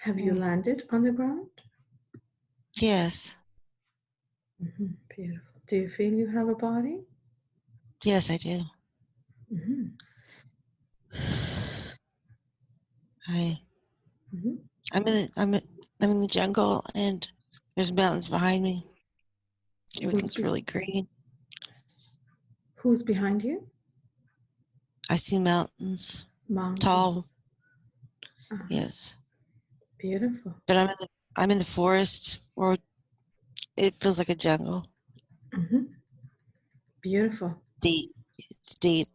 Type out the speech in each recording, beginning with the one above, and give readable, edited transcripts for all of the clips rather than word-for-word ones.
Have you landed on the ground? Yes. Beautiful. Do you feel you have a body? Yes, I do. I'm in the jungle, and there's mountains behind me. Everything's really green. Who's behind you? I see mountains. Mountains. Tall. Yes. Beautiful. But I'm in the forest, or it feels like a jungle. Beautiful. Deep. It's deep.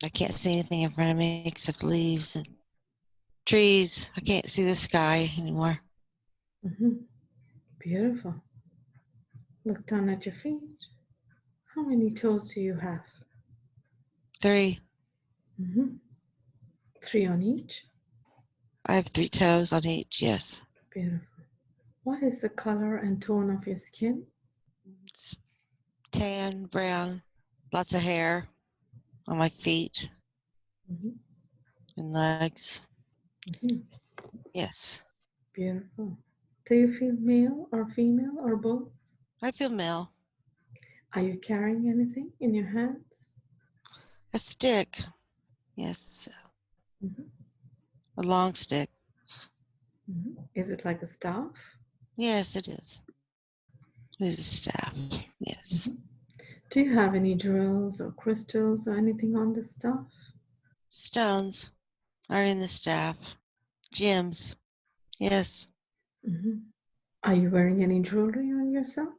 I can't see anything in front of me except leaves and trees. I can't see the sky anymore. Beautiful. Look down at your feet. How many toes do you have? 3. 3 on each? I have 3 toes on each, yes. Beautiful. What is the color and tone of your skin? It's tan, brown, lots of hair on my feet and legs. Yes. Beautiful. Do you feel male or female or both? I feel male. Are you carrying anything in your hands? A stick. Yes. A long stick. Is it like a staff? Yes, it is. It is a staff. Yes. Do you have any jewels or crystals or anything on the staff? Stones are in the staff. Gems. Yes. Are you wearing any jewelry on yourself?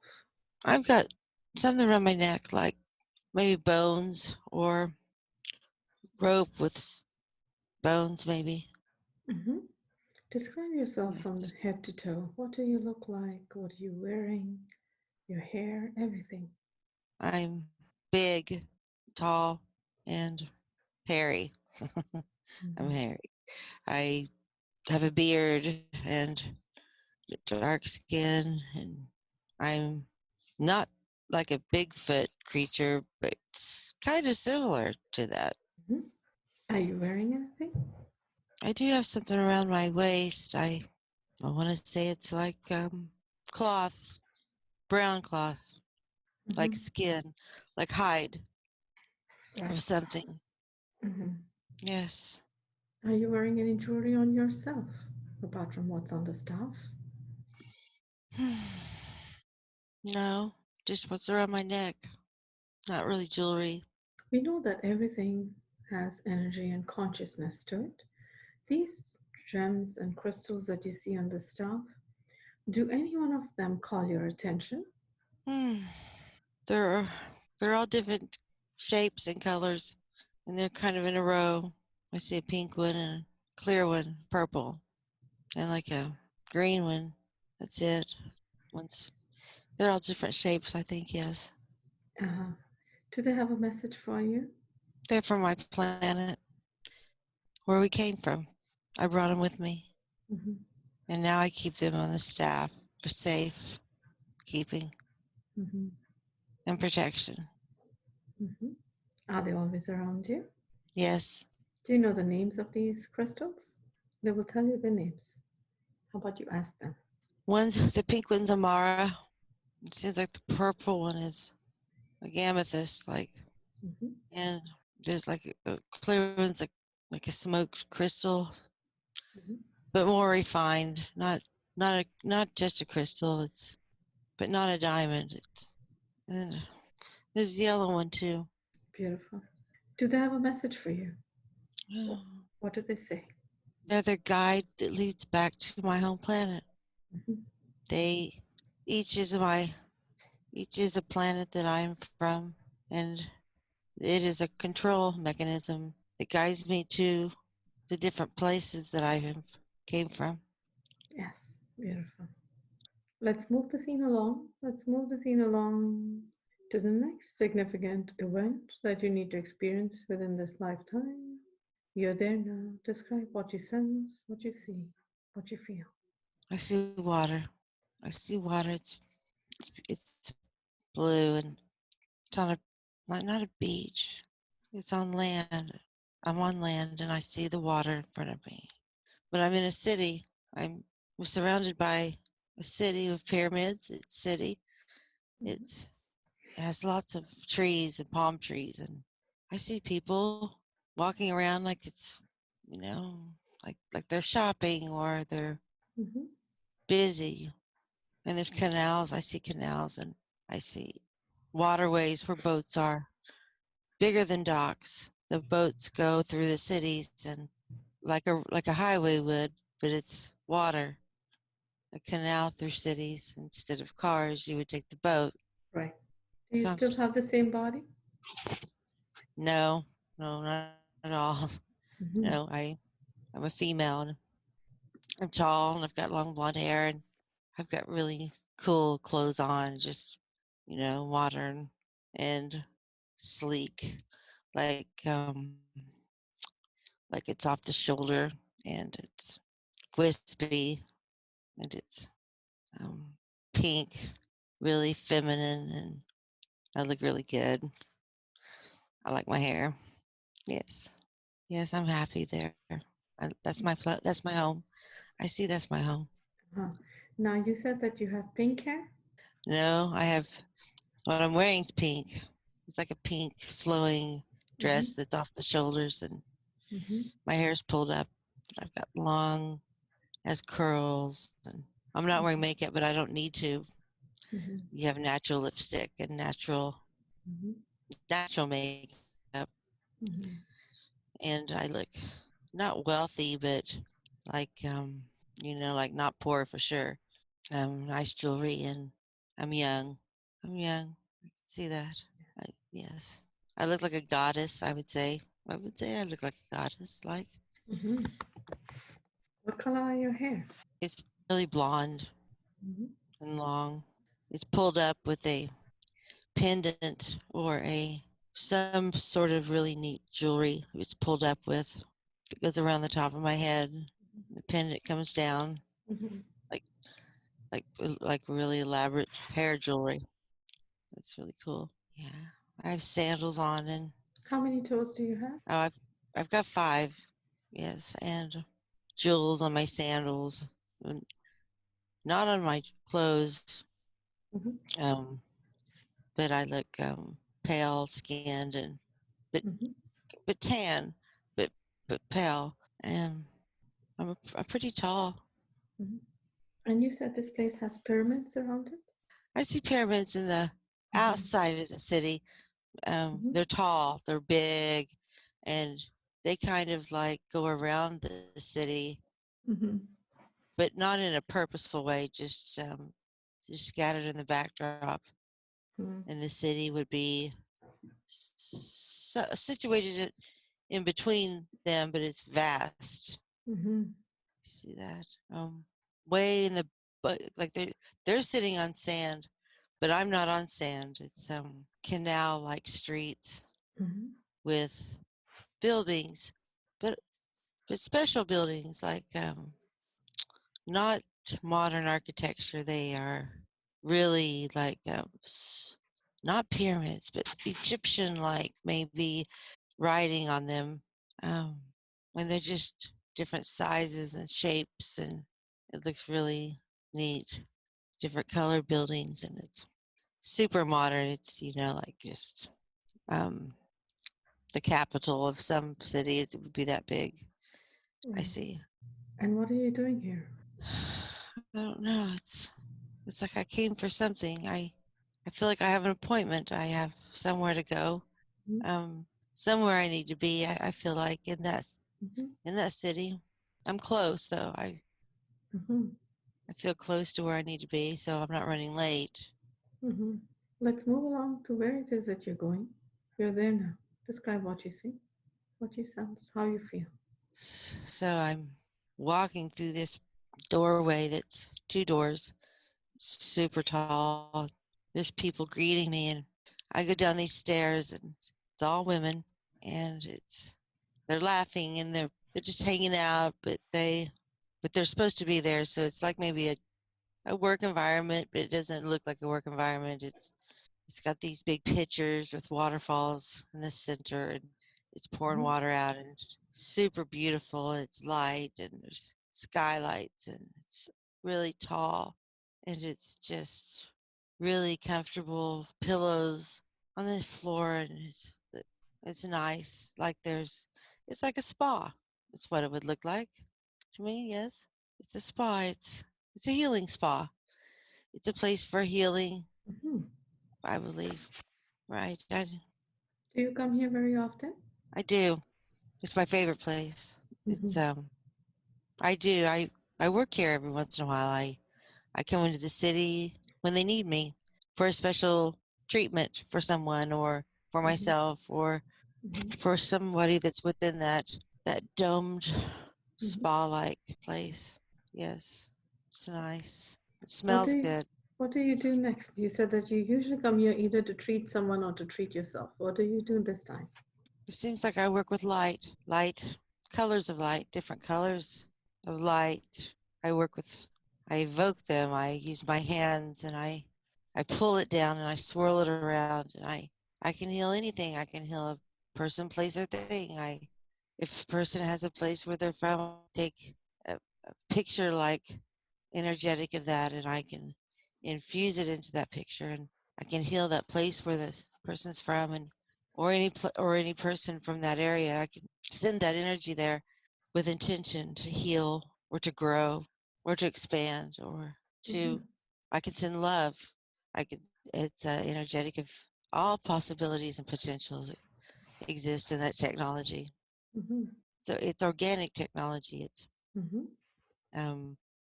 I've got something around my neck, like maybe bones or rope with bones, maybe. Describe yourself from the head to toe. What do you look like? What are you wearing? Your hair, everything. I'm big, tall, and hairy. I'm hairy. I have a beard and dark skin, and I'm not like a Bigfoot creature, but it's kind of similar to that. Are you wearing anything? I do have something around my waist. I want to say it's like cloth, brown cloth, like skin, like hide of something. Yes. Are you wearing any jewelry on yourself, apart from what's on the staff? No, just what's around my neck. Not really jewelry. We know that everything has energy and consciousness to it. These gems and crystals that you see on the staff, do any one of them call your attention? They're all different shapes and colors, and they're kind of in a row. I see a pink one and a clear one, purple, and like a green one. That's it. They're all different shapes, I think, yes. Do they have a message for you? They're from my planet, where we came from. I brought them with me, and now I keep them on the staff for safe keeping and protection. Are they always around you? Yes. Do you know the names of these crystals? They will tell you the names. How about you ask them? The pink one's Amara. It seems like the purple one is like amethyst, and there's like a clear one's like a smoked crystal, but more refined. Not just a crystal. But not a diamond. And there's the yellow one too. Beautiful. Do they have a message for you? What do they say? They're the guide that leads back to my home planet. Each is a planet that I'm from, and it is a control mechanism that guides me to the different places that I came from. Yes, beautiful. Let's move the scene along. Let's move the scene along to the next significant event that you need to experience within this lifetime. You're there now. Describe what you sense, what you see, what you feel. I see water. It's blue, and it's on not a beach. It's on land. I'm on land, and I see the water in front of me. but I'm in a city. I'm surrounded by a city of pyramids. It's city. It has lots of trees and palm trees, and I see people walking around like it's, like they're shopping or they're busy. And there's canals. I see canals, and I see waterways where boats are bigger than docks. The boats go through the cities and like a highway would, but it's water. A canal through cities instead of cars. You would take the boat. Right. Do you So still have the same body? no, not at all. No, I'm a female, and I'm tall, and I've got long blonde hair, and I've got really cool clothes on, just modern and sleek, like like it's off the shoulder, and it's wispy, and it's um, pink, really feminine, and I look really good. I like my hair. Yes, yes, I'm happy there. That's my home. I see that's my home. Now you said that you have pink hair. No, I have what I'm wearing is pink. It's like a pink flowing dress that's off the shoulders, and my hair's pulled up. I've got long has curls, and I'm not wearing makeup, but I don't need to. You have natural lipstick and natural makeup, and I look not wealthy, but like like not poor for sure. Nice jewelry, and I'm young. I'm young. I can see that. Yes, I look like a goddess. I would say. I would say I look like a goddess. Like What color are your hair? it's really blonde and long. It's pulled up with a pendant or some sort of really neat jewelry. It's pulled up with. It goes around the top of my head. The pendant comes down like like really elaborate hair jewelry. That's really cool. Yeah, I have sandals on, and How many toes do you have? I've got 5. Yes, and jewels on my sandals, and not on my clothes. But I look pale skinned and but tan, but pale, and I'm pretty tall. And you said this place has pyramids around it? I see pyramids in the outside of the city. They're tall, they're big, and they kind of like go around the city, but not in a purposeful way. Just scattered in the backdrop, and the city would be situated in between them, but it's vast. See that? Way in the but like they're sitting on sand, but I'm not on sand. It's canal like streets with buildings, but special buildings like not modern architecture. They are really like not pyramids, but Egyptian like, maybe writing on them. And they're just different sizes and shapes, and it looks really neat. Different colored buildings, and it's super modern. It's like just the capital of some cities. It would be that big. I see. And what are you doing here? I don't know. It's like I came for something. I feel like I have an appointment. I have somewhere to go. Somewhere I need to be. I feel like in that city. I'm close though. I feel close to where I need to be, so I'm not running late. Let's move along to where it is that you're going. You're there now. Describe what you see, what you sense, how you feel. So I'm walking through this doorway that's 2 doors, super tall. There's people greeting me, and I go down these stairs, and it's all women, and they're laughing, and they're just hanging out, but they're supposed to be there, so it's like maybe a work environment, but it doesn't look like a work environment. It's got these big pitchers with waterfalls in the center, and it's pouring water out, and it's super beautiful. It's light, and there's skylights, and it's really tall, and it's just really comfortable pillows on the floor, and it's nice. Like it's like a spa. It's what it would look like to me. Yes, it's a spa. It's a healing spa. It's a place for healing, I believe. Right. Do you come here very often? I do. It's my favorite place. It's I do. I work here every once in a while. I come into the city when they need me for a special treatment for someone, or for myself, or for somebody that's within that domed spa-like place. Yes, it's nice. It What smells do you good. What do you do next? You said that you usually come here either to treat someone or to treat yourself. What do you do this time? It seems like I work with light, colors of light, different colors of light. I work with, I evoke them. I use my hands, and I pull it down, and I swirl it around, and I can heal anything. I can heal a person, place, or thing. If a person has a place where they're from, take a picture like energetic of that, and I can infuse it into that picture, and I can heal that place where this person's from, and or any person from that area. I can send that energy there with intention to heal, or to grow, or to expand, or to I can send love. I can It's energetic of all possibilities and potentials that exist in that technology. So it's organic technology. It's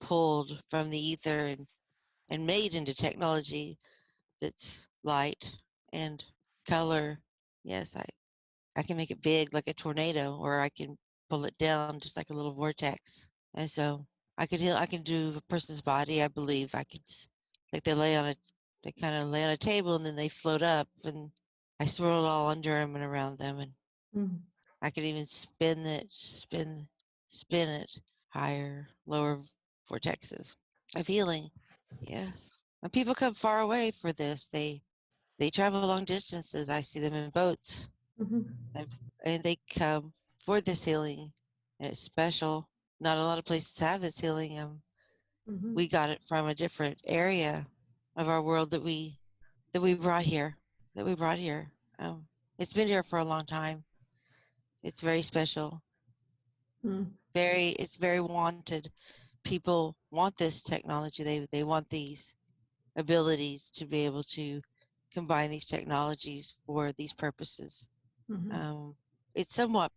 pulled from the ether, and made into technology that's light and color. Yes, I can make it big like a tornado, or I can pull it down just like a little vortex. And so I can do a person's body. I believe I could, like they kind of lay on a table, and then they float up, and I swirl it all under them and around them. And I could even spin it higher, lower vortexes of healing. Yes. And people come far away for this. They travel long distances. I see them in boats, and, and they come for this healing. And it's special. Not a lot of places have this healing. We got it from a different area of our world that we brought here. That we brought here. It's been here for a long time. It's very special. It's very wanted. People want this technology. They want these abilities to be able to combine these technologies for these purposes. It's somewhat,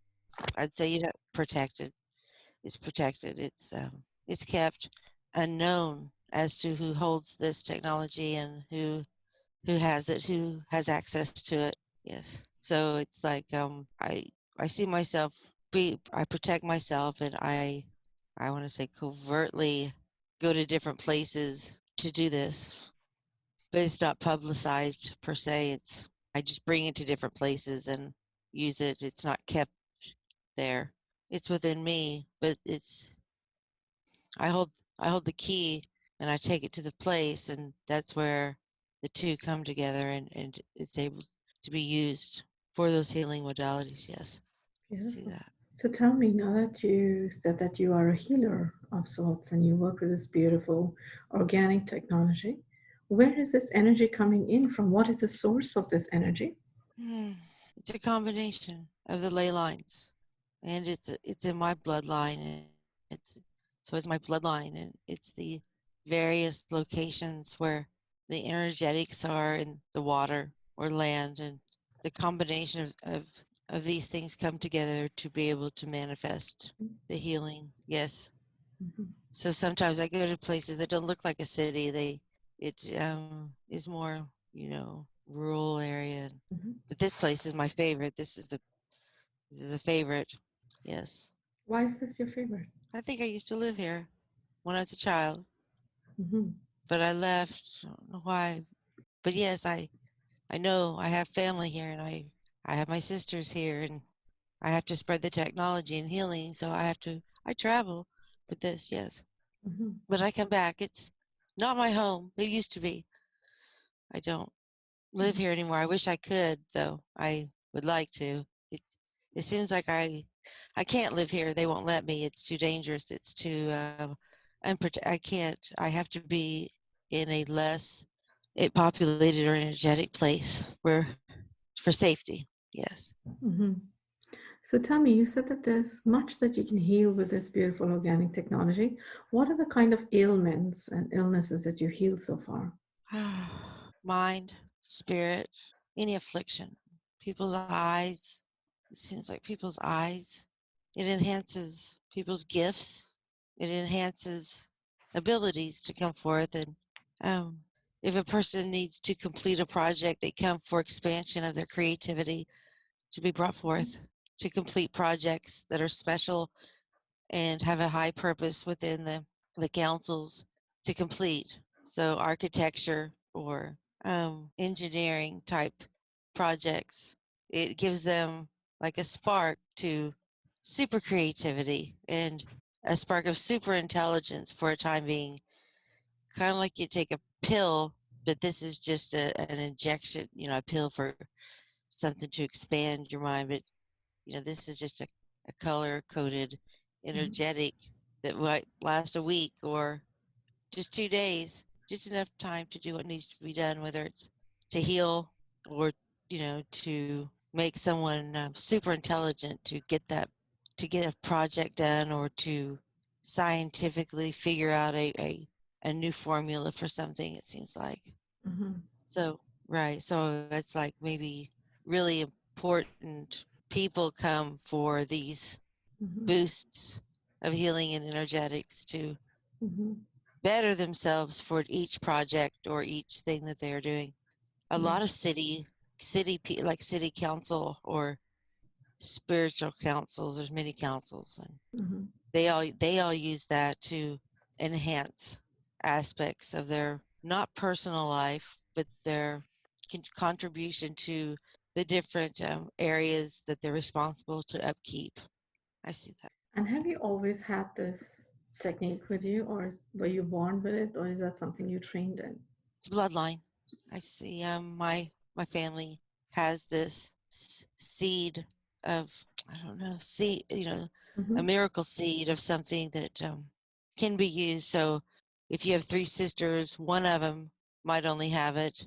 I'd say, protected. It's protected. It's kept unknown as to who holds this technology, and who has it, who has access to it. Yes. So it's like I see myself I protect myself, and I want to say covertly go to different places to do this, but it's not publicized per se. I just bring it to different places and use it. It's not kept there. It's within me, but I hold I hold the key, and I take it to the place, and that's where the two come together, and it's able to be used for those healing modalities. Yes. See that. So tell me, now that you said that you are a healer of sorts and you work with this beautiful organic technology, where is this energy coming in from? What is the source of this energy? It's a combination of the ley lines, and it's in my bloodline, and it's my bloodline, and it's the various locations where the energetics are in the water or land, and the combination of these things come together to be able to manifest the healing. Yes. So sometimes I go to places that don't look like a city. It is more, rural area. But this place is my favorite. This is the favorite. Yes. Why is this your favorite? I think I used to live here when I was a child, but I left. I don't know why. But yes, I know I have family here, and I have my sisters here, and I have to spread the technology and healing. So I travel with this. Yes. But I come back. It's not my home. It used to be. I don't live here anymore. I wish I could, though. I would like to. it seems like I can't live here. They won't let me. It's too dangerous. It's too I can't. I have to be in a less populated or energetic place where for safety. Yes. Mm-hmm. So tell me, you said that there's much that you can heal with this beautiful organic technology. What are the kind of ailments and illnesses that you heal so far? Mind, spirit, any affliction, people's eyes. It seems like people's eyes. It enhances people's gifts. It enhances abilities to come forth. And um, if a person needs to complete a project, they come for expansion of their creativity to be brought forth to complete projects that are special and have a high purpose within the councils to complete. So architecture or engineering type projects, it gives them like a spark to super creativity and a spark of super intelligence for a time being. Kind of like you take a pill, but this is just an injection, a pill for something to expand your mind. But this is just a color coded Mm-hmm. energetic that might last a week or just 2 days, just enough time to do what needs to be done, whether it's to heal or, to make someone super intelligent to get a project done or to scientifically figure out a new formula for something, it seems like. Mm-hmm. So, right. So it's like maybe really important people come for these Mm-hmm. boosts of healing and energetics to Mm-hmm. better themselves for each project or each thing that they're doing. A Yeah. lot of like city council or spiritual councils, there's many councils, and Mm-hmm. they all use that to enhance aspects of their not personal life, but their contribution to the different areas that they're responsible to upkeep. I see that. And have you always had this technique with you, or were you born with it, or is that something you trained in? It's bloodline. I see. My family has this seed of, I don't know, seed. A Mm-hmm. miracle seed of something that can be used. So if you have three sisters, one of them might only have it,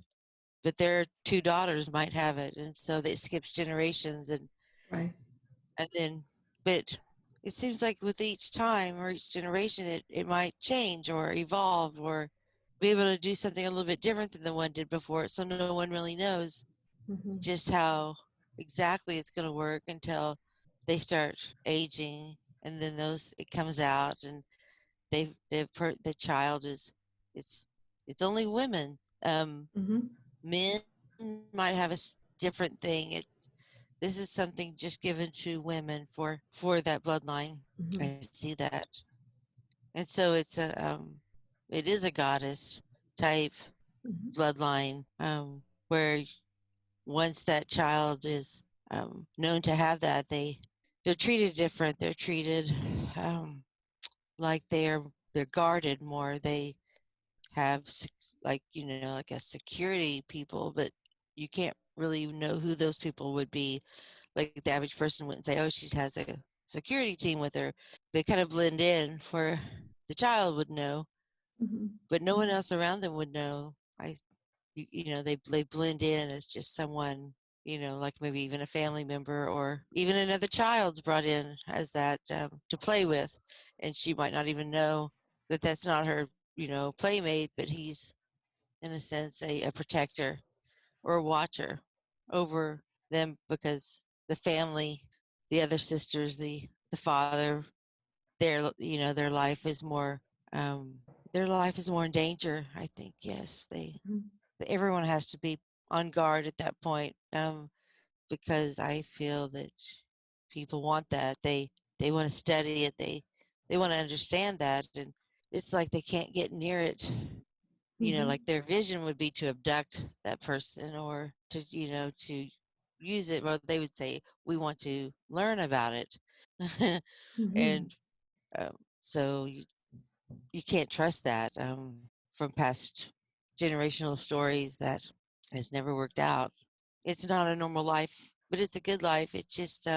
but their two daughters might have it, and so it skips generations, Right. and then, but it seems like with each time or each generation, it might change or evolve or be able to do something a little bit different than the one did before. So no one really knows Mm-hmm. just how exactly it's going to work until they start aging, and then it comes out, and the child it's it's only women. Mm-hmm. Men might have different thing. This is something just given to women for that bloodline. Mm-hmm. I see that, and so it is a goddess type Mm-hmm. bloodline, where once that child is known to have that, they're treated different. They're treated like they're guarded more. They have like like a security people, but you can't really know who those people would be. Like the average person wouldn't say, "Oh, she has a security team with her." They kind of blend in, for the child would know, Mm-hmm. but no one else around them would know. They blend in as just someone, like maybe even a family member or even another child's brought in as that to play with, and she might not even know that that's not her, playmate, but he's in a sense a protector or a watcher over them, because the family, the other sisters, the father, their life is more um, their life is more in danger. I think yes, everyone has to be on guard at that point, because I feel that people want that. They want to study it. They want to understand that, and it's like they can't get near it. Mm-hmm. Like their vision would be to abduct that person or to use it. Well, they would say, we want to learn about it. Mm-hmm. And so you can't trust that, from past generational stories that has never worked out. It's not a normal life, but it's a good life. It's just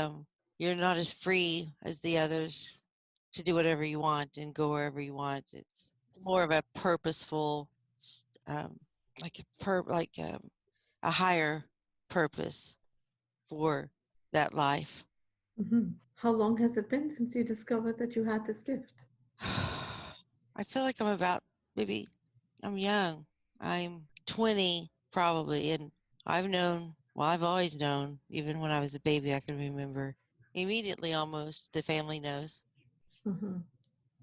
you're not as free as the others to do whatever you want and go wherever you want. It's more of a purposeful, um, a higher purpose for that life. How long has it been since you discovered that you had this gift? I feel like I'm young. I'm 20 probably, and I've always known, even when I was a baby, I can remember immediately almost the family knows. Mm-hmm.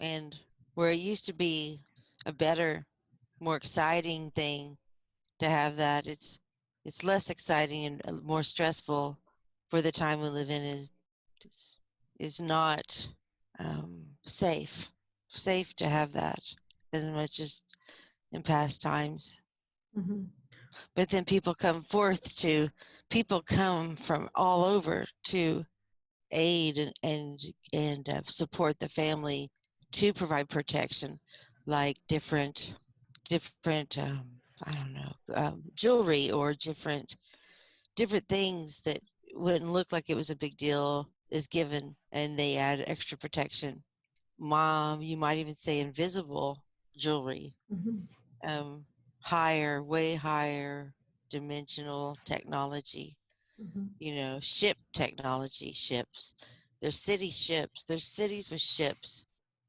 And where it used to be a better, more exciting thing to have that, it's less exciting and more stressful for the time we live in is, is not safe to have that as much as in past times. Mm-hmm. But then people come from all over to aid and support the family to provide protection, like different I don't know, jewelry or different things that wouldn't look like it was a big deal is given, and they add extra protection. Mom, you might even say invisible jewelry, Mm-hmm. um, way higher dimensional technology, Mm-hmm. ship technology, ships. There's city ships. There's cities with ships,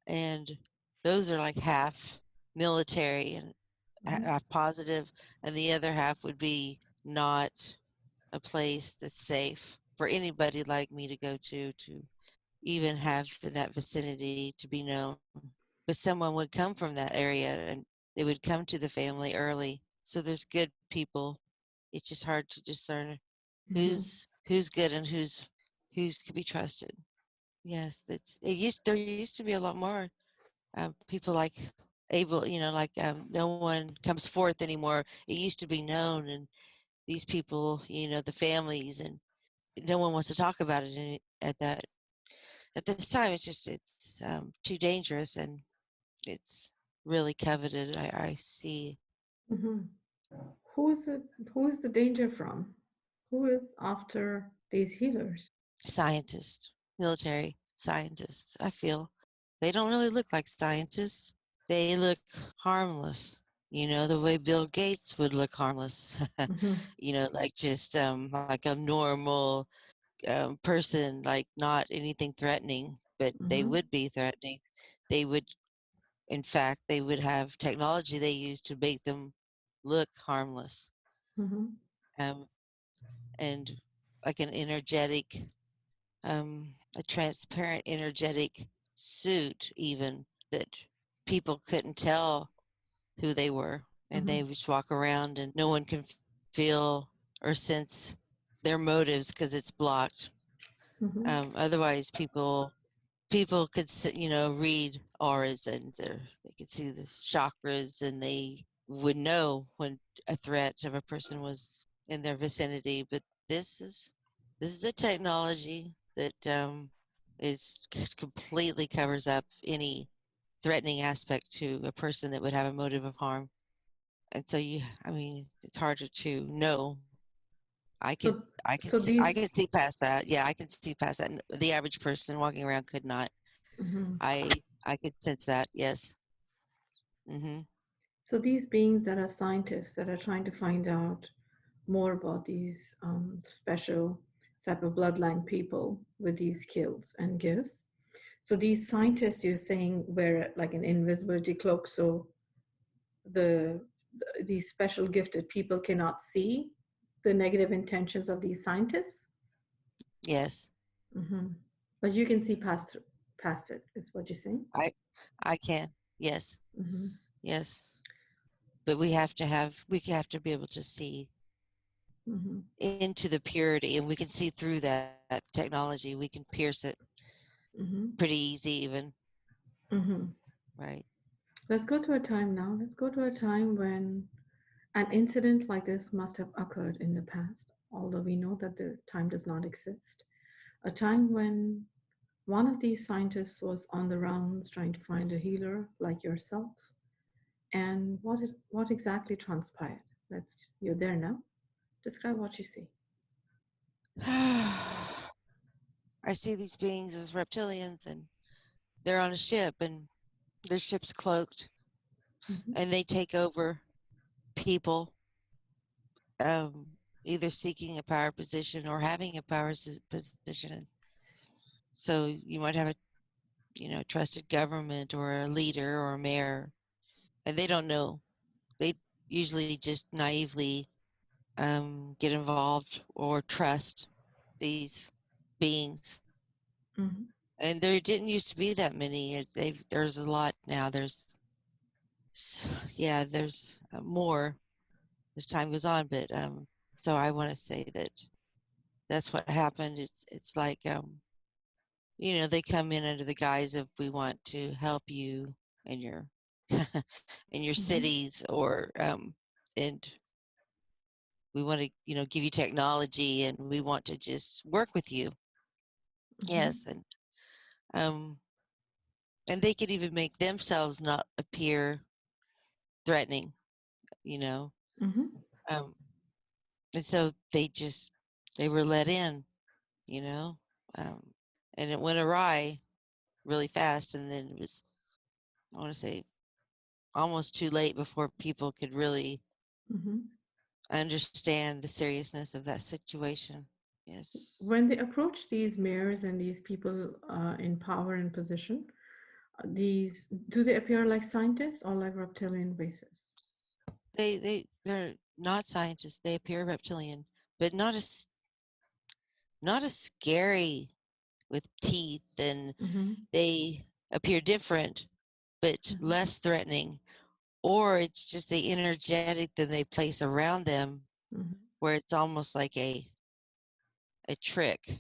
and those are like half military and Mm-hmm. half positive, and the other half would be not a place that's safe for anybody like me to go to even have in that vicinity to be known. But someone would come from that area and they would come to the family early. So there's good people. It's just hard to discern Mm-hmm. who's good and who's could be trusted. Yes, there used to be a lot more people like able, no one comes forth anymore. It used to be known, and these people, the families, and no one wants to talk about it at this time. It's too dangerous, and it's really coveted. I see Mm-hmm. Who's it? Who is the danger from? Who is after these healers? scientists, military scientists. I feel they don't really look like scientists. They look harmless. The way Bill Gates would look harmless. Mm-hmm. Like just like a normal person, like not anything threatening, but they Mm-hmm. would be threatening. They would, in fact, they would have technology they use to make them look harmless. Mm-hmm. Um, and like a transparent, energetic suit, even that people couldn't tell who they were. And Mm-hmm. they would just walk around and no one can feel or sense their motives because it's blocked. Mm-hmm. Otherwise, people could read auras and they could see the chakras and they would know when a threat of a person was in their vicinity. But this is this is a technology that completely covers up any threatening aspect to a person that would have a motive of harm. And so I mean, it's harder to know. So, so I these. can see past that. Yeah, I can see past that. The average person walking around could not. Mhm. I could sense that. Yes. Hmm. So these beings that are scientists that are trying to find out more about these special type of bloodline people with these skills and gifts. So these scientists, you're saying, wear like an invisibility cloak, so the these special gifted people cannot see the negative intentions of these scientists. Yes. Hmm. But you can see past it, is what you're saying. I I can. Yes. Hmm. Yes. But we have to be able to see Hmm. into the purity, and we can see through that technology. We can pierce it Hmm. pretty easy even. Hmm. Right. Let's go to a time now. Let's go to a time when an incident like this must have occurred in the past, although we know that the time does not exist. A time when one of these scientists was on the rounds trying to find a healer like yourself. And what exactly transpired? You're there now. Describe what you see. I see these beings as reptilians, and they're on a ship, and their ship's cloaked, and they take over people, um, either seeking a power position or having a power position. So you might have a, trusted government or a leader or a mayor, and they don't know. They usually just naively get involved or trust these beings. And there didn't used to be that many. There's a lot now. There's more as time goes on. But so I want to say that that's what happened. It's like they come in under the guise of, we want to help you in your in your cities, or and we want to give you technology, and we want to just work with you. Yes, and they could even make themselves not appear threatening, um, and so they were let in, you know, um, and it went awry really fast, and then it was, I want to say, almost too late before people could really understand the seriousness of that situation. Yes. When they approach these mayors and these people in power and position, these do they appear like scientists or like reptilian races? They're not scientists. They appear reptilian, but not as scary with teeth, and they appear different, but less threatening. Or it's just the energetic that they place around them, where it's almost like a trick,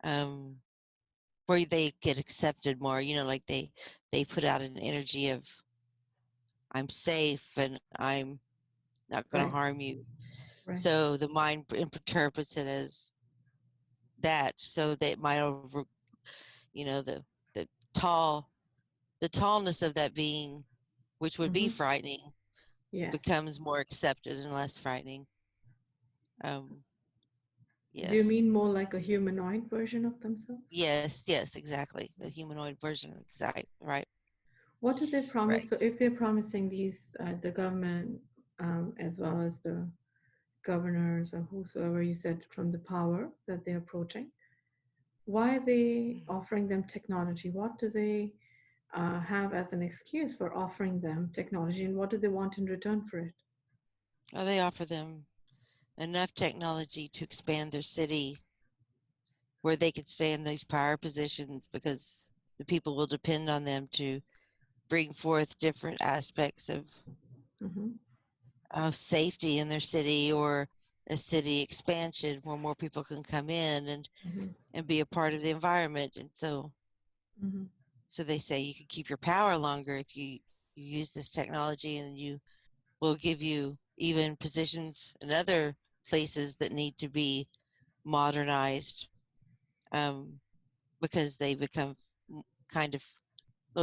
um, where they get accepted more. Like they put out an energy of, I'm safe and I'm not going to harm you. Right. So the mind interprets it as that. So they might over, the tall, the tallness of that being, which would be frightening, becomes more accepted and less frightening. Yes. Do you mean more like a humanoid version of themselves? Yes, exactly. A humanoid version, exactly, right. What do they promise? So if they're promising these, the government, as well as the governors or whosoever you said from the power that they're approaching, why are they offering them technology? What do they have as an excuse for offering them technology, and what do they want in return for it? Oh, they offer them enough technology to expand their city, where they could stay in these power positions, because the people will depend on them to bring forth different aspects of safety in their city, or a city expansion where more people can come in and be a part of the environment. And so they say you can keep your power longer if you use this technology, and you will give you even positions in other places that need to be modernized, because they become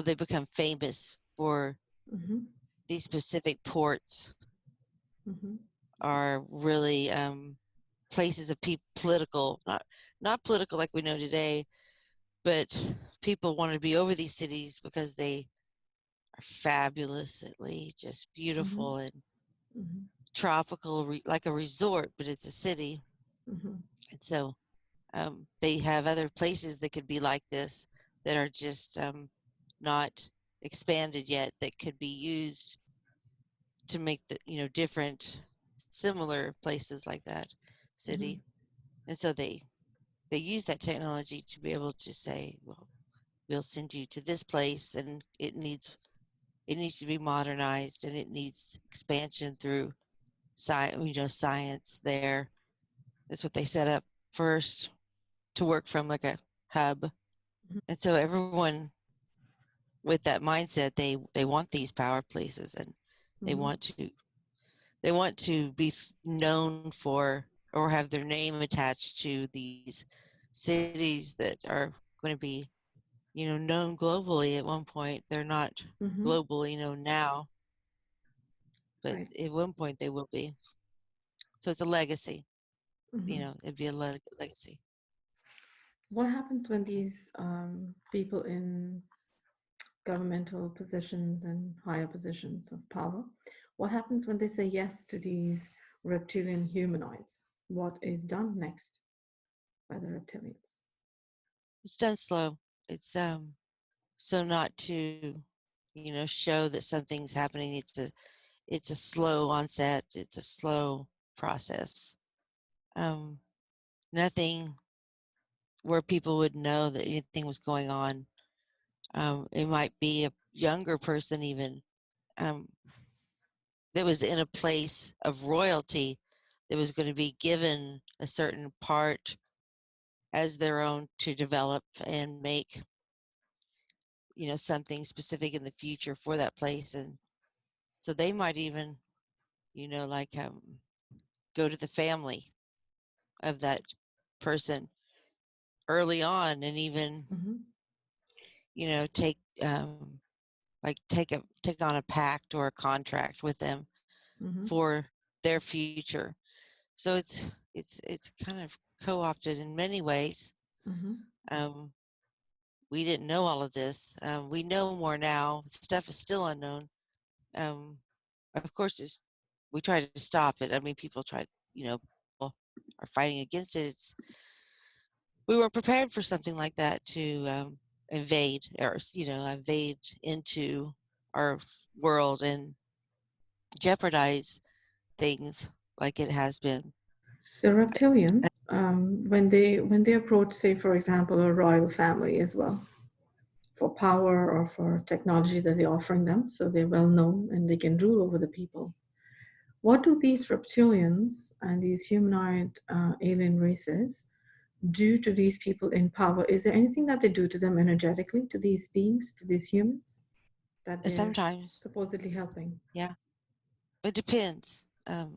they become famous for these specific ports are really places of political, not political like we know today, but people want to be over these cities because they are fabulously just beautiful and tropical, like a resort, but it's a city. And so they have other places that could be like this, that are just not expanded yet, that could be used to make the different similar places like that city. And so they use that technology to be able to say, well, we'll send you to this place, and it needs to be modernized, and it needs expansion through science there. That's what they set up first, to work from like a hub. And so everyone with that mindset, they want these power places, and they want to be known for, or have their name attached to these cities that are going to be known globally at one point. They're not globally known now, but at one point they will be. So it's a legacy. It'd be a legacy. What happens when these people in governmental positions and higher positions of power, what happens when they say yes to these reptilian humanoids? What is done next by the reptilians? It's done slow. It's so not to, show that something's happening. It's a slow onset. It's a slow process. Um, Nothing where people would know that anything was going on. It might be a younger person even um, that was in a place of royalty that was going to be given a certain part as their own to develop and make, something specific in the future for that place. And so they might even, like go to the family of that person early on and even, Mm-hmm. take take on a pact or a contract with them Mm-hmm. for their future. So it's kind of co-opted in many ways. Mm-hmm. Um, we didn't know all of this. We know more now. Stuff is still unknown. Um, of course, we try to stop it. I mean, people try, people are fighting against it. We weren't prepared for something like that to invade or, invade into our world and jeopardize things like it has been. The reptilians, when they approach, say, for example, a royal family as well, for power or for technology that they're offering them, so they're well known and they can rule over the people. What do these reptilians and these humanoid alien races do to these people in power? Is there anything that they do to them energetically, to these beings, to these humans, that they're Sometimes, supposedly helping? yeah, it depends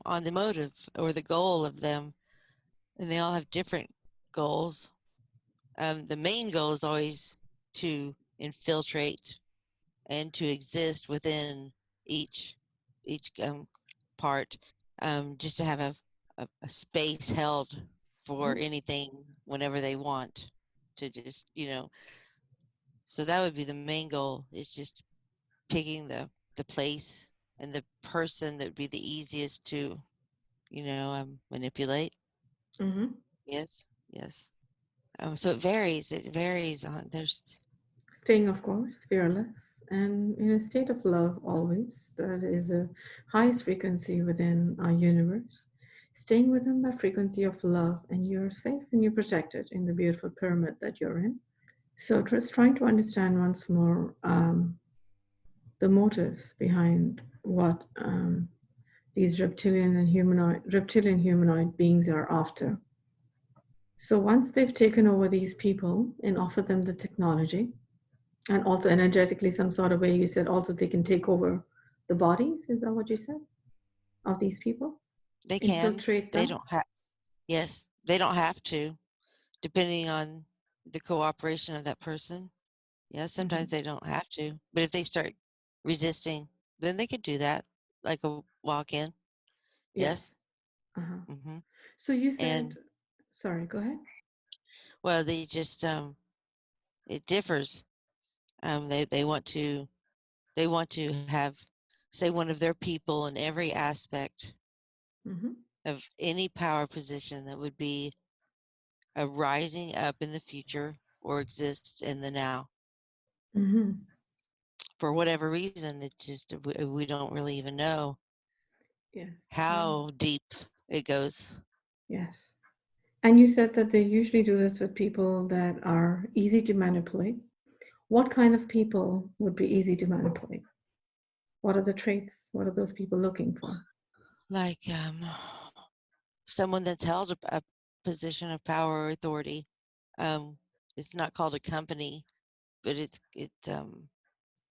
on the motive or the goal of them, and they all have different goals. The main goal is always to infiltrate and to exist within each part, just to have a space held for Mm-hmm. anything whenever they want to just, so that would be the main goal, is just picking the place and the person that would be the easiest to, manipulate. Mm-hmm. Yes, yes. So it varies. It varies on there's Staying, of course, fearless and in a state of love always. That is the highest frequency within our universe. Staying within that frequency of love, and you're safe and you're protected in the beautiful pyramid that you're in. So, just trying to understand once more the motives behind what these reptilian humanoid beings are after. So, once they've taken over these people and offered them the technology, and also energetically, some sort of way, you said also they can take over the bodies. Is that what you said? Of these people? they can. Infiltrate They them? don't have Yes, they don't have to, depending on the cooperation of that person. Yeah, Mm-hmm. sometimes they don't have to. But if they start resisting, then they could do that, like a walk-in. Yes. Yes. Uh-huh. Hmm. So you said, And sorry, go ahead. well, they just it differs. They want to have, say, one of their people in every aspect Mm-hmm. of any power position that would be a rising up in the future or exist in the now. Mm-hmm. For whatever reason, it just we don't really even know Yes. how deep it goes. Yes. And you said that they usually do this with people that are easy to manipulate. What kind of people would be easy to manipulate? What are the traits? What are those people looking for? Like someone that's held a position of power or authority. Um, it's not called a company, but it's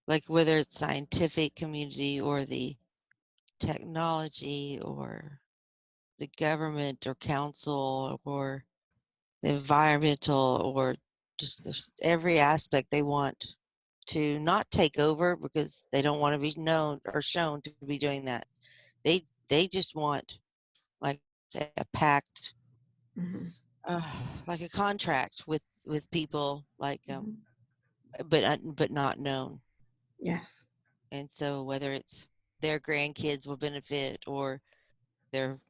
like whether it's scientific community or the technology or the government or council or the environmental or just every aspect they want to not take over because they don't want to be known or shown to be doing that. They just want, like, say, a pact Mm-hmm. like a contract with people, like Mhm. but not known. Yes. And so whether it's their grandkids will benefit, or their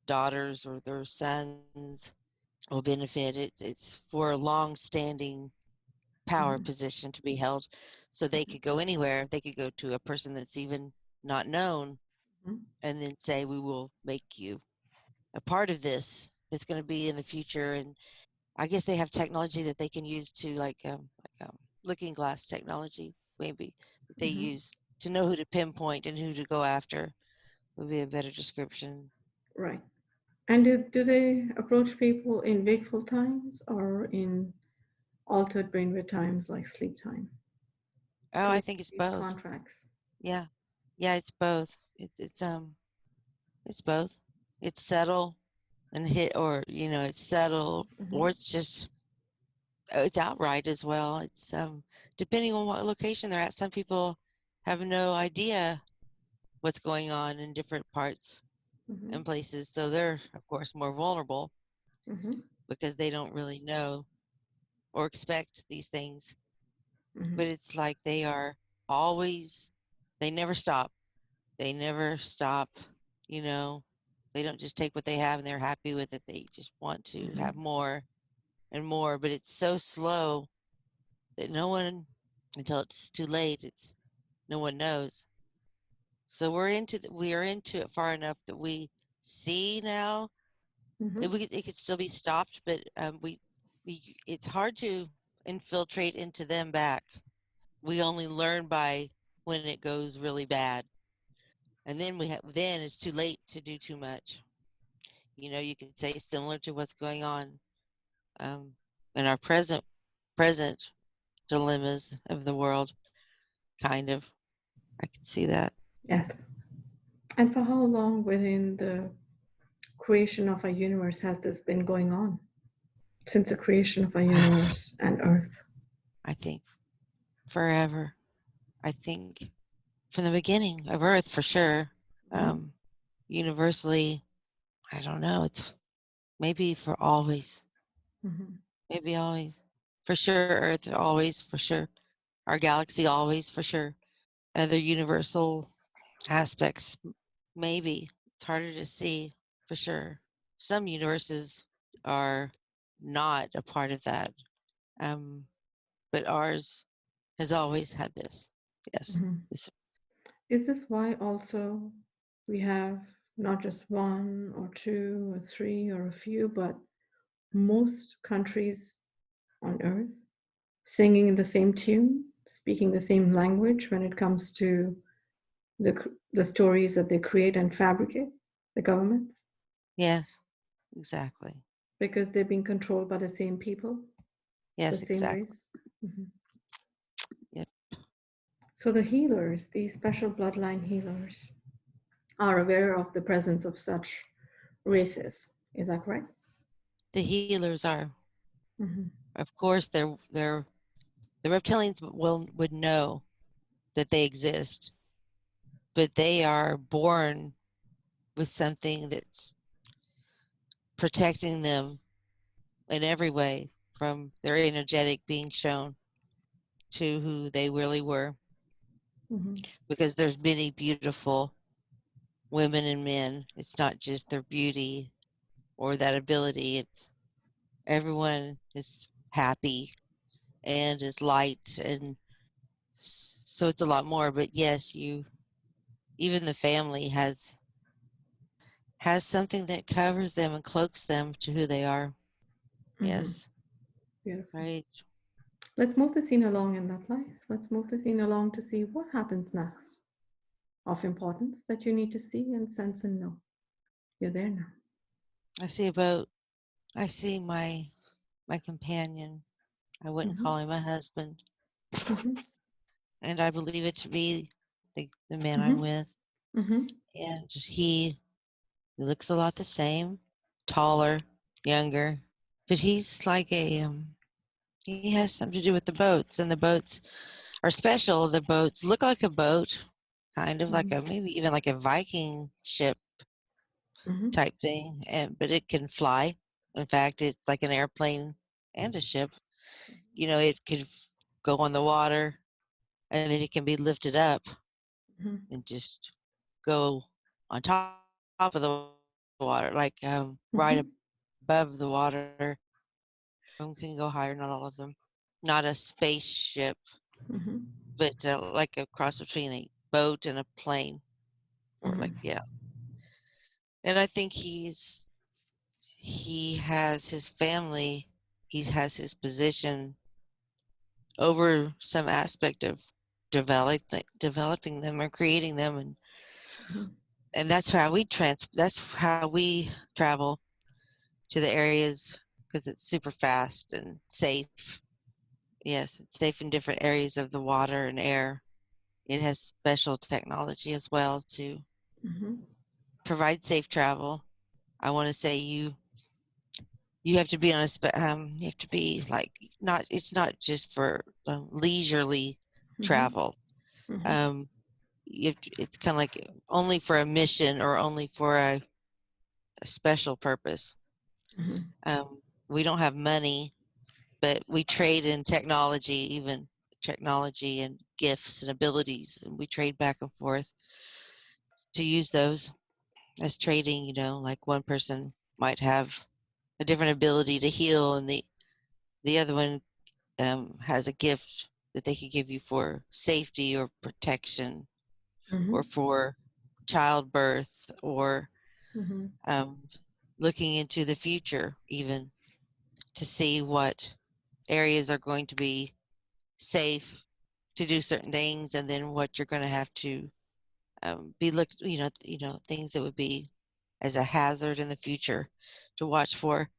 daughters or their sons will benefit, it's for a long-standing power Mhm. position to be held, so they Mhm. could go anywhere. They could go to a person that's even not known Mhm. and then say, we will make you a part of this. It's going to be in the future. And I guess they have technology that they can use to looking glass technology, maybe, that they Mhm. use to know who to pinpoint and who to go after, would be a better description. Right. And do they approach people in wakeful times or in altered brainwave times like sleep time Oh, to I make think it's these both. contracts? Yeah. Yeah, it's both. It's both. It's subtle and hit, or it's subtle, Mhm. or it's outright as well. It's depending on what location they're at. Some people have no idea what's going on in different parts Mhm. and places, so they're of course more vulnerable Mhm. because they don't really know or expect these things. Mhm. But it's like always they never stop. They never stop, you know. They don't just take what they have and they're happy with it. They just want to Mhm. have more and more, but it's so slow that no one, until it's too late, no one knows. So we are into it far enough that we see now. Mhm. It could still be stopped, but it's hard to infiltrate into them back. We only learn by when it goes really bad, and then it's too late to do too much. You could say similar to what's going on um, in our present dilemmas of the world, kind of. I can see that. Yes. And for how long within the creation of our universe has this been going on? Since the creation of our universe and Earth. I think forever. I think from the beginning of Earth, for sure. Mhm. Um, Universally, I don't know. It's maybe for always. Mhm. Maybe always. For sure, Earth always, for sure. Our galaxy always, for sure. Other universal aspects, maybe. It's harder to see, for sure. Some universes are not a part of that. Um, but ours has always had this. Yes. Mhm. This, Is this why also we have not just one or two or three or a few, but most countries on Earth singing the same tune, speaking the same language when it comes to the stories that they create and fabricate, the governments, yes, exactly. because they're being controlled by the same people, the Yes, same exactly. race. Mhm. Yep. So the healers, these special bloodline healers, are aware of the presence of such races. Is that correct? The healers are, Mm-hmm. of course, the reptilians would know that they exist, but they are born with something that's protecting them in every way, from their energetic being shown to who they really were, Mm-hmm. because there's many beautiful women and men. It's not just their beauty or that ability. It's everyone is happy and is light, and so it's a lot more. But yes, even the family has something that covers them and cloaks them to who they are. Mm-hmm. Yes, Beautiful. right. Let's move the scene along in that life. Let's move the scene along to see what happens next of importance that you need to see and sense and know. You're there now. I see a boat. I see my companion. I wouldn't Mm-hmm. call him a husband, Mm-hmm. and I believe it to be the man I'm Mm-hmm. with. Mm-hmm. And he looks a lot the same, taller, younger, but he's like he has something to do with the boats, and the boats are special. The boats look like a boat, kind of like Mm-hmm. maybe even like a Viking ship Mm-hmm. type thing, but it can fly. In fact, it's like an airplane and a ship. You know, it could go on the water, and then it can be lifted up Mm-hmm. and just go on top of the water, like right Mm-hmm. above the water. Some can go higher, not all of them. Not a spaceship, Mm-hmm. but like a cross between a boat and a plane, or Mm-hmm. like yeah. And I think he has his family, he has his position over some aspect of developing them or creating them, and that's how we travel to the areas, because it's super fast and safe. Yes, it's safe in different areas of the water and air. It has special technology as well to Mm-hmm. provide safe travel. I want to say you have to be on you have to be like, not, it's not just for leisurely Mm-hmm. travel. Mm-hmm. Um, it's kind of like only for a mission or only for a special purpose. Mm-hmm. We don't have money, but we trade in technology, even technology and gifts and abilities, and we trade back and forth to use those as trading. You know, like one person might have a different ability to heal, and the other one has a gift that they could give you for safety or protection Mm-hmm. or for childbirth or Mm-hmm. um, looking into the future, even to see what areas are going to be safe to do certain things, and then what you're going to have to be looked, things that would be as a hazard in the future to watch for.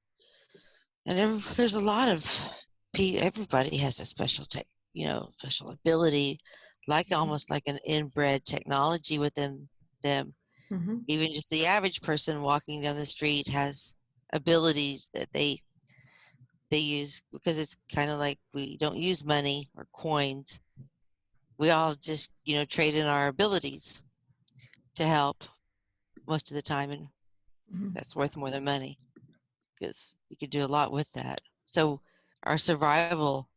And there's a lot of everybody has a special special ability, like almost like an inbred technology within them. Mm-hmm. Even just the average person walking down the street has abilities that they use, because it's kind of like we don't use money or coins. We all just trade in our abilities to help most of the time, and Mm-hmm. that's worth more than money, because you can do a lot with that. So our survival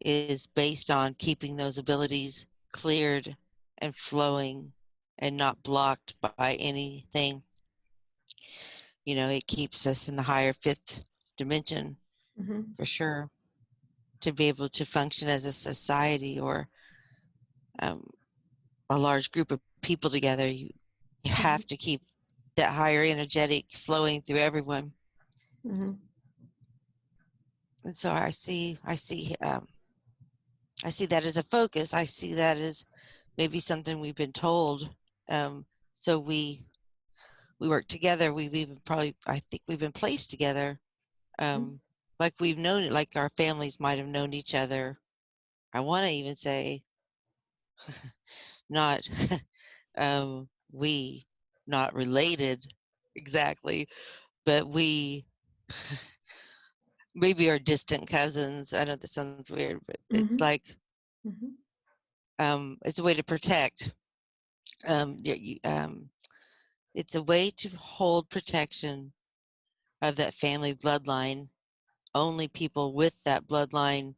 is based on keeping those abilities cleared and flowing and not blocked by anything. It keeps us in the higher fifth dimension Mm-hmm. for sure, to be able to function as a society or um, a large group of people together. You have to keep that higher energetic flowing through everyone. Mm-hmm. And so I see that as a focus. I see that as maybe something we've been told. So we work together. We've even probably, I think we've been placed together. Like we've known it, like our families might have known each other. I want to even say not we not related exactly, but we maybe are distant cousins. I know that sounds weird, but it's Mm-hmm. like Mm-hmm. it's a way to protect. It's a way to hold protection of that family bloodline. Only people with that bloodline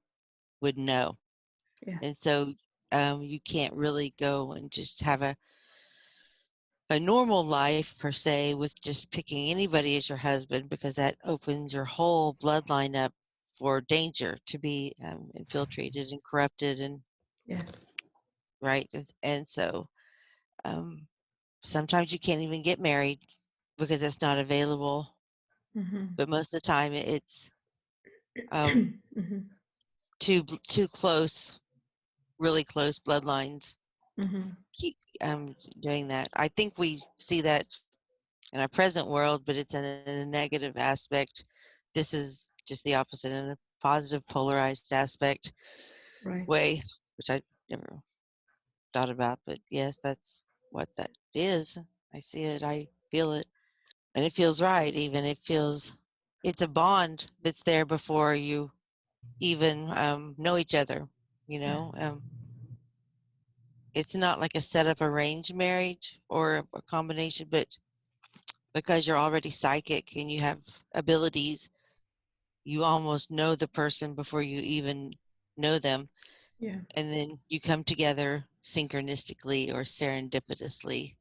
would know. Yes. And so you can't really go and just have a normal life per se with just picking anybody as your husband, because that opens your whole bloodline up for danger to be infiltrated and corrupted, and Yes. right. And so um, sometimes you can't even get married because it's not available. Mm-hmm. But most of the time it's um, Mm-hmm. too close, really close bloodlines Mm-hmm. keep doing that. I think we see that in our present world, but it's in a negative aspect. This is just the opposite, in a positive, polarized aspect Right. way, which I never thought about. But yes, that's what that is. I see it, I feel it, and it feels right. Even it's a bond that's there before you even know each other. You Yes. know, it's not like a set up arranged marriage or a combination, but because you're already psychic and you have abilities, you almost know the person before you even know them. Yeah. And then you come together synchronistically or serendipitously.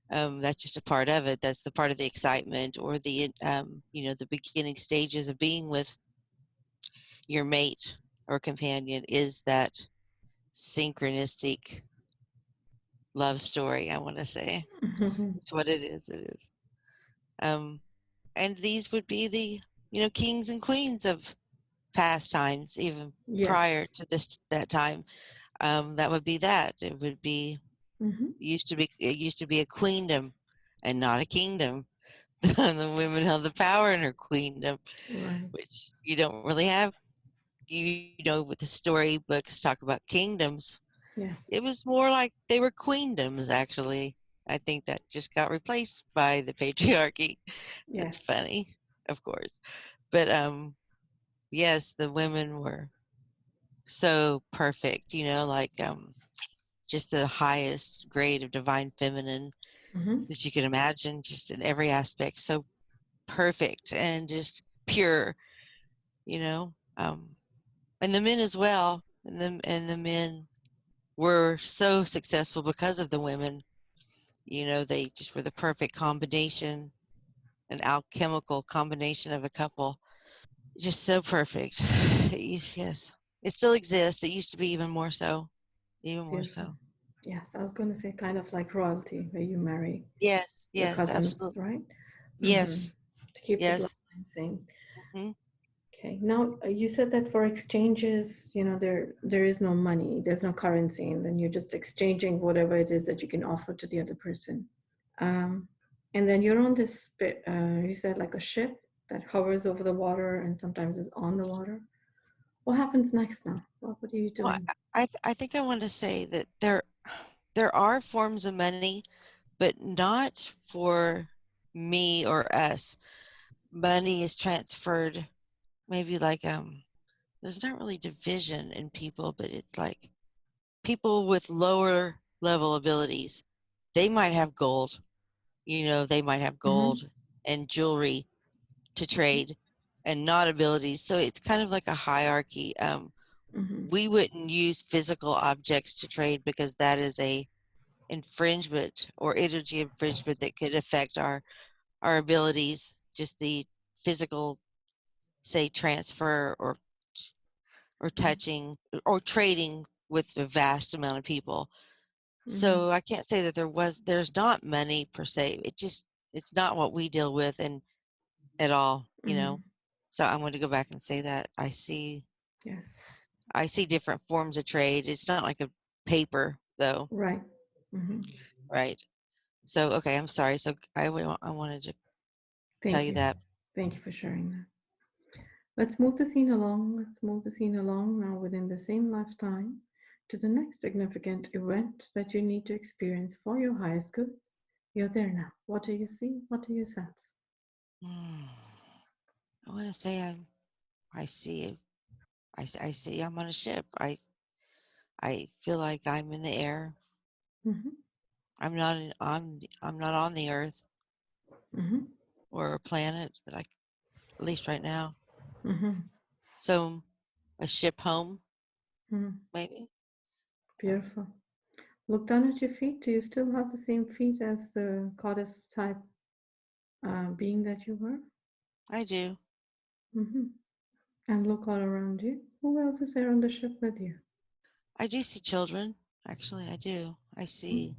That's just a part of it. That's the part of the excitement or the, the beginning stages of being with your mate or companion is that synchronistic love story, I want to say. It's what it is. It is. Um, and these would be the, kings and queens of past times, even prior Yes. to that time. That would be that. It would be it used to be a queendom and not a kingdom. The women held the power in her queendom, Right. which you don't really have. With the storybooks talk about kingdoms. It Yes. was more like they were queendoms, actually. I think that just got replaced by the patriarchy. That's Yes. funny, of course. But yes, the women were so perfect, just the highest grade of divine feminine that you could imagine, just in every aspect. So perfect and just pure, you know. And the men as well. And the men were so successful because of the women. They just were the perfect combination, an alchemical combination of a couple. Just so perfect. Yes. It still exists. It used to be even more so. Even more Beautiful. so. Yes, I was going to say kind of like royalty, where you marry Yes, your yes, cousins, absolutely. right? Yes, To keep the yes. bloodline same. Hmm. Okay. Now you said that for exchanges, there is no money, there's no currency, and then you're just exchanging whatever it is that you can offer to the other person. Um, and then you're on this, you said like a ship that hovers over the water and sometimes is on the water. What happens next now? What are you Well, doing? I think I want to say that there are forms of money, but not for me or us. Money is transferred, maybe like there's not really division in people, but it's like people with lower level abilities, they might have gold, they might have gold Mm-hmm. and jewelry to trade and not abilities. So it's kind of like a hierarchy. Mm-hmm. We wouldn't use physical objects to trade because that is a infringement or energy infringement that could affect our abilities, just the physical, say, transfer or touching or trading with a vast amount of people. Mm-hmm. So I can't say that there's not money per se. It's not what we deal with and at all. Mm-hmm. So I'm going to go back and say that Yes. I see different forms of trade. It's not like a paper though, Right. Mm-hmm. right? So okay, I'm sorry. So I wanted to tell Thank you you. that. Thank you for sharing that. Let's move the scene along. Let's move the scene along now within the same lifetime to the next significant event that you need to experience for your highest good. You're there now. What do you see? What do you sense? Hmm. I want to say I see I see I'm on a ship. I feel like I'm in the air. Mm-hmm. I'm not on the earth Mm-hmm. or a planet that I at least right now. Mm-hmm. So a ship home Mm-hmm. maybe. Um, Beautiful. Look down at your feet. Do you still have the same feet as the goddess type being that you were? I do. Mm-hmm. And look all around you. Who else is there on the ship with you? I do see children. Actually, I do. I see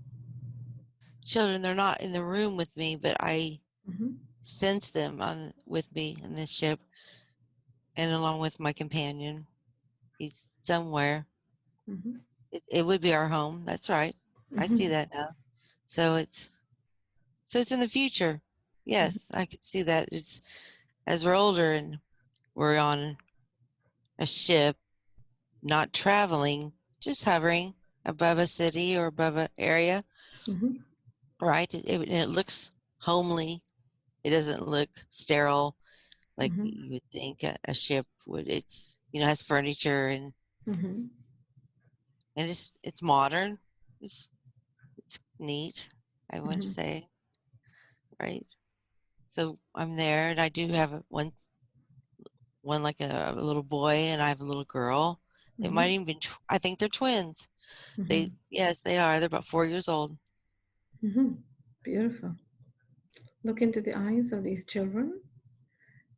children. They're not in the room with me, but I Mm-hmm. sense them on with me in this ship and along with my companion. He's somewhere. Mm-hmm. It would be our home. That's right. I see Mm-hmm. that now. So it's in the future. Yes, I could see that. It's as we're older and we're on a ship, not traveling, just hovering above a city or above an area, Mm-hmm. right? It looks homely. It doesn't look sterile like Mm-hmm. you would think a ship would. It's has furniture Mm-hmm. and it's modern. It's neat. I would Mm-hmm. say, right? So I'm there, and I do have one one like a little boy, and I have a little girl. They might even be, I think they're twins. Yes, they are. They're about 4 years old. Beautiful. Look into the eyes of these children,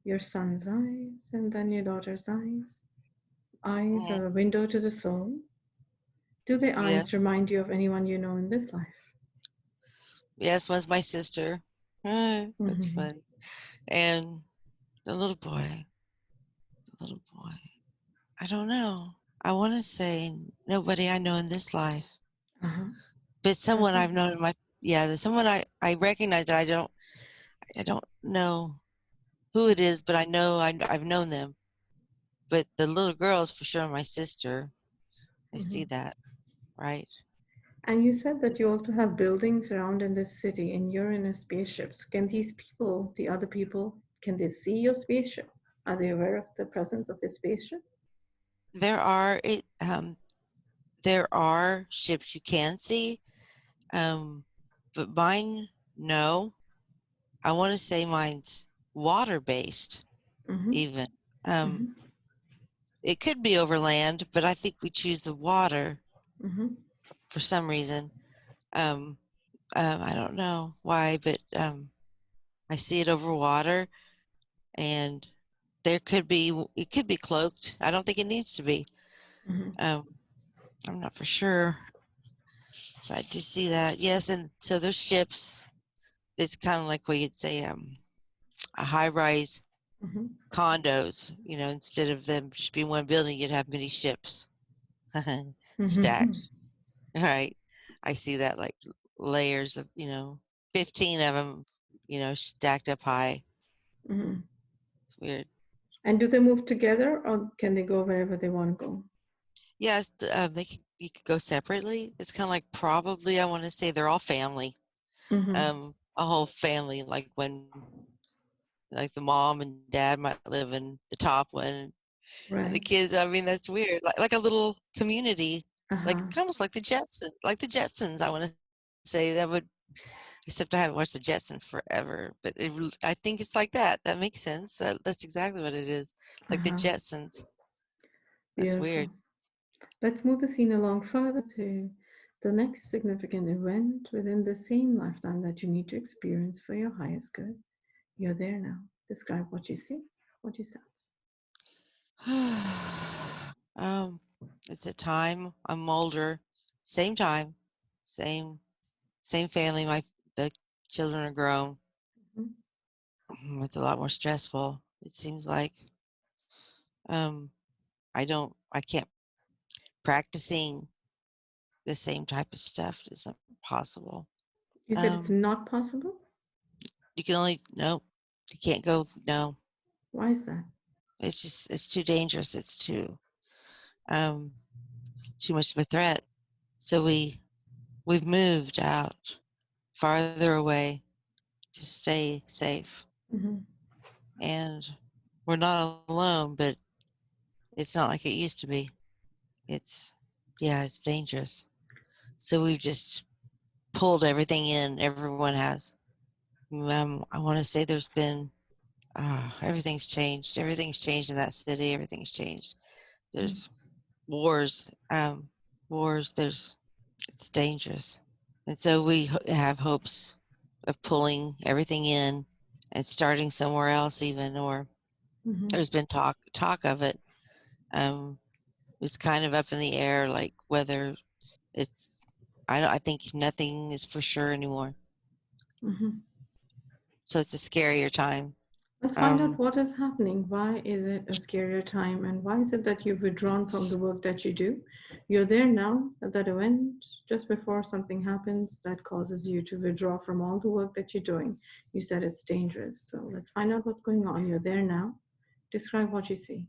your son's eyes, and then your daughter's eyes. Eyes are a window to the soul. Do the eyes Yes. remind you of anyone you know in this life? Yes, one's my sister. That's funny. And the little boy, I don't know. I want to say nobody I know in this life, but someone I've known in my, someone I recognize that I don't know who it is, but I know I've known them. But the little girl is for sure my sister. I see that, right? And you said that you also have buildings around in this city and you're in a spaceship. So can these people, the other people, can they see your spaceship? Are they aware of the presence of your spaceship? There are ships you can see, but mine, no. I want to say mine's water based, even. It could be over land, but I think we choose the water for some reason. I don't know why, but I see it over water, and it could be cloaked. I don't think it needs to be. I'm not for sure. If I do see that, yes, and so those ships, it's kind of like what you'd say, a high-rise condos. Instead of them just being one building, you'd have many ships stacked. Right. I see that, like layers of 15 of them, stacked up high. It's weird. And do they move together or can they go wherever they want to go? Yes, you could go separately. It's kind of like, probably, I want to say they're all family. A whole family, like the mom and dad might live in the top one, and the kids. I mean, that's weird. Like a little community, like almost like the Jetsons. I want to say that would, except I haven't watched the Jetsons forever. But I think it's like that. That makes sense. That's exactly what it is, like the Jetsons. That's weird. Let's move the scene along further to the next significant event within the same lifetime that you need to experience for your highest good. You're there now. Describe what you see, what you sense. It's a time I'm older, same time, same family. The children are grown. It's a lot more stressful. It seems like I can't, practicing the same type of stuff isn't possible. You said it's not possible? You can only, no, you can't go, no. Why is that? It's too dangerous. It's too much of a threat. So we've moved out farther away to stay safe. And we're not alone, but it's not like it used to be. It's dangerous. So we've just pulled everything in. Everyone has. I want to say there's been, everything's changed. Everything's changed in that city. Everything's changed. There's wars. It's dangerous. And so we have hopes of pulling everything in and starting somewhere else even, or there's been talk of it. It's kind of up in the air, like whether it's, I think nothing is for sure anymore. So it's a scarier time. Let's find out what is happening. Why is it a scarier time? And why is it that you've withdrawn from the work that you do? You're there now at that event just before something happens that causes you to withdraw from all the work that you're doing. You said it's dangerous. So let's find out what's going on. You're there now. Describe what you see.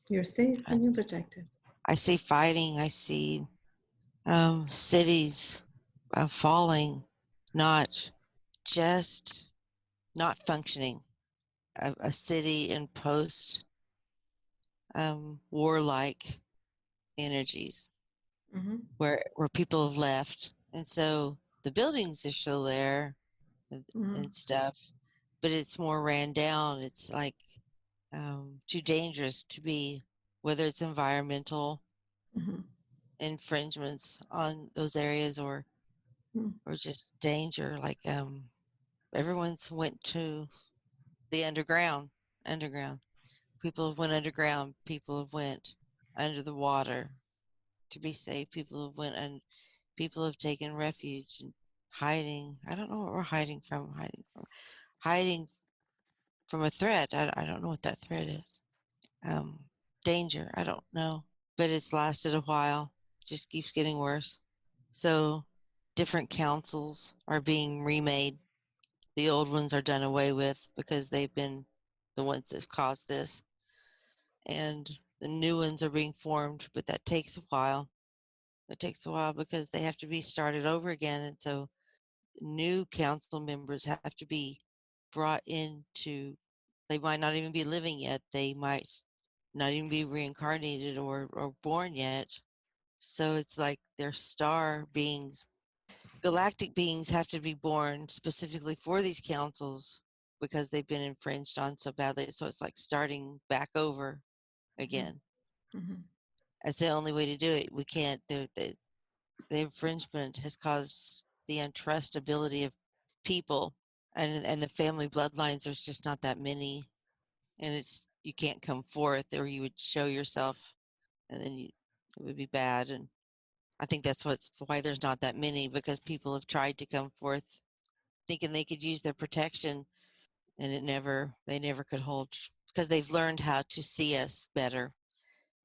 You're safe and you're protected. I see fighting. I see cities falling, not functioning. A city in post warlike energies, where people have left, and so the buildings are still there and stuff, but it's more ran down. It's like too dangerous to be, whether it's environmental Mm-hmm. infringements on those areas or just danger. Like everyone's went to the underground. People have went underground. People have went under the water to be safe. People have went and people have taken refuge and hiding. I don't know what we're hiding from. Hiding from a threat. I don't know what that threat is. Um, Danger. I don't know, but it's lasted a while. It just keeps getting worse. So different councils are being remade. The old ones are done away with because they've been the ones that caused this, and the new ones are being formed, but that takes a while. It takes a while because they have to be started over again, and so new council members have to be brought into. They might not even be living yet. They might not even be reincarnated or born yet. So it's like they're star beings. Galactic beings have to be born specifically for these councils because they've been infringed on so badly. So it's like starting back over again. Mm-hmm. That's the only way to do it. We can't. The infringement has caused the untrustability of people, and the family bloodlines. There's just not that many, and it's you can't come forth, or you would show yourself, and then it would be bad. And I think that's why there's not that many, because people have tried to come forth thinking they could use their protection, and they never could hold, because they've learned how to see us better.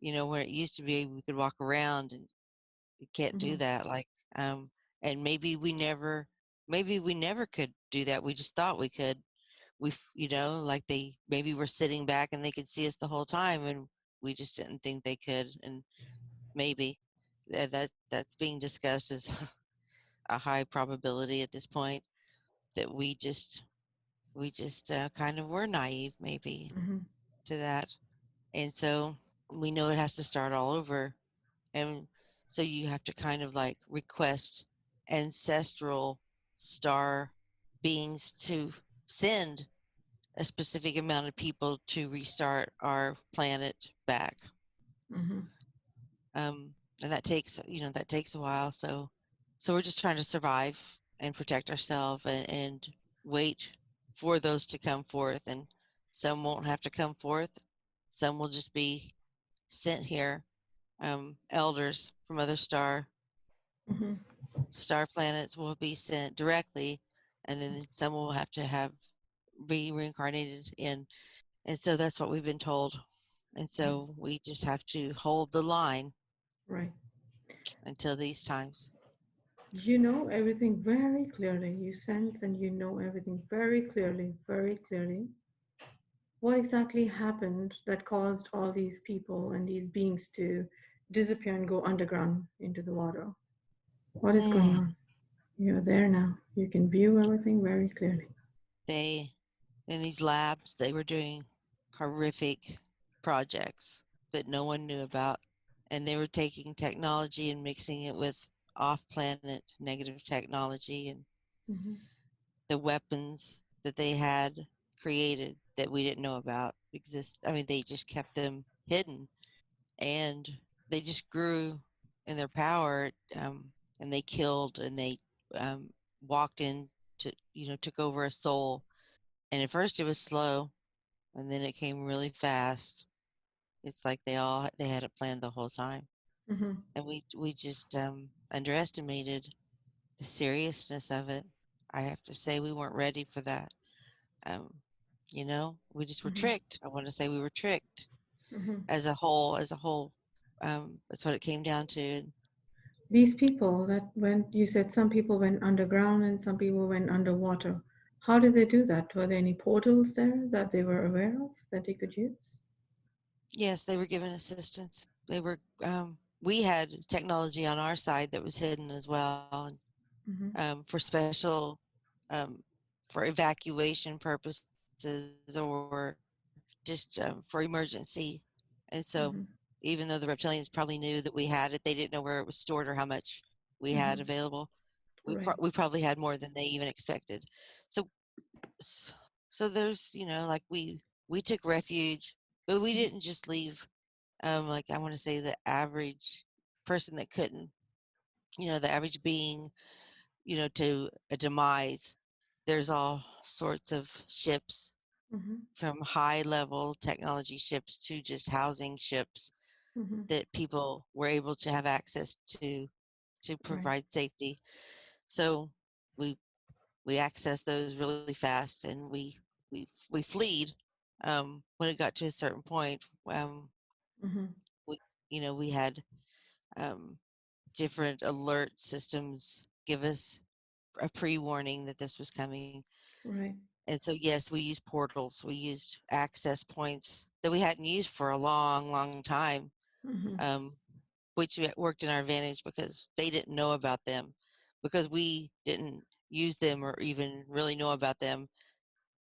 Where it used to be we could walk around, and you can't do Mm-hmm. that. Like, um, and maybe we never could do that. We just thought we could. Like they maybe were sitting back and they could see us the whole time, and we just didn't think they could. And maybe that's being discussed as a high probability at this point, that we just kind of were naive maybe Mm-hmm. to that. And so we know it has to start all over. And so you have to kind of like request ancestral star beings to send a specific amount of people to restart our planet back. Mm-hmm. And that takes a while. So we're just trying to survive and protect ourselves, and wait for those to come forth. And some won't have to come forth. Some will just be sent here. Elders from other Mm-hmm. star planets will be sent directly, and then some will have to be reincarnated in. And so that's what we've been told. And so we just have to hold the line Right. until these times. You know everything very clearly. You sense and you know everything very clearly, very clearly. What exactly happened that caused all these people and these beings to disappear and go underground into the water? What is going Mm, on? You're there now. You can view everything very clearly. they, in these labs, they were doing horrific projects that no one knew about. And they were taking technology and mixing it with off planet negative technology, and Mm-hmm. the weapons that they had created that we didn't know about exist. I mean, they just kept them hidden, and they just grew in their power. And they killed, and they um, walked in to, took over a soul. And at first it was slow, and then it came really fast. It's like they had it planned the whole time, Mm-hmm. and we just underestimated the seriousness of it. I have to say we weren't ready for that. Um, we just were Mm-hmm. tricked. I want to say we were tricked Mm-hmm. as a whole. That's what it came down to. These people that went, you said some people went underground and some people went underwater. How did they do that? Were there any portals there that they were aware of that they could use? Yes, they were given assistance. We had technology on our side that was hidden as well, and Mm-hmm. for special, for evacuation purposes, or just for emergency. And so, Mm-hmm. even though the reptilians probably knew that we had it, they didn't know where it was stored or how much we Mm-hmm. had available. Right. We probably had more than they even expected. So so there's, like we took refuge, but we didn't just leave. Like I want to say the average person that couldn't, the average being, to a demise. There's all sorts of ships, Mm-hmm. from high level technology ships to just housing ships, Mm-hmm. that people were able to have access to Right. provide safety. So we we accessed those really fast, and we fleed when it got to a certain point. Mm-hmm. We we had um, different alert systems give us a pre-warning that this was coming. Right. And so, yes, we used portals. We used access points that we hadn't used for a long, long time, Mm-hmm. um, which worked in our advantage because they didn't know about them. Because we didn't use them or even really know about them,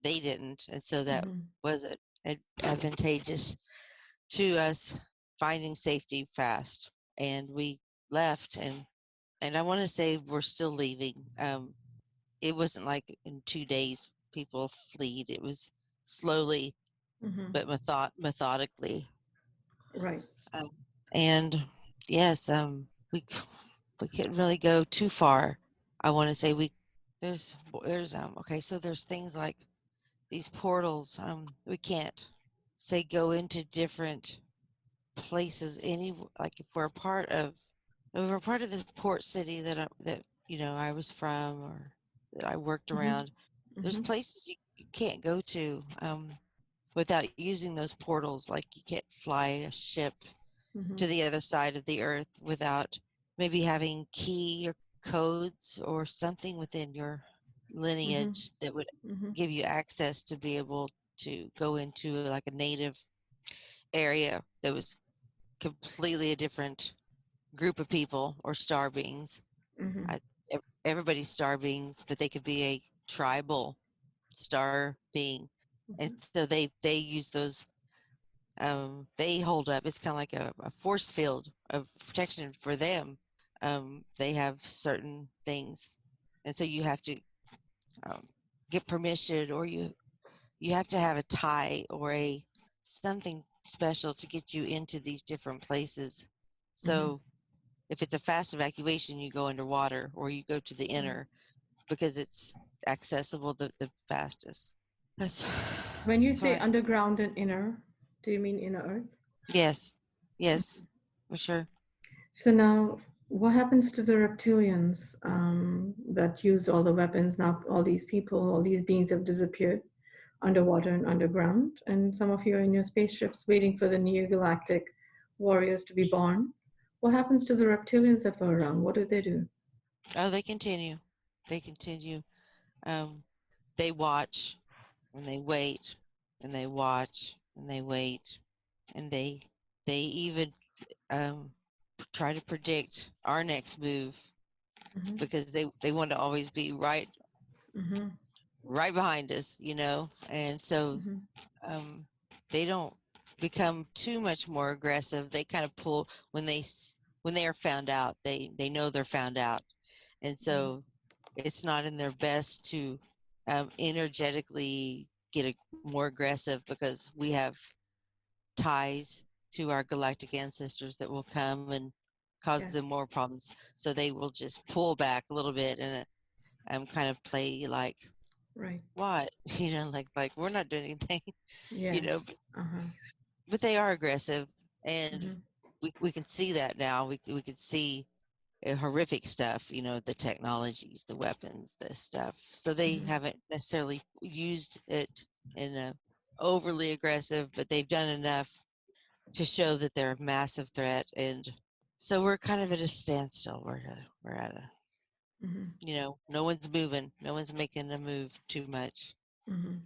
they didn't. And so that Mm-hmm. was advantageous to us finding safety fast. And we left. And I want to say we're still leaving. It wasn't like in 2 days people fleed. It was slowly Mm-hmm. but methodically. Right. Um, and yes, we couldn't really go too far. I want to say there's okay, so there's things like these portals. We can't say go into different places any, like if we're part of the port city that I was from, or that I worked Mm-hmm. around. There's Mm-hmm. places you can't go to without using those portals. Like you can't fly a ship Mm-hmm. to the other side of the earth without maybe having key or codes or something within your Mm-hmm. lineage that would Mm-hmm. give you access to be able to go into like a native area that was completely a different group of people or star beings. Mm-hmm. I, everybody's star beings, but they could be a tribal star being, and so they use those. They hold up. It's kind of like a force field of protection for them. They have certain things, and so you have to um, get permission, or you have to have a tie or a something special to get you into these different places. Mm-hmm. So if it's a fast evacuation, you go underwater or you go to the Right. inner because it's accessible the fastest. That's When you that's what say I'd say. underground and inner, do you mean inner earth? Yes, yes, for sure. So now, what happens to the reptilians that used all the weapons? Now, all these people, all these beings have disappeared underwater and underground, and some of you are in your spaceships waiting for the new galactic warriors to be born. What happens to the reptilians that were around? What did they do? Oh, they continue. They continue. Um, they watch and they wait and they watch and they wait and they even um, try to predict our next move Mm-hmm. because they want to always be Mm-hmm. right behind us. And so Mm-hmm. um, they don't become too much more aggressive. They kind of pull when they are found out. They know they're found out, and Right. so it's not in their best to energetically more aggressive because we have ties to our galactic ancestors that will come and cause them Yes. more problems. So they will just pull back a little bit and kind of play like Right. what like we're not doing anything, you know. Yes. Uh-huh. But they are aggressive, and Mm-hmm. we can see that now. We can see horrific stuff, the technologies, the weapons, the stuff. So they Mm-hmm. haven't necessarily used it in a overly aggressive, but they've done enough to show that they're a massive threat. And so we're kind of at a standstill. We're at a Mm-hmm. no one's moving, no one's making a move too much. Mm-hmm.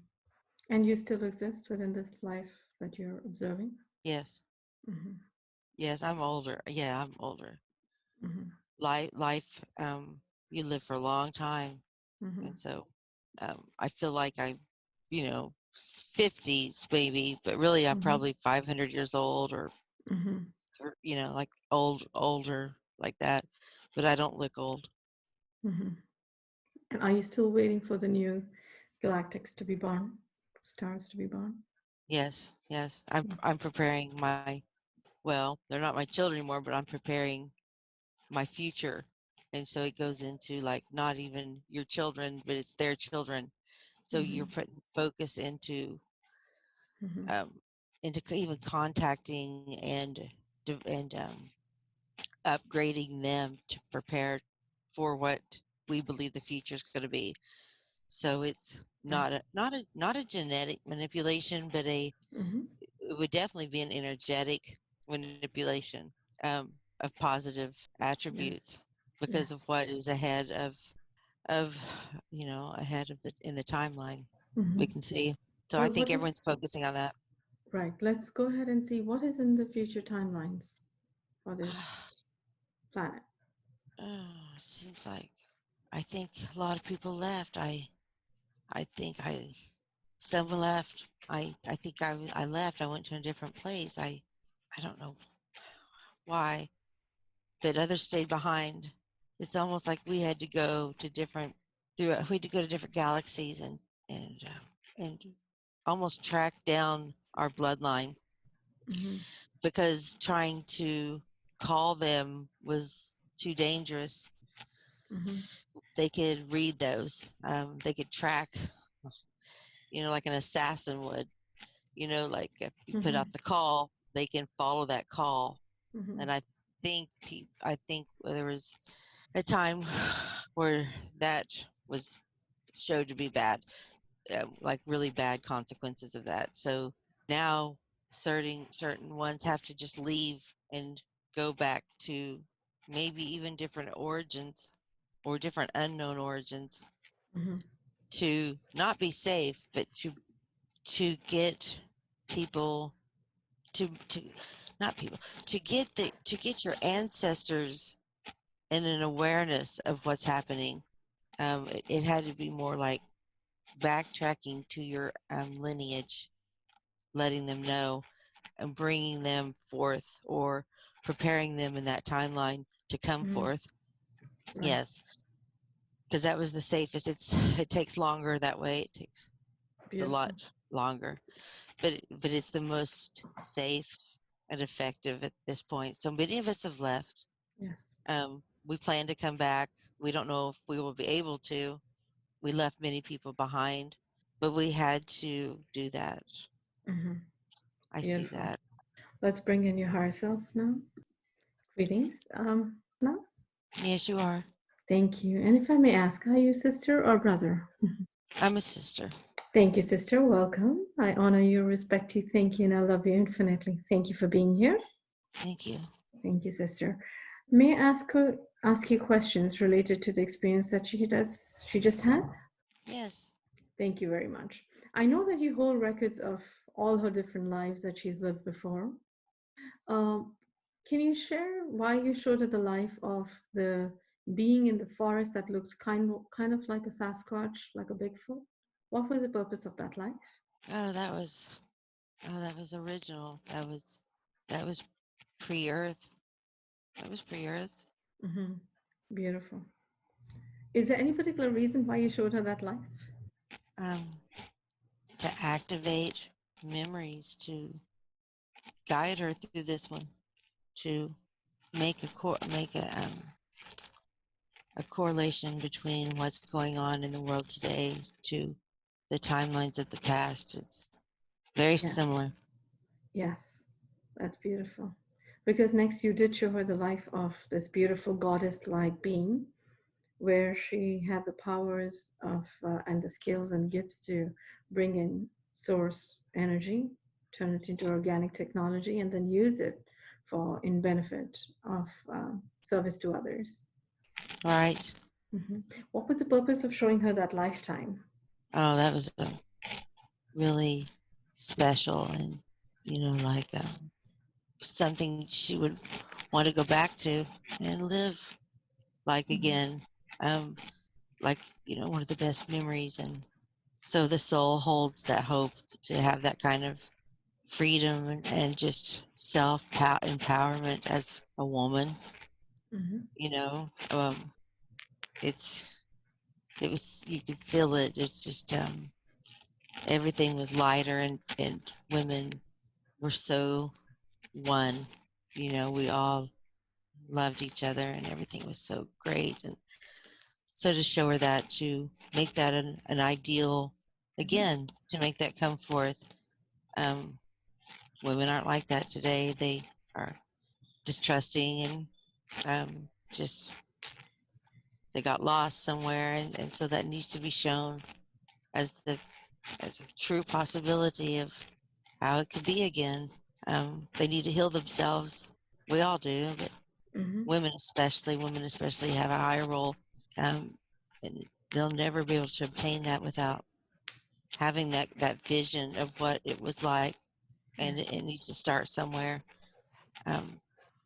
And you still exist within this life that you're observing? Yes, Mm-hmm. yes, I'm older. Yeah, I'm older. Mm-hmm. Life, you live for a long time, Mm-hmm. and so I feel like I'm, 50s maybe, but really I'm Mm-hmm. probably 500 years old, Mm-hmm. like older like that, but I don't look old. Mm-hmm. And are you still waiting for the new galactics to be born, stars to be born? Yes, yes. I'm preparing well, they're not my children anymore, but I'm preparing my future. And so it goes into like not even your children, but it's their children. So you're putting focus um, even contacting and upgrading them to prepare for what we believe the future is going to be. So it's not a genetic manipulation, but it would definitely be an energetic manipulation of positive attributes because of what is of ahead of the in the timeline we can see. So I Well, think what is everyone's focusing on that. right? Let's go ahead and see what is in the future timelines for this planet. Seems like I think a lot of people left. I think some left. I think I left. I went to a different place. I don't know why, but others stayed behind. It's almost like we had to go to we had to go to different galaxies and almost track down our bloodline because trying to call them was too dangerous. They could read those. They could track, like an assassin would. Like if you put out the call, they can follow that call. And I think there was a time where that was showed to be bad, like really bad consequences of that. So now certain ones have to just leave and go back to maybe even different origins or different unknown origins to not be safe, but to get people to not people to get your ancestors in an awareness of what's happening. It had to be more like backtracking to your lineage, letting them know and bringing them forth or preparing them in that timeline to come forth. Right. Yes, because that was the safest. It takes longer that way. It's a lot longer, but it's the most safe and effective at this point. So many of us have left. Yes. We plan to come back. We don't know if we will be able to. We left many people behind, but we had to do that. I see Beautiful. that. Let's bring in your higher self now. Greetings. Now. Yes, you are. Thank you. And if I may ask, are you sister or brother? I'm a sister. Thank you, sister. Welcome. I honor you, respect you, thank you, and I love you infinitely. Thank you for being here. Thank you. Thank you, sister. May I ask you questions related to the experience that she just had? Yes. Thank you very much. I know that you hold records of all her different lives that she's lived before. Um, can you share why you showed her the life of the being in the forest that looked kind of like a Sasquatch, like a Bigfoot? What was the purpose of that life? Oh, that was original. That was pre-Earth. That was pre-Earth. Beautiful. Is there any particular reason why you showed her that life? Um, to activate memories, to guide her through this one, to make a correlation between what's going on in the world today to the timelines of the past. It's very similar. Yes, that's beautiful. Because next you did show her the life of this beautiful goddess-like being, where she had the powers of and the skills and gifts to bring in source energy, turn it into organic technology, and then use it for in benefit of service to others. Right. What was the purpose of showing her that lifetime? Oh, that was really special and, like something she would want to go back to and live like again. Like, one of the best memories. And so the soul holds that hope to have that kind of freedom and just self empowerment as a woman. You know, it was, you could feel it. It's just, everything was lighter, and women were so one. You know, we all loved each other, and everything was so great. And so to show her that, to make that an ideal, again, to make that come forth. Women aren't like that today. They are distrusting and just they got lost somewhere, and so that needs to be shown as a true possibility of how it could be again. They need to heal themselves. We all do, but women especially have a higher role, and they'll never be able to obtain that without having that vision of what it was like, and it needs to start somewhere.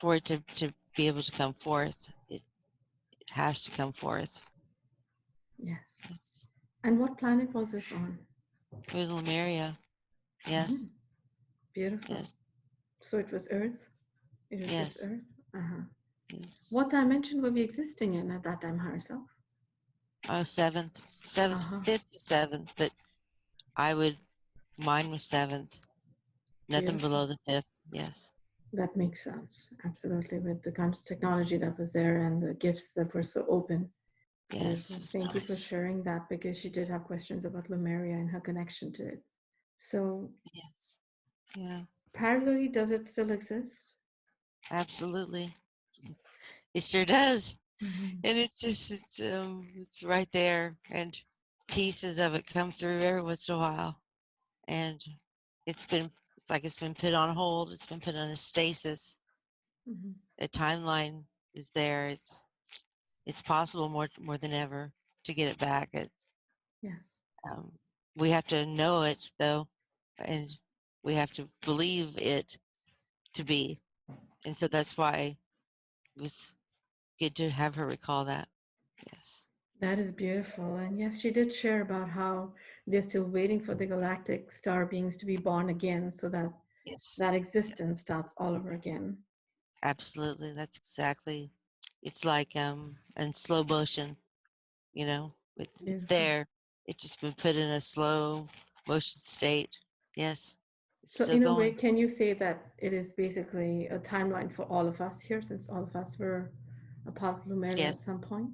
For it to be able to come forth, it has to come forth. Yes. And what planet was this on? It was Lemuria. Yes. Beautiful. Yes. So it was Earth? It was Yes. just Earth? Yes. What dimension were we existing in at that time, herself? Seventh, fifth to seventh, but mine was seventh. Nothing below the fifth. Yes. That makes sense. Absolutely. With the kind of technology that was there and the gifts that were so open. Yes. Thank you for sharing that, because she did have questions about Lemuria and her connection to it. So, yes. Yeah. Parallelly, does it still exist? Absolutely. It sure does. And it's just, it's right there. And pieces of it come through every once in a while. And it's like it's been put on hold. It's been put on a stasis. A timeline is there. It's possible more than ever to get it back. We have to know it, though, and we have to believe it to be. And so that's why it was good to have her recall that. Yes. That is beautiful. And yes, she did share about how they're still waiting for the galactic star beings to be born again, so that that existence starts all over again. Absolutely. That's exactly. It's like in slow motion, you know, it's there. It's just been put in a slow motion state. Yes. It's so still in a going. way, can you say that it is basically a timeline for all of us here, since all of us were a part of Lemuria at some point?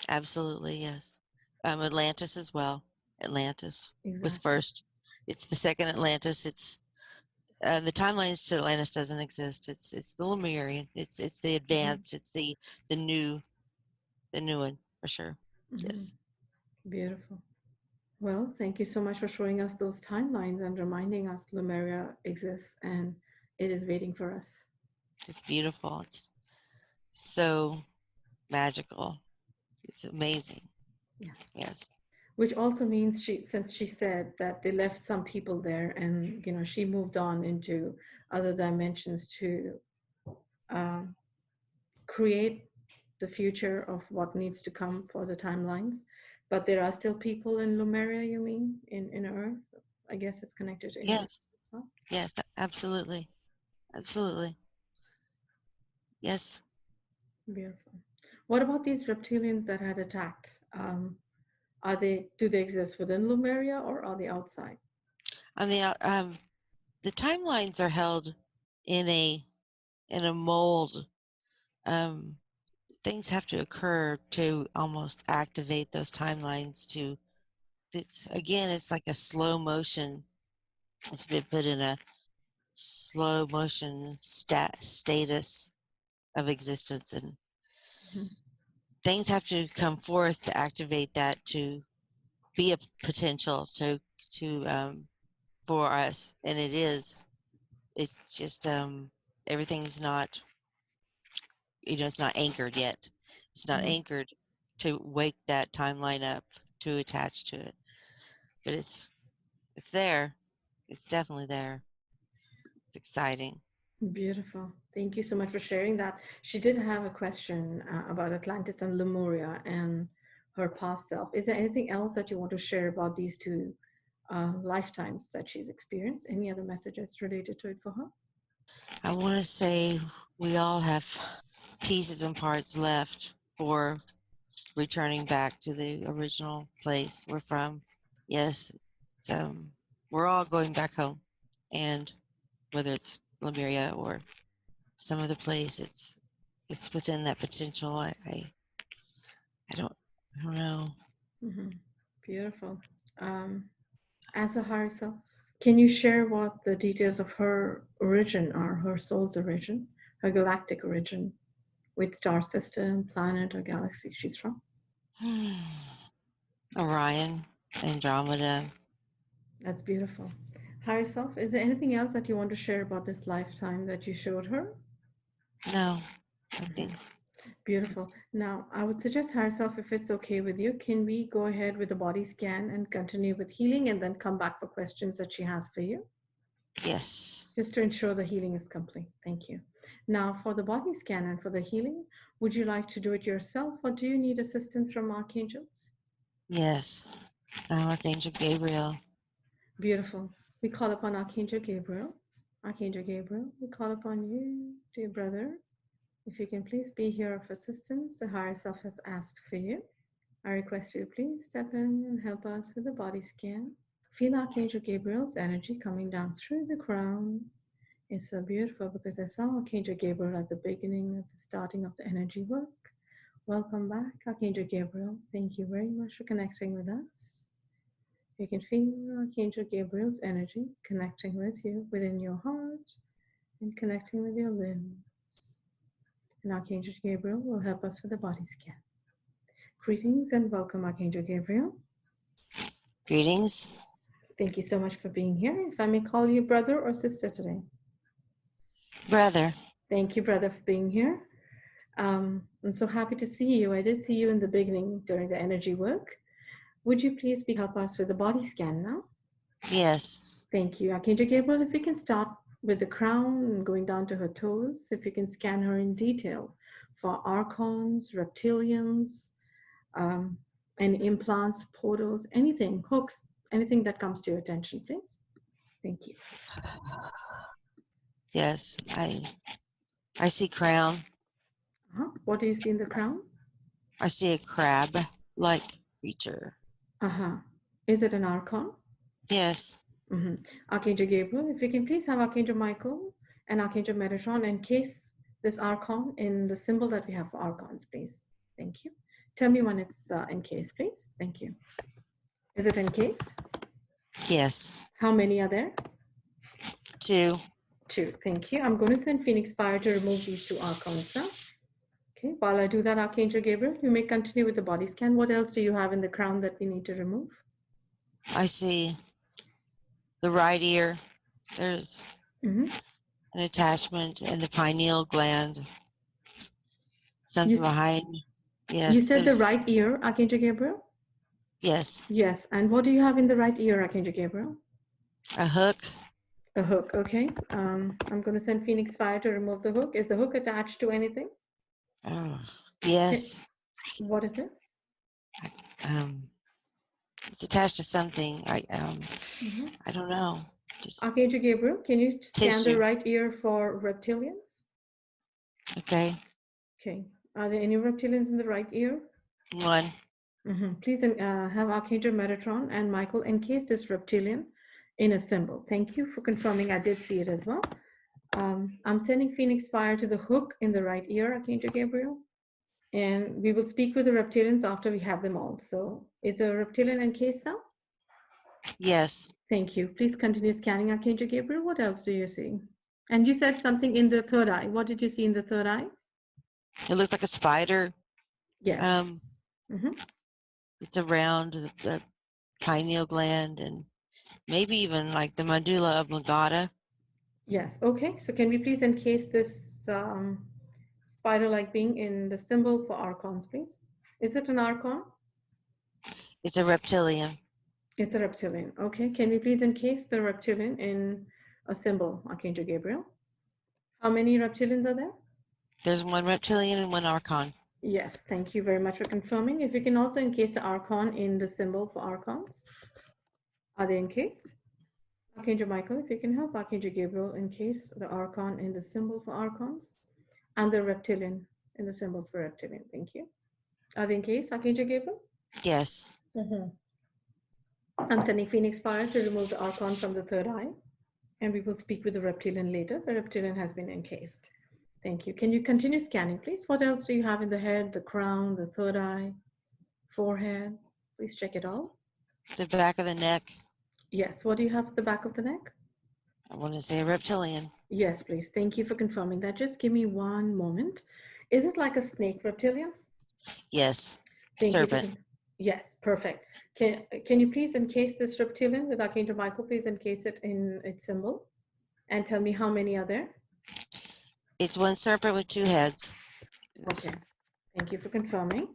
Absolutely, yes. Atlantis as well. Atlantis was first. It's the second Atlantis. It's the timelines to Atlantis doesn't exist. It's the Lemurian. It's the advanced. It's the new one for sure. Yes. Beautiful. Well, thank you so much for showing us those timelines and reminding us Lemuria exists and it is waiting for us. It's beautiful. It's so magical. It's amazing. Yes. Which also means since she said that they left some people there, and she moved on into other dimensions to create the future of what needs to come for the timelines. But there are still people in Lemuria, you mean, in Earth? I guess it's connected to Earth as well. Yes, absolutely. Absolutely. Yes. Beautiful. What about these reptilians that had attacked? Do they exist within Lemuria, or are they outside? On the timelines are held in a mold. Things have to occur to almost activate those timelines. It's like a slow motion. It's been put in a slow motion status of existence, and things have to come forth to activate that, to be a potential to for us. And it's just everything's not, it's not anchored yet. It's not anchored to wake that timeline up, to attach to it. But it's there. It's definitely there. It's exciting. Beautiful. Thank you so much for sharing that. She did have a question about Atlantis and Lemuria and her past self. Is there anything else that you want to share about these two lifetimes that she's experienced? Any other messages related to it for her? I want to say we all have pieces and parts left for returning back to the original place we're from. Yes, we're all going back home, and whether it's Lemuria or some other place, it's within that potential. I don't know. Mm-hmm. Beautiful. As a higher self, can you share what the details of her origin are, her soul's origin, her galactic origin, which star system, planet, or galaxy she's from? Orion, Andromeda. That's beautiful. Higher self, is there anything else that you want to share about this lifetime that you showed her? No, I think. Beautiful. Now, I would suggest higher self, if it's okay with you, can we go ahead with the body scan and continue with healing and then come back for questions that she has for you? Yes. Just to ensure the healing is complete. Thank you. Now, for the body scan and for the healing, would you like to do it yourself or do you need assistance from archangels? Yes. Archangel Gabriel. Beautiful. We call upon Archangel Gabriel. Archangel Gabriel, we call upon you, dear brother. If you can please be here of assistance, the higher self has asked for you. I request you please step in and help us with the body scan. Feel Archangel Gabriel's energy coming down through the crown. It's so beautiful because I saw Archangel Gabriel at the beginning of the starting of the energy work. Welcome back, Archangel Gabriel. Thank you very much for connecting with us. You can feel Archangel Gabriel's energy connecting with you within your heart and connecting with your limbs. And Archangel Gabriel will help us with the body scan. Greetings and welcome, Archangel Gabriel. Greetings. Thank you so much for being here. If I may call you brother or sister today. Brother. Thank you, brother, for being here. I'm so happy to see you. I did see you in the beginning during the energy work. Would you please help us with the body scan now? Yes. Thank you. Archangel Gabriel, if you can start with the crown and going down to her toes, if you can scan her in detail for archons, reptilians, any implants, portals, anything, hooks, anything that comes to your attention, please. Thank you. Yes, I see crown. What do you see in the crown? I see a crab-like creature. Is it an archon? Yes. Archangel Gabriel, if you can please have Archangel Michael and Archangel Metatron encase this archon in the symbol that we have for archons, please. Thank you. Tell me when it's encased, please. Thank you. Is it encased? Yes. How many are there? 2. 2. Thank you. I'm going to send Phoenix Fire to remove these 2 archons now. Okay. While I do that, Archangel Gabriel, you may continue with the body scan. What else do you have in the crown that we need to remove? I see the right ear. There's an attachment in the pineal gland. Something behind. Yes. You said the right ear, Archangel Gabriel? Yes. Yes. And what do you have in the right ear, Archangel Gabriel? A hook. A hook, okay. I'm going to send Phoenix Fire to remove the hook. Is the hook attached to anything? Yes. What is it? It's attached to something. I don't know. Just Archangel Gabriel, can you scan tissue. the right ear for reptilians? Okay. Okay. Are there any reptilians in the right ear? 1. Please have Archangel Metatron and Michael encase this reptilian in a symbol. Thank you for confirming. I did see it as well. I'm sending Phoenix Fire to the hook in the right ear, Archangel Gabriel. And we will speak with the reptilians after we have them all. So is the reptilian encased now? Yes. Thank you. Please continue scanning, Archangel Gabriel. What else do you see? And you said something in the third eye. What did you see in the third eye? It looks like a spider. Yes. It's around the pineal gland and maybe even like the medulla oblongata. Yes. Okay. So can we please encase this spider-like being in the symbol for archons, please? Is it an archon? It's a reptilian. It's a reptilian. Okay. Can we please encase the reptilian in a symbol, Archangel Gabriel? How many reptilians are there? There's 1 reptilian and 1 archon. Yes. Thank you very much for confirming. If you can also encase the archon in the symbol for archons. Are they encased? Archangel Michael, if you can help Archangel Gabriel encase the archon in the symbol for archons and the reptilian in the symbols for reptilian. Thank you. Are they encased, Archangel Gabriel? Yes. I'm sending Phoenix Fire to remove the Archon from the third eye. And we will speak with the reptilian later. The reptilian has been encased. Thank you. Can you continue scanning, please? What else do you have in the head, the crown, the third eye, forehead? Please check it all. The back of the neck. Yes. What do you have at the back of the neck? I want to say a reptilian. Yes, please. Thank you for confirming that. Just give me one moment. Is it like a snake reptilian? Yes. Thank Serpent. you. Yes, perfect. Can you please encase this reptilian with Archangel Michael? Please encase it in its symbol and tell me how many are there. It's one serpent with two heads. Okay. Thank you for confirming.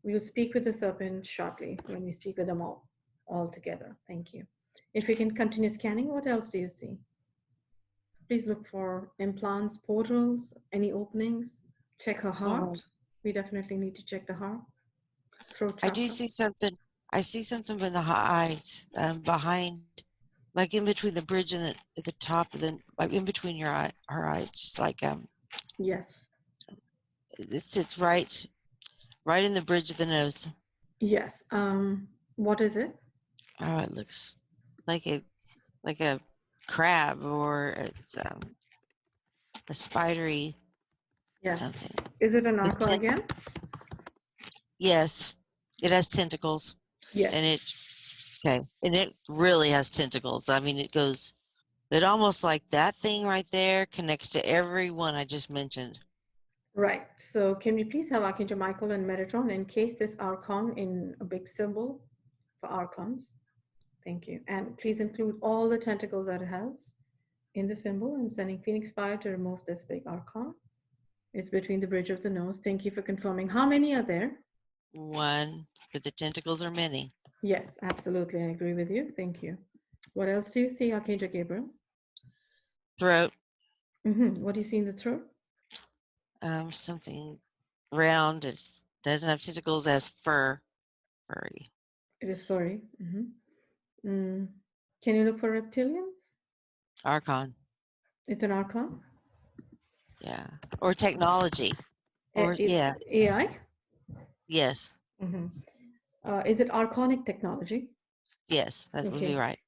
We will speak with the serpent shortly when we speak with them all together. Thank you. If we can continue scanning, what else do you see? Please look for implants, portals, any openings. Check her heart. We definitely need to check the heart. Throat chakra. I do see something. I see something in the eyes, behind, like in between the bridge and at the top of the, like in between her eyes, just like Yes. It sits right in the bridge of the nose. Yes. What is it? Oh, it looks like a crab, or it's a spidery something. Is it an archon again? Yes, it has tentacles. Yes. And it really has tentacles. I mean, it almost like that thing right there connects to every one I just mentioned. Right. So can we please have Archangel Michael and Metatron encase this archon in a big symbol for archons? Thank you. And please include all the tentacles that it has in the symbol. I'm sending Phoenix Fire to remove this big archon. It's between the bridge of the nose. Thank you for confirming. How many are there? One, but the tentacles are many. Yes, absolutely. I agree with you. Thank you. What else do you see, Archangel Gabriel? Throat. What do you see in the throat? Something round. It doesn't have tentacles, as furry. It is furry. Can you look for reptilians? Archon. It's an archon? Yeah. Or technology. Or yeah. AI? Yes. Is it archonic technology? Yes, that would be right.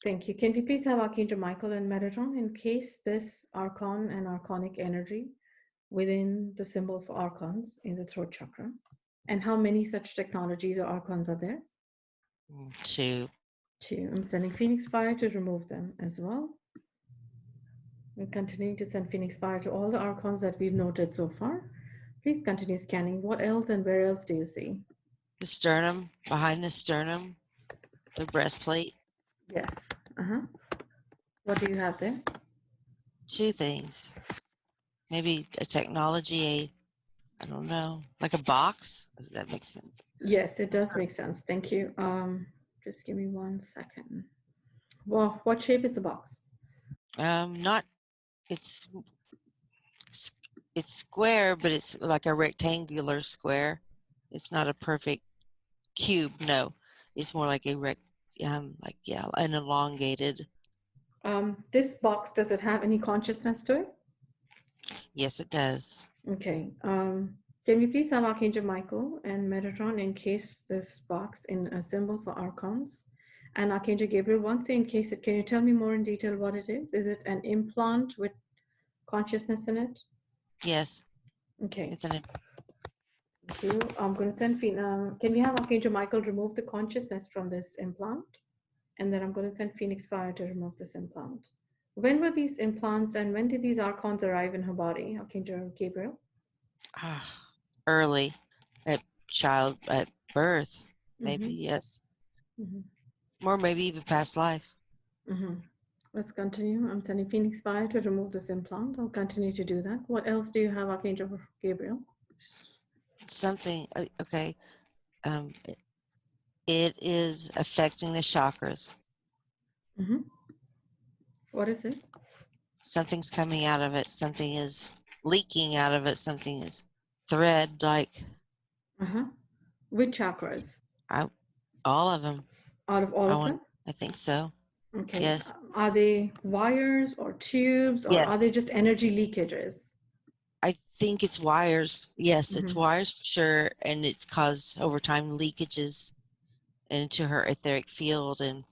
Thank you. Can we please have Archangel Michael and Metatron encase this archon and archonic energy within the symbol for archons in the throat chakra? And how many such technologies or archons are there? Two. I'm sending Phoenix Fire to remove them as well. And continuing to send Phoenix Fire to all the archons that we've noted so far. Please continue scanning. What else and where else do you see? The sternum, behind the sternum, the breastplate. Yes. What do you have there? Two things. Maybe a technology, I don't know, like a box. Does that make sense? Yes, it does make sense. Thank you. Just give me 1 second. Well, what shape is the box? It's square, but it's like a rectangular square. It's not a perfect cube. No, it's more like an elongated. This box, does it have any consciousness to it? Yes, it does. Okay. Can we please have Archangel Michael and Metatron encase this box in a symbol for archons? And Archangel Gabriel, once they encase it, can you tell me more in detail what it is? Is it an implant with consciousness in it? Yes. Okay. It's an. Thank you. I'm going to send. Can we have Archangel Michael remove the consciousness from this implant? And then I'm going to send Phoenix Fire to remove this implant. When were these implants and when did these archons arrive in her body, Archangel Gabriel? Early, at birth, maybe. Yes. Or maybe even past life. Let's continue. I'm sending Phoenix Fire to remove this implant. I'll continue to do that. What else do you have, Archangel Gabriel? Something. Okay. It is affecting the chakras. What is it? Something's coming out of it. Something is leaking out of it. Something is thread-like. Which chakras? All of them. Out of all of them? I think so. Okay. Yes. Are they wires or tubes, or are they just energy leakages? I think it's wires. Yes, it's wires for sure, and it's caused over time leakages into her etheric field, and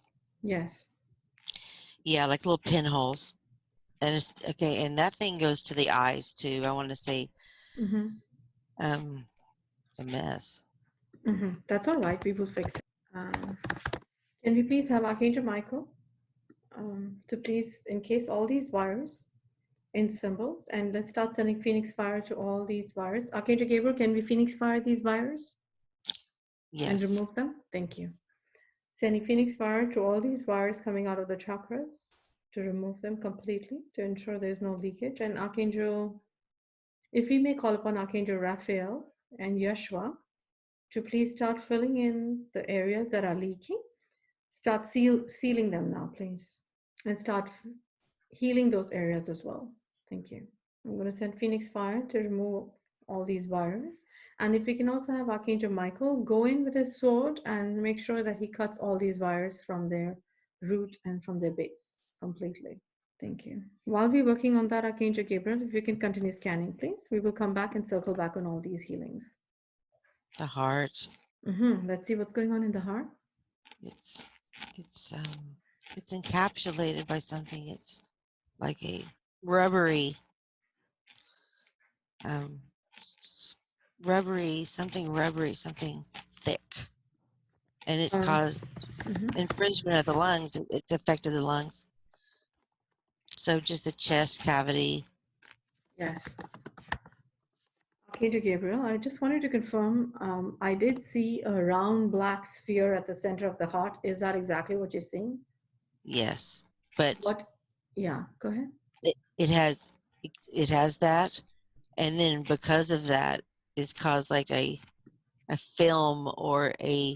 Yes. yeah, like little pinholes. And it's okay, and that thing goes to the eyes too. I want to say, Mm-hmm. it's a mess. Mm-hmm. That's all right. We will fix it. Can we please have Archangel Michael to please encase all these wires in symbols, and let's start sending Phoenix fire to all these wires. Archangel Gabriel, can we Phoenix fire these wires and Yes. remove them? Thank you. Sending Phoenix fire to all these wires coming out of the chakras to remove them completely to ensure there's no leakage. And Archangel, if we may call upon Archangel Raphael and Yeshua to please start filling in the areas that are leaking. Start sealing them now, please, and start healing those areas as well. Thank you. I'm going to send Phoenix Fire to remove all these wires. And if we can also have Archangel Michael go in with his sword and make sure that he cuts all these wires from their root and from their base completely. Thank you. While we're working on that, Archangel Gabriel, if you can continue scanning, please. We will come back and circle back on all these healings. The heart. Let's see what's going on in the heart. It's it's encapsulated by something. It's like a rubbery, um, rubbery, something thick, and it's caused infringement of the lungs. It's affected the lungs. So just the chest cavity. Yes. Archangel Gabriel, I just wanted to confirm, I did see a round black sphere at the center of the heart. Is that exactly what you're seeing? Yes, but What? Yeah, go ahead. it has that, and then because of that, it's caused like a film or a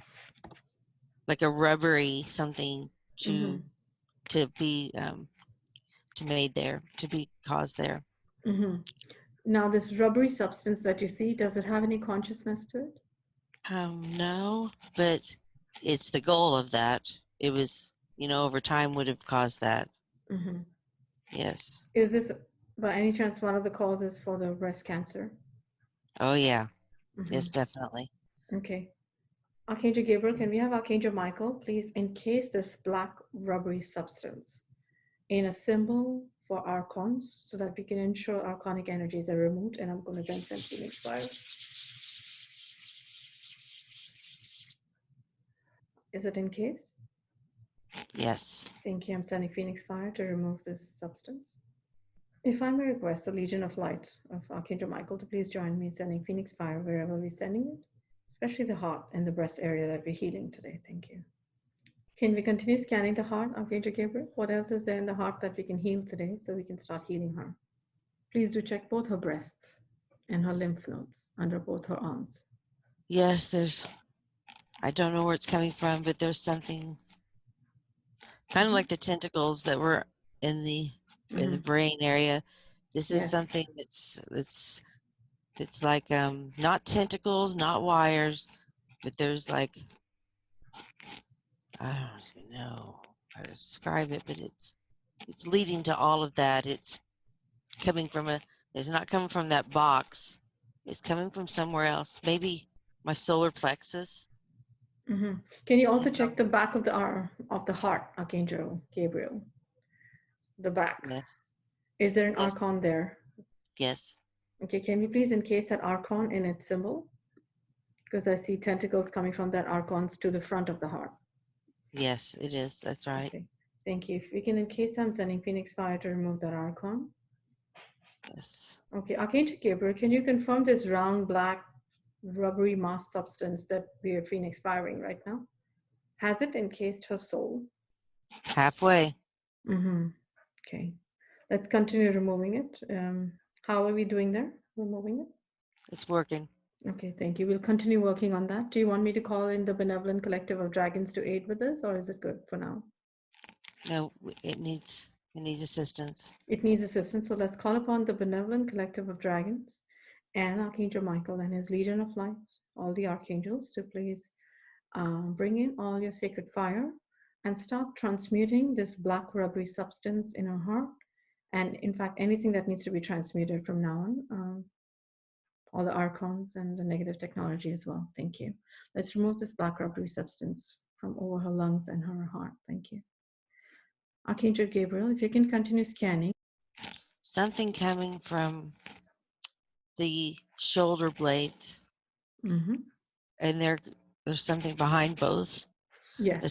rubbery something to be made there, to be caused there. Now, this rubbery substance that you see, does it have any consciousness to it? No, but it's the goal of that. It was, over time would have caused that. Yes. Is this, by any chance, one of the causes for the breast cancer? Oh, yeah. Yes, definitely. Okay. Archangel Gabriel, can we have Archangel Michael please encase this black rubbery substance in a symbol for archons so that we can ensure archonic energies are removed? And I'm going to then send Phoenix Fire. Is it encased? Yes. Thank you. I'm sending Phoenix Fire to remove this substance. If I may request the Legion of Light of Archangel Michael to please join me in sending Phoenix Fire wherever we're sending it, especially the heart and the breast area that we're healing today. Thank you. Can we continue scanning the heart, Archangel Gabriel? What else is there in the heart that we can heal today so we can start healing her? Please do check both her breasts and her lymph nodes under both her arms. Yes, I don't know where it's coming from, but there's something kind of like the tentacles that were in the brain area. This is something that's like not tentacles, not wires, but there's like, I don't even know how to describe it, but it's leading to all of that. It's coming from it's not coming from that box. It's coming from somewhere else. Maybe my solar plexus. Can you also check the back of the arm of the heart, Archangel Gabriel? The back. Yes. Is there an archon there? Yes. Okay, can you please encase that archon in its symbol? Because I see tentacles coming from that archons to the front of the heart. Yes, it is. That's right. Okay, thank you. If we can encase, I'm sending Phoenix Fire to remove that archon. Yes. Okay, Archangel Gabriel, can you confirm this round black rubbery mass substance that we are Phoenix firing right now? Has it encased her soul? Halfway. Okay, let's continue removing it. How are we doing there, removing it? It's working. Okay, thank you. We'll continue working on that. Do you want me to call in the Benevolent Collective of Dragons to aid with this, or is it good for now? No, it needs assistance. It needs assistance, so let's call upon the Benevolent Collective of Dragons and Archangel Michael and his Legion of Light, all the archangels, to please bring in all your sacred fire and start transmuting this black rubbery substance in her heart. And in fact, anything that needs to be transmuted from now on, all the archons and the negative technology as well. Thank you. Let's remove this black rubbery substance from over her lungs and her heart. Thank you. Archangel Gabriel, if you can continue scanning. Something coming from the shoulder blades, Mm-hmm. and there's something behind both. Yes.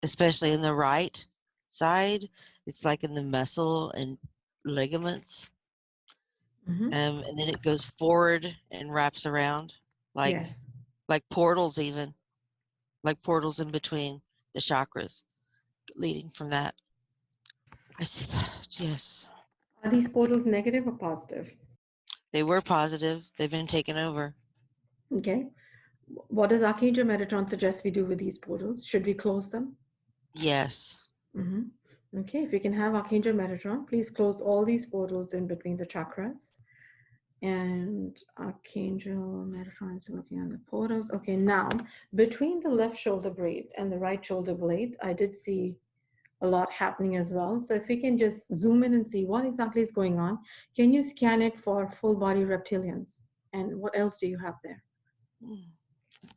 Especially in the right side. It's like in the muscle and ligaments. Mm-hmm. And then it goes forward and wraps around Yes. like portals, even like portals in between the chakras leading from that. I see that. Yes. Are these portals negative or positive? They were positive. They've been taken over. Okay. What does Archangel Metatron suggest we do with these portals? Should we close them? Yes. Mm-hmm. Okay, if you can have Archangel Metatron, please close all these portals in between the chakras. And Archangel Metatron is working on the portals. Okay, now between the left shoulder blade and the right shoulder blade, I did see a lot happening as well. So if we can just zoom in and see what exactly is going on, can you scan it for full body reptilians? And what else do you have there?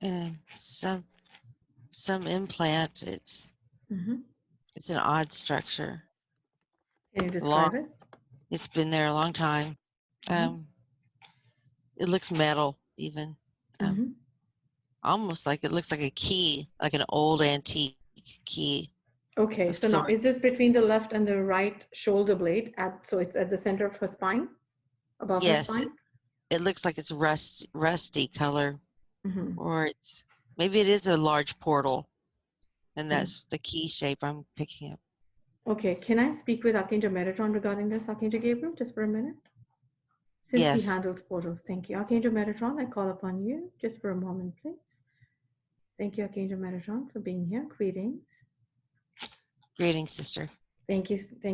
And some implant. Mm-hmm. It's an odd structure. Can you describe it? It's been there a long time. Mm-hmm. It looks metal, even. Mm-hmm. Almost like it looks like a key, like an old antique key. Okay, so now is this between the left and the right shoulder blade? So it's at the center of her spine, above her spine? It looks like it's rusty color, Mm-hmm. or maybe it is a large portal, and that's the key shape I'm picking up. Okay, can I speak with Archangel Metatron regarding this, Archangel Gabriel, just for a minute? Since he handles portals, thank you. Archangel Metatron, I call upon you just for a moment, please. Thank you, Archangel Metatron, for being here. Greetings. Greetings, sister. Thank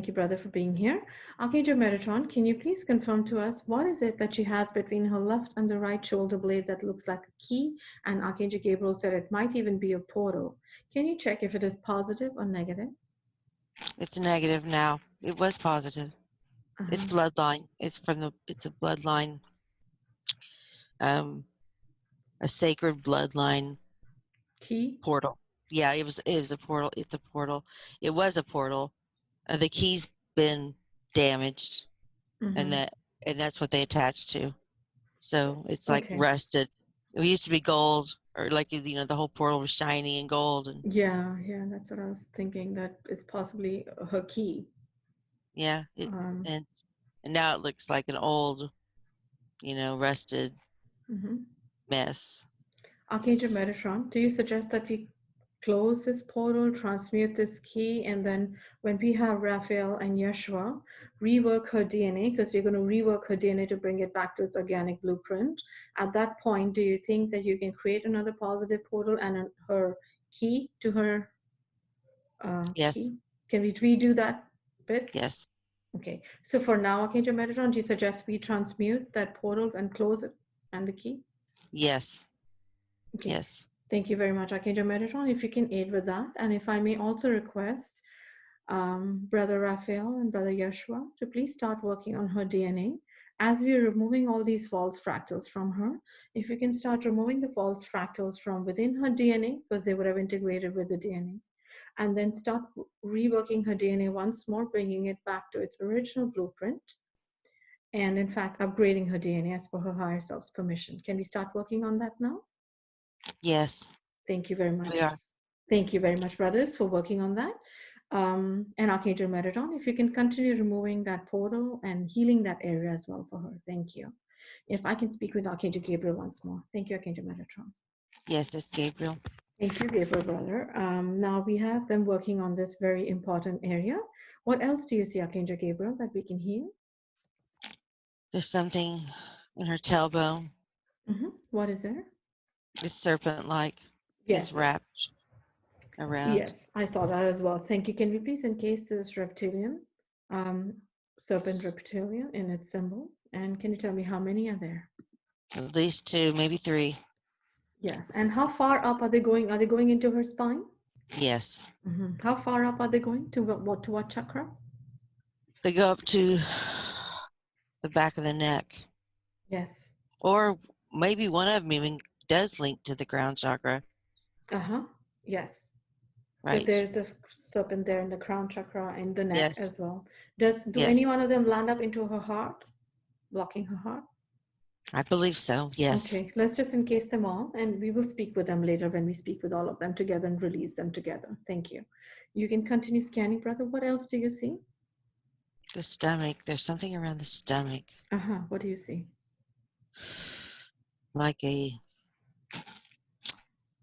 you, brother, for being here. Archangel Metatron, can you please confirm to us what is it that she has between her left and the right shoulder blade that looks like a key? And Archangel Gabriel said it might even be a portal. Can you check if it is positive or negative? It's negative now. It was positive. It's bloodline. It's a bloodline, a sacred bloodline key portal. Yeah, it was a portal. It's a portal. It was a portal. The key's been damaged, and that's what they attached to. So it's like rusted. It used to be gold, or like the whole portal was shiny and gold. And yeah, that's what I was thinking. That it's possibly her key. Yeah, and now it looks like an old, rusted mess. Archangel Metatron, do you suggest that we close this portal, transmute this key, and then when we have Raphael and Yeshua, rework her DNA, because we're going to rework her DNA to bring it back to its organic blueprint. At that point, do you think that you can create another positive portal and her key to her yes. key? Can we redo that bit? Yes. Okay. So for now, Archangel Metatron, do you suggest we transmute that portal and close it and the key? Yes. Okay. Yes. Thank you very much, Archangel Metatron. If you can aid with that, and if I may also request Brother Raphael and Brother Yeshua to please start working on her DNA as we are removing all these false fractals from her. If you can start removing the false fractals from within her DNA, because they would have integrated with the DNA, and then start reworking her DNA once more, bringing it back to its original blueprint, and in fact, upgrading her DNA as per her higher self's permission. Can we start working on that now? Yes. Thank you very much. We are. Thank you very much, brothers, for working on that. And Archangel Metatron, if you can continue removing that portal and healing that area as well for her. Thank you. If I can speak with Archangel Gabriel once more. Thank you, Archangel Metatron. Yes, it's Gabriel. Thank you, Gabriel, brother. Now we have them working on this very important area. What else do you see, Archangel Gabriel, that we can heal? There's something in her tailbone. What is there? It's serpent-like. Yes. It's wrapped around. Yes, I saw that as well. Thank you. Can we please encase this reptilian, serpent reptilian in its symbol? And can you tell me how many are there? At least 2, maybe 3. Yes. And how far up are they going? Are they going into her spine? Yes. How far up are they going? To what chakra? They go up to the back of the neck. Yes. Or maybe one of them even does link to the crown chakra. Yes. Because Right. there's a serpent there in the crown chakra and the neck Yes. as well. Do any Yes. one of them land up into her heart, blocking her heart? I believe so. Yes. Okay, let's just encase them all, and we will speak with them later when we speak with all of them together and release them together. Thank you. You can continue scanning, brother. What else do you see? The stomach. There's something around the stomach. What do you see? Like a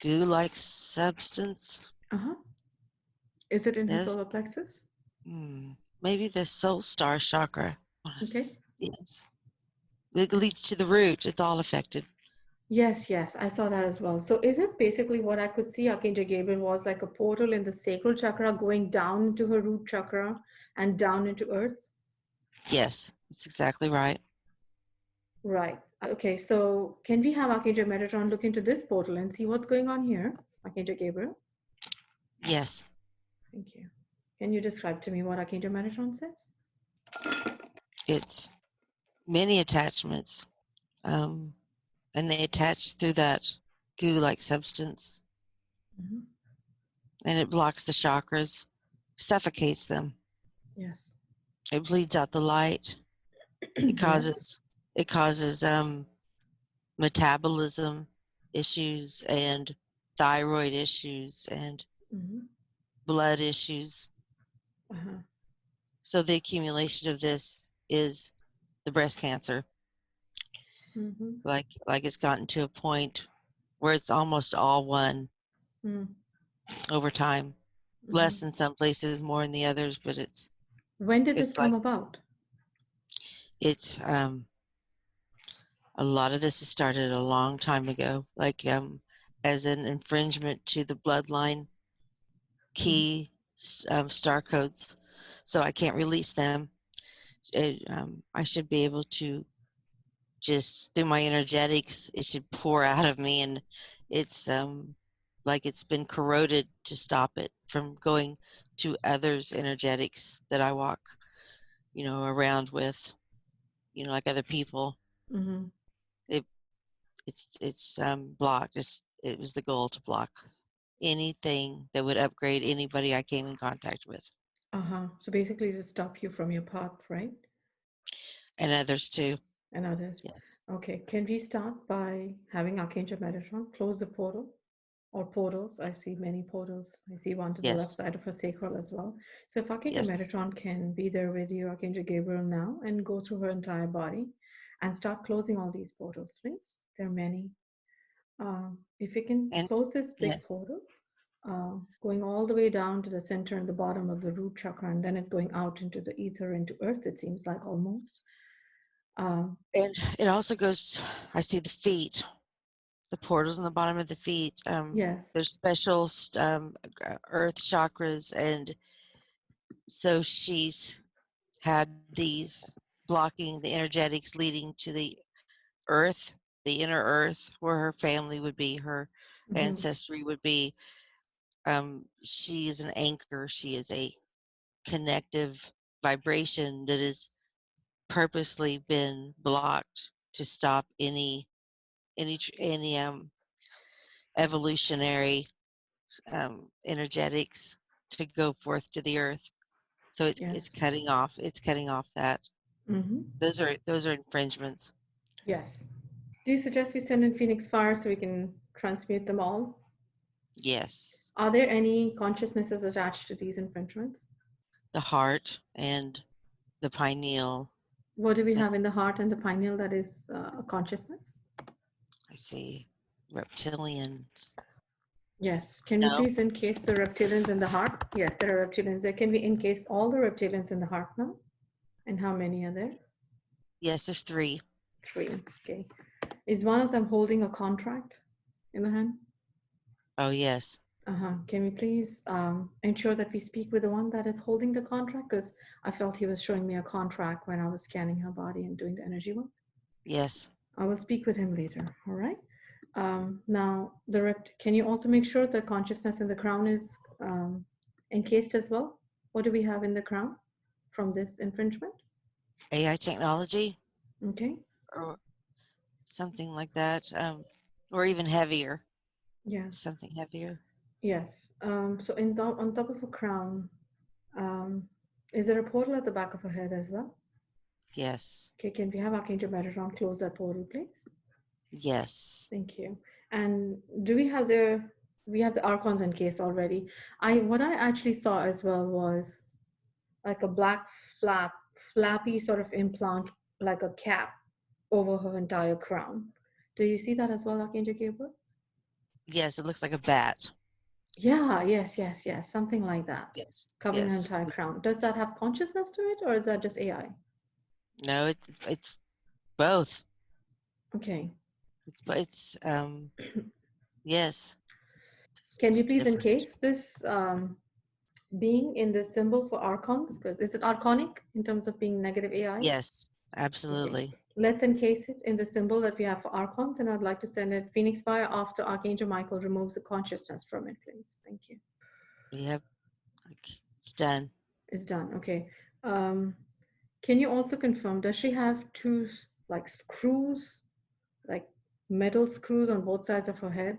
goo-like substance. Is it in her solar Yes. plexus? Maybe the soul star chakra. Okay. Yes. It leads to the root. It's all affected. Yes, I saw that as well. So is it basically what I could see Archangel Gabriel was like a portal in the sacral chakra going down into her root chakra and down into earth? Yes, that's exactly right. Right. Okay, so can we have Archangel Metatron look into this portal and see what's going on here, Archangel Gabriel? Yes. Thank you. Can you describe to me what Archangel Metatron says? It's many attachments. And they attach through that goo-like substance. And it blocks the chakras, suffocates them. Yes. It bleeds out the light. It Yes. causes metabolism issues and thyroid issues and blood issues. So the accumulation of this is the breast cancer. Like it's gotten to a point where it's almost all one over time. Less in some places, more in the others, but it's. When did this come about? It's a lot of this has started a long time ago, like as an infringement to the bloodline key star codes. So I can't release them. I should be able to just through my energetics, it should pour out of me, and it's like it's been corroded to stop it from going to others' energetics that I walk, around with, like other people. It's blocked. It was the goal to block anything that would upgrade anybody I came in contact with. So basically to stop you from your path, right? And others too. And others. Yes. Okay. Can we start by having Archangel Metatron close the portal or portals? I see many portals. I see one to the left side of her sacral as well. So if Archangel Metatron can be there with you, Archangel Gabriel, now and go through her entire body and start closing all these portals, please. There are many. If you can close this big portal, going all the way down to the center and the bottom of the root chakra, and then it's going out into the ether, into earth, it seems like almost. And it also goes, I see the feet, the portals on the bottom of the feet. Yes. There's special earth chakras. And so she's had these blocking the energetics leading to the earth, the inner earth, where her family would be, her ancestry would be. She is an anchor. She is a connective vibration that has purposely been blocked to stop any evolutionary energetics to go forth to the earth. So it's cutting off. It's cutting off that. Those are infringements. Yes. Do you suggest we send in Phoenix Fire so we can transmute them all? Yes. Are there any consciousnesses attached to these infringements? The heart and the pineal. What do we have in the heart and the pineal that is a consciousness? I see reptilians. Yes. Can we please encase the reptilians in the heart? Yes, there are reptilians there. Can we encase all the reptilians in the heart now? And how many are there? Yes, there's 3. 3. Okay. Is one of them holding a contract in the hand? Oh, yes. Can we please ensure that we speak with the one that is holding the contract? Because I felt he was showing me a contract when I was scanning her body and doing the energy work. Yes. I will speak with him later. All right. Now, can you also make sure the consciousness in the crown is encased as well? What do we have in the crown from this infringement? AI technology. Okay. Or something like that. Or even heavier. Yeah. Something heavier. Yes. So on top of a crown, um, is there a portal at the back of her head as well? Yes. Okay, can we have Archangel Metatron close that portal, please? Yes. Thank you. And do we have the archons in case already? What I actually saw as well was like a black flappy sort of implant, like a cap over her entire crown. Do you see that as well, Archangel Gabriel? Yes, it looks like a bat. Yeah, yes. Something like that. Yes. Covering her Yes. entire crown. Does that have consciousness to it, or is that just AI? No, it's both. Okay. It's yes. Can we It's please different. encase this being in the symbol for archons? Because is it archonic in terms of being negative AI? Yes, Okay. absolutely. Let's encase it in the symbol that we have for archons, and I'd like to send it Phoenix Fire after Archangel Michael removes the consciousness from it, please. Thank you. We have it's done. It's done. Okay. Um, can you also confirm, does she have two like screws, like metal screws on both sides of her head?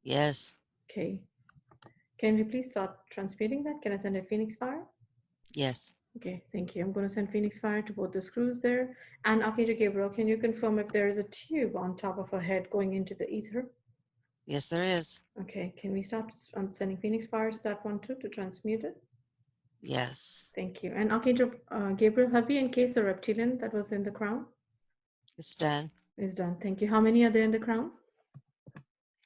Yes. Okay. Can we please start transmuting that? Can I send a Phoenix Fire? Yes. Okay, thank you. I'm going to send Phoenix Fire to both the screws there. And Archangel Gabriel, can you confirm if there is a tube on top of her head going into the ether? Yes, there is. Okay, can we start sending Phoenix Fire to that one too to transmute it? Yes. Thank you. And Archangel Gabriel, have we encased the reptilian that was in the crown? It's done. It's done. Thank you. How many are there in the crown?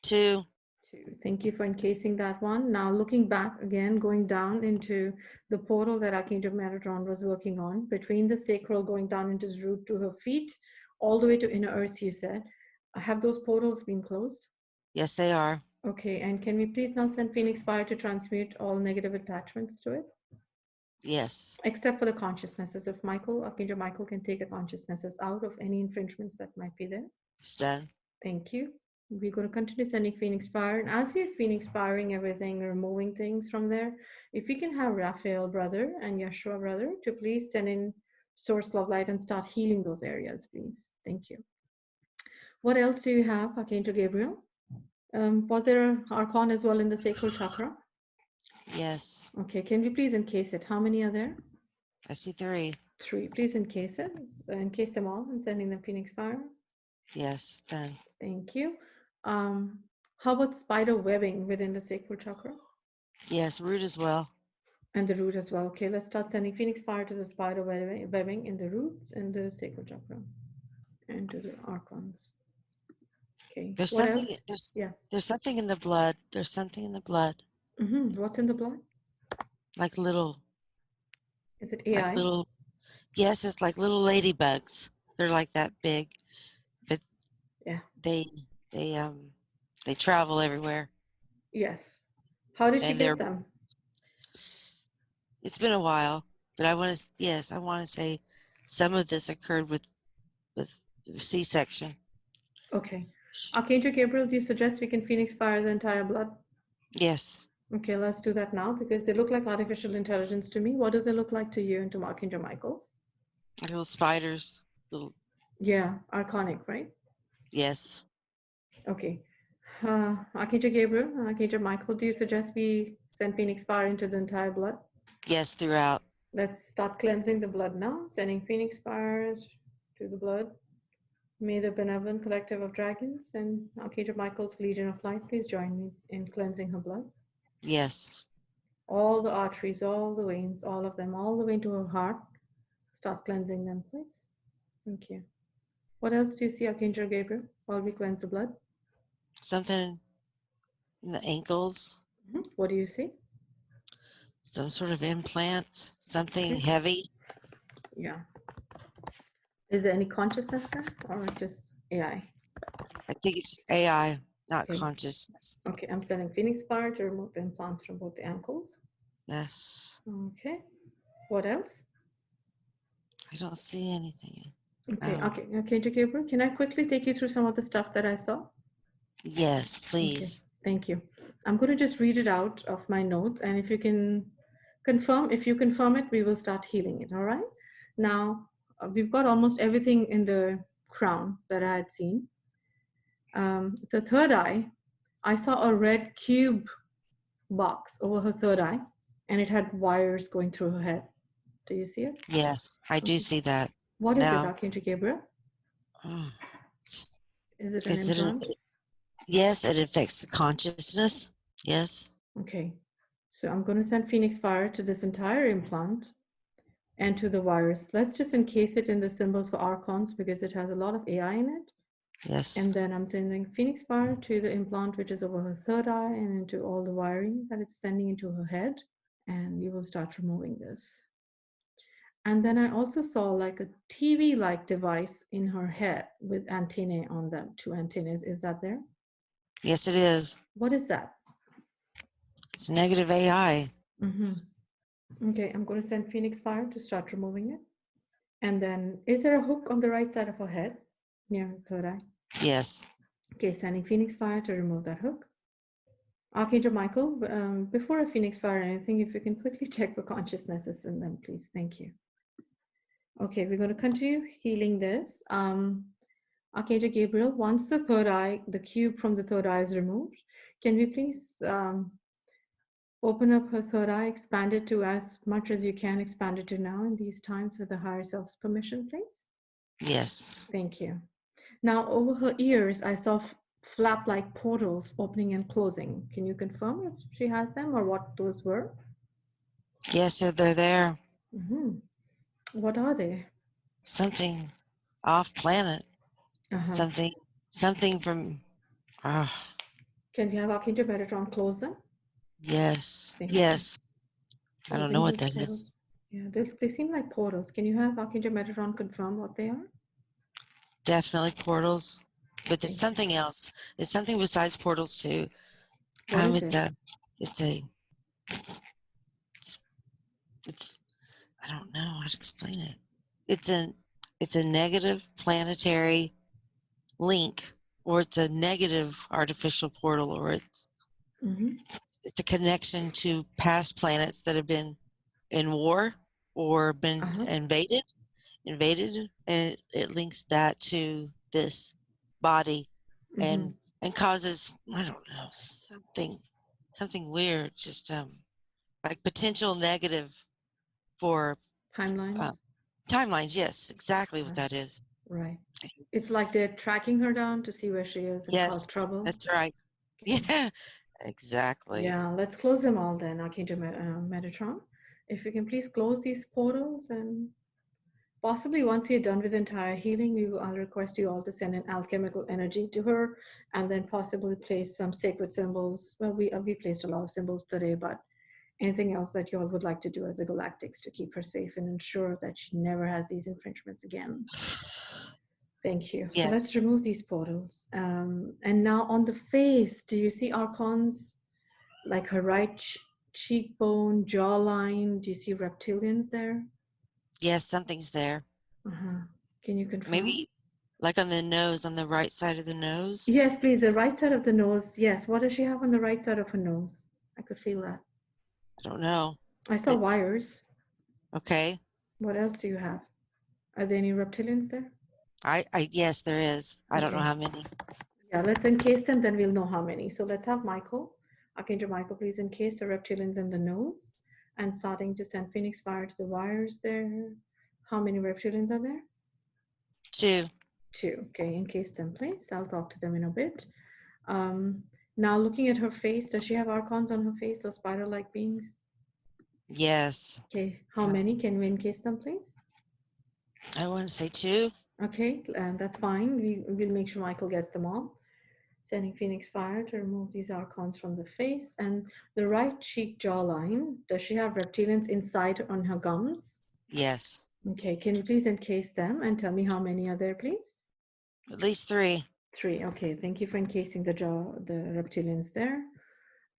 2. Two. Thank you for encasing that one. Now looking back again, going down into the portal that Archangel Metatron was working on, between the sacral going down into the root to her feet, all the way to inner earth, you said. Have those portals been closed? Yes, they are. Okay, and can we please now send Phoenix Fire to transmute all negative attachments to it? Yes. Except for the consciousnesses. If Archangel Michael can take the consciousnesses out of any infringements that might be there. It's done. Thank you. We're going to continue sending Phoenix Fire. And as we're Phoenix firing everything, removing things from there, if we can have Raphael brother and Yeshua brother to please send in source love light and start healing those areas, please. Thank you. What else do you have, Archangel Gabriel? Was there an archon as well in the sacral chakra? Yes. Okay, can we please encase it? How many are there? I see 3. 3. Please encase it. Encase them all and sending them Phoenix Fire. Yes, done. Thank you. How about spider webbing within the sacral chakra? Yes, root as well. And the root as well. Okay, let's start sending Phoenix Fire to the spider webbing in the roots and the sacral chakra and to the archons. Okay, There's what something else? there's something in the blood. There's something in the blood. What's in the blood? Like little Is it AI? Yes, it's like little ladybugs. They're like that big. But Yeah. they travel everywhere. Yes. How did she And get them? it's been a while, but I want to say some of this occurred with C-section. Okay. Archangel Gabriel, do you suggest we can Phoenix Fire the entire blood? Yes. Okay, let's do that now because they look like artificial intelligence to me. What do they look like to you and to Archangel Michael? Like little spiders. Yeah, archonic, right? Yes. Okay. Archangel Gabriel and Archangel Michael, do you suggest we send Phoenix Fire into the entire blood? Yes, throughout. Let's start cleansing the blood now. Sending Phoenix Fire to the blood. May the benevolent collective of dragons and Archangel Michael's Legion of Light please join me in cleansing her blood. Yes. All the arteries, all the veins, all of them, all the way to her heart. Start cleansing them, please. Thank you. What else do you see, Archangel Gabriel, while we cleanse the blood? Something in the ankles. What do you see? Some sort of implants. Something heavy. Yeah. Is there any consciousness there or just AI? I think it's AI, not consciousness. Okay, I'm sending Phoenix Fire to remove the implants from both the ankles. Yes. Okay. What else? I don't see anything. Okay, okay, Gabriel, can I quickly take you through some of the stuff that I saw? Yes, please. Okay, thank you. I'm going to just read it out of my notes, and if you can confirm, it, we will start healing it, all right? Now, we've got almost everything in the crown that I had seen. The third eye, I saw a red cube box over her third eye, and it had wires going through her head. Do you see it? Yes, I do see that. What is it, Now, Archangel Gabriel? Is it an is it implant? yes, it affects the consciousness. Yes. Okay. So I'm going to send Phoenix Fire to this entire implant and to the wires. Let's just encase it in the symbols for archons because it has a lot of AI in it. Yes. And then I'm sending Phoenix Fire to the implant, which is over her third eye, and into all the wiring that it's sending into her head. And you will start removing this. And then I also saw like a TV-like device in her head with antennae on them, 2 antennas. Is that there? Yes, it is. What is that? It's negative AI. Okay, I'm going to send Phoenix Fire to start removing it. And then, is there a hook on the right side of her head near her third eye? Yes. Okay, sending Phoenix Fire to remove that hook. Archangel Michael, before a Phoenix Fire or anything, if you can quickly check for consciousnesses in them, please. Thank you. Okay, we're going to continue healing this. Archangel Gabriel, once the third eye, the cube from the third eye is removed, can we please open up her third eye, expand it to as much as you can expand it to now in these times with the higher self's permission, please? Yes. Thank you. Now, over her ears, I saw flap-like portals opening and closing. Can you confirm if she has them or what those were? Yes, they're there. What are they? Something off planet. Something from. Can we have Archangel Metatron close them? Yes. Thank yes. You. I don't know what that is. Yeah, they seem like portals. Can you have Archangel Metatron confirm what they are? Definitely portals, but it's something else. It's something besides portals too. What is it? It's I don't know how to explain it. It's a negative planetary link, or it's a negative artificial portal, or it's a connection to past planets that have been in war or been invaded, and it links that to this body and causes, I don't know, something weird, just like potential negative for timelines. Timelines, yes, exactly what that is. Right. It's like they're tracking her down to see where she is and cause trouble. That's right. Yeah, exactly. Yeah, let's close them all then, Archangel Metatron. If you can please close these portals, and possibly once you're done with the entire healing, I'll request you all to send an alchemical energy to her, and then possibly place some sacred symbols. Well, we placed a lot of symbols today, but anything else that you all would like to do as a galactics to keep her safe and ensure that she never has these infringements again. Thank you. Yes. So let's remove these portals. And now on the face, do you see archons like her right cheekbone, jawline? Do you see reptilians there? Yes, something's there. Can you confirm? Maybe like on the nose, on the right side of the nose? Yes, please. The right side of the nose. Yes. What does she have on the right side of her nose? I could feel that. I don't know. I saw wires. Okay. What else do you have? Are there any reptilians there? Yes, there is. I don't know how many. Yeah, let's encase them, then we'll know how many. So let's have Michael. Archangel Michael, please encase the reptilians in the nose and starting to send Phoenix Fire to the wires there. How many reptilians are there? 2. 2. Okay, encase them, please. I'll talk to them in a bit. Now looking at her face, does she have archons on her face, those spider-like beings? Yes. Okay, how many? Can we encase them, please? I want to say 2. Okay, that's fine. We'll make sure Michael gets them all. Sending Phoenix Fire to remove these archons from the face. And the right cheek jawline, does she have reptilians inside on her gums? Yes. Okay, can you please encase them and tell me how many are there, please? At least 3. 3, okay. Thank you for encasing the reptilians there.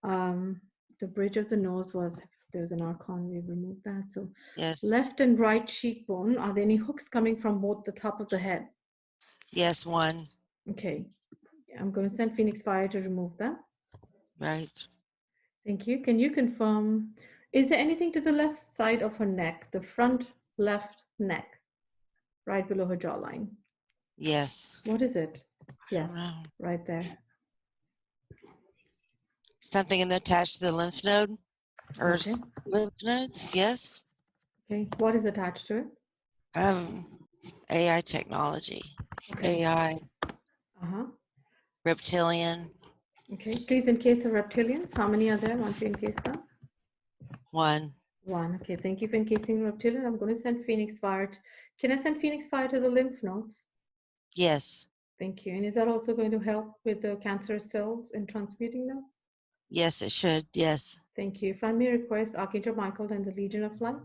The bridge of the nose was, if there's an archon, we removed that. So yes. Left and right cheekbone, are there any hooks coming from both the top of the head? Yes, 1. Okay. I'm going to send Phoenix Fire to remove that. Right. Thank you. Can you confirm, is there anything to the left side of her neck, the front left neck, right below her jawline? Yes. What is it? Yes, I don't know. right there. something attached to the lymph node or Okay. lymph nodes. Yes. Okay. What is attached to it? AI technology. Okay. AI, Uh-huh. reptilian. Okay. Please encase the reptilians. How many are there once you encase them? One. One. Okay. Thank you for encasing reptilian. I'm going to send Phoenix Fire. Can I send Phoenix Fire to the lymph nodes? Yes. Thank you. And is that also going to help with the cancerous cells in transmuting them? Yes, it should. Yes. Thank you. If I may request Archangel Michael and the Legion of Light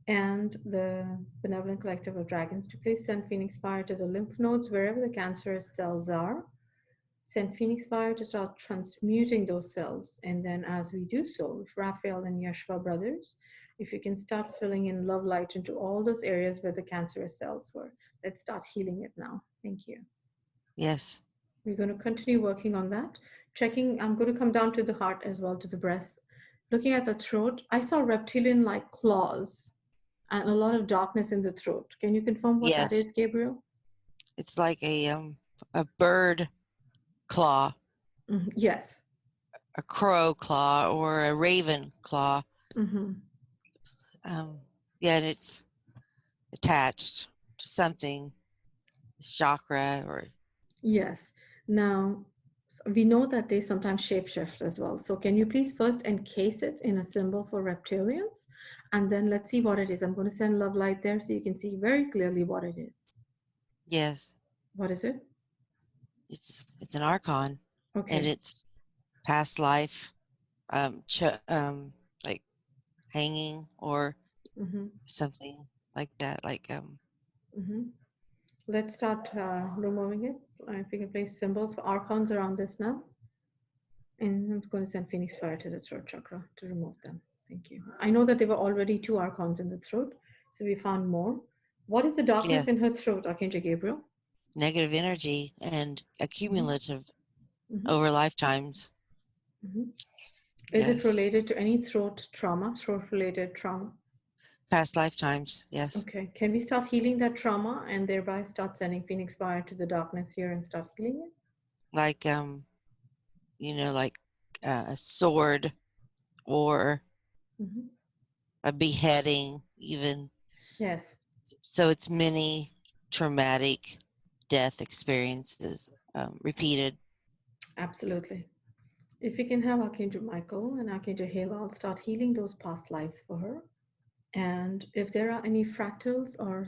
and the Benevolent Collective of Dragons to please send Phoenix Fire to the lymph nodes wherever the cancerous cells are. Send Phoenix Fire to start transmuting those cells. And then as we do so, if Raphael and Yeshua brothers, if you can start filling in love light into all those areas where the cancerous cells were. Let's start healing it now. Thank you. Yes. We're going to continue working on that. Checking, I'm going to come down to the heart as well, to the breast. Looking at the throat, I saw reptilian-like claws and a lot of darkness in the throat. Can you confirm what that Yes. is, Gabriel? It's like a bird claw, Yes. a crow claw, or a raven claw. Mm-hmm. Yeah, and it's attached to something, chakra or. Yes. Now, we know that they sometimes shapeshift as well. So can you please first encase it in a symbol for reptilians? And then let's see what it is. I'm going to send love light there so you can see very clearly what it is. Yes. What is it? It's an archon, Okay. and it's past life, like hanging or Mm-hmm. something like that. Like Mm-hmm. Let's start removing it. If we can place symbols for archons around this now. And I'm going to send Phoenix Fire to the throat chakra to remove them. Thank you. I know that there were already 2 archons in the throat, so we found more. What is the darkness yes, in her throat, Archangel Gabriel? negative energy and accumulative Mm-hmm. over lifetimes. Mm-hmm. Is it Yes. related to any throat trauma, throat-related trauma? Past lifetimes. Yes. Okay. Can we start healing that trauma and thereby start sending Phoenix Fire to the darkness here and start healing it? Like like a sword or Mm-hmm. a beheading, even. Yes. So it's many traumatic death experiences repeated. Absolutely. If we can have Archangel Michael and Archangel Halal start healing those past lives for her. And if there are any fractals or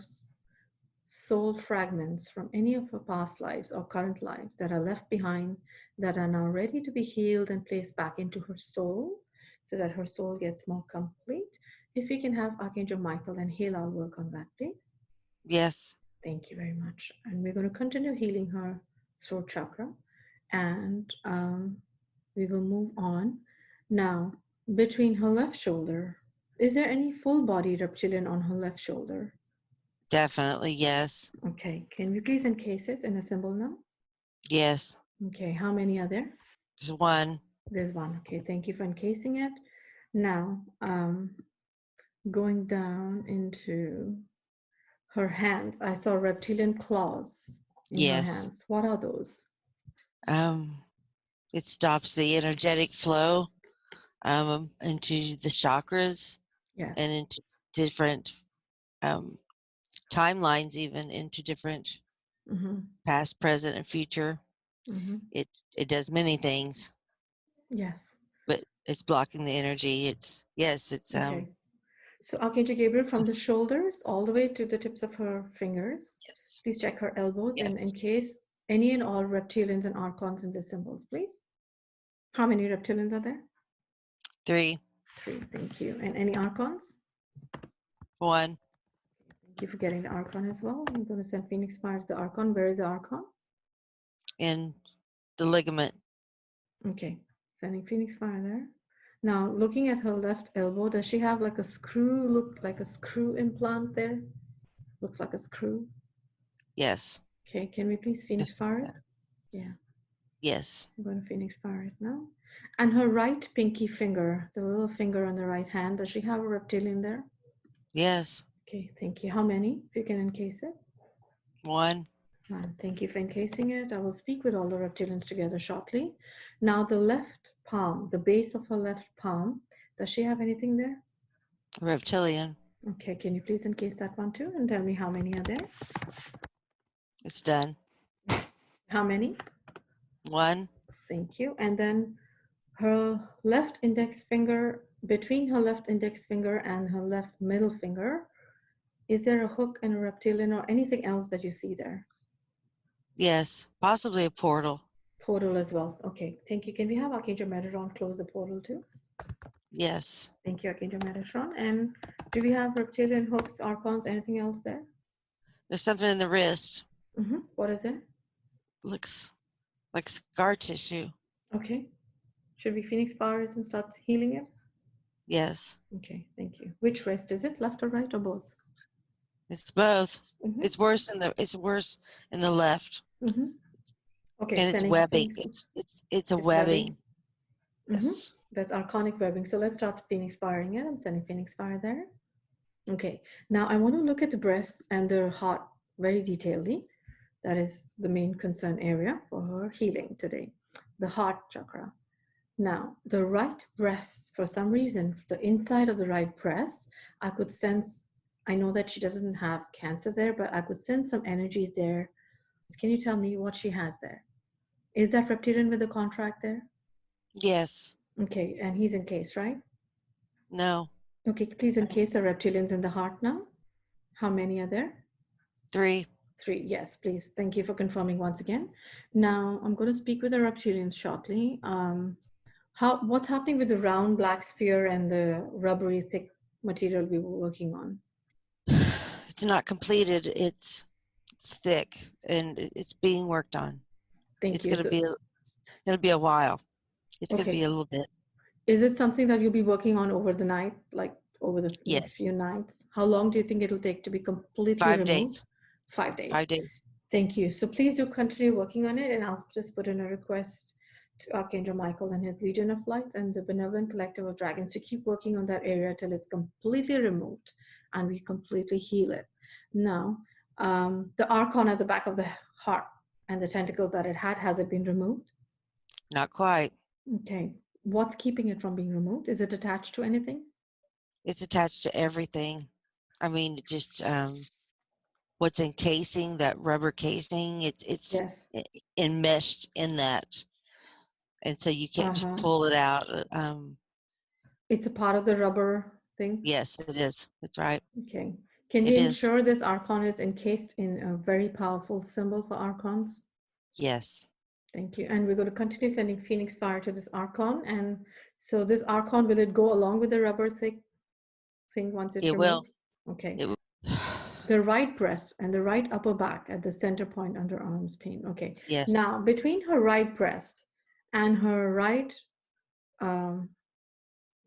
soul fragments from any of her past lives or current lives that are left behind that are now ready to be healed and placed back into her soul so that her soul gets more complete, if we can have Archangel Michael and Halal work on that, please. Yes. Thank you very much. And we're going to continue healing her throat chakra. And we will move on. Now, between her left shoulder, is there any full body reptilian on her left shoulder? Definitely. Yes. Okay, can we please encase it in a symbol now? Yes. Okay, how many are there? There's one. There's one. Okay, thank you for encasing it. Now, going down into her hands, I saw reptilian claws in her Yes. hands. What are those? It stops the energetic flow into the chakras Yes. and into different timelines, even into different past, present, and future. It does many things. Yes. But it's blocking the energy. It's okay. So Archangel Gabriel, from the shoulders all the way to the tips of her fingers. Yes. Please check her elbows Yes. and encase any and all reptilians and archons in the symbols, please. How many reptilians are there? 3. 3, thank you. And any archons? 1. Thank you for getting the archon as well. I'm going to send Phoenix Fire to the archon. Where is the archon? In the ligament. Okay, sending Phoenix Fire there. Now, looking at her left elbow, does she have like a screw, look like a screw implant there? Looks like a screw. Yes. Okay, can we please Phoenix Fire it? Yeah. Yes. I'm going to Phoenix Fire it now. And her right pinky finger, the little finger on the right hand, does she have a reptilian there? Yes. Okay, thank you. How many? If you can encase it. 1. Thank you for encasing it. I will speak with all the reptilians together shortly. Now, the left palm, the base of her left palm, does she have anything there? Reptilian. Okay, can you please encase that one too and tell me how many are there? It's done. How many? 1. Thank you. And then her left index finger, between her left index finger and her left middle finger, is there a hook and a reptilian or anything else that you see there? Yes. Possibly a portal. Portal as well. Okay, thank you. Can we have Archangel Metatron close the portal too? Yes. Thank you, Archangel Metatron. And do we have reptilian hooks, archons, anything else there? There's something in the wrist. What is it? Looks like scar tissue. Okay. Should we Phoenix power it and start healing it? Yes. Okay, thank you. Which wrist is it? Left or right or both? It's both. Mm-hmm. It's worse in the left. Mm-hmm. Okay, And it's webbing. It's a webbing. Yes. That's archonic webbing. So let's start Phoenix firing it. I'm sending Phoenix fire there. Okay. Now I want to look at the breasts and the heart very detailedly. That is the main concern area for her healing today. The heart chakra. Now, the right breast, for some reason, the inside of the right breast, I could sense, I know that she doesn't have cancer there, but I could sense some energies there. Can you tell me what she has there? Is that reptilian with the contract there? Yes. Okay, and he's encased, right? No. Okay, please encase the reptilians in the heart now. How many are there? 3. 3, yes, please. Thank you for confirming once again. Now, I'm going to speak with the reptilians shortly. What's happening with the round black sphere and the rubbery thick material we were working on? It's not completed. It's thick and it's being worked on. Thank you. It'll be a while. It's okay. going to be a little bit. Is it something that you'll be working on over the night, like over the Yes. next few nights? How long do you think it'll take to be completely 5 removed? days. 5 days. 5 days. Thank you. So please do continue working on it, and I'll just put in a request to Archangel Michael and his Legion of Light and the Benevolent Collective of Dragons to keep working on that area till it's completely removed and we completely heal it. Now, the archon at the back of the heart and the tentacles that it had, has it been removed? Not quite. Okay. What's keeping it from being removed? Is it attached to anything? It's attached to everything. I mean, just what's encasing that rubber casing, it's yes. enmeshed in that. And so you can't just pull it out. It's a part of the rubber thing? Yes, it is. That's right. Okay. Can you ensure this archon is encased in a very powerful symbol for archons? Yes. Thank you. And we're going to continue sending Phoenix fire to this archon. And so this archon, will it go along with the rubber thick thing once it's removed? Will. Okay. It will. The right breast and the right upper back at the center point under arms pain. Okay. Yes. Now, between her right breast and her right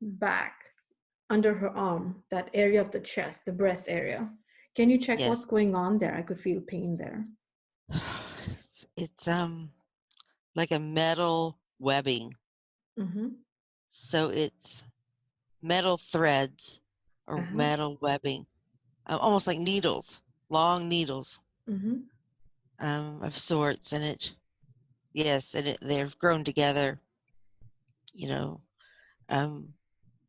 back under her arm, that area of the chest, the breast area, can you check what's going on there? I could feel pain there. It's like a metal webbing. So it's metal threads or metal webbing, almost like needles, long needles of sorts. And they've grown together,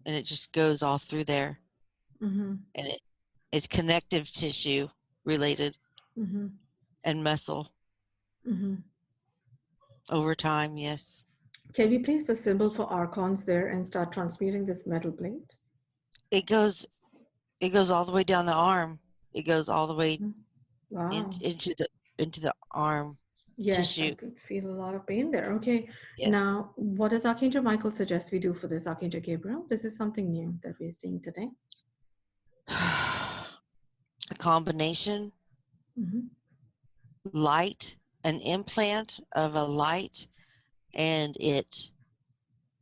and it just goes all through there. And it's connective tissue related and muscle over time. Yes. Can we place the symbol for archons there and start transmuting this metal plate? It goes all the way down the arm. It goes all the way into the arm tissue. I could feel a lot of pain there. Okay. Yes. Now, what does Archangel Michael suggest we do for this, Archangel Gabriel? This is something new that we're seeing today. A combination. Light, an implant of a light, and it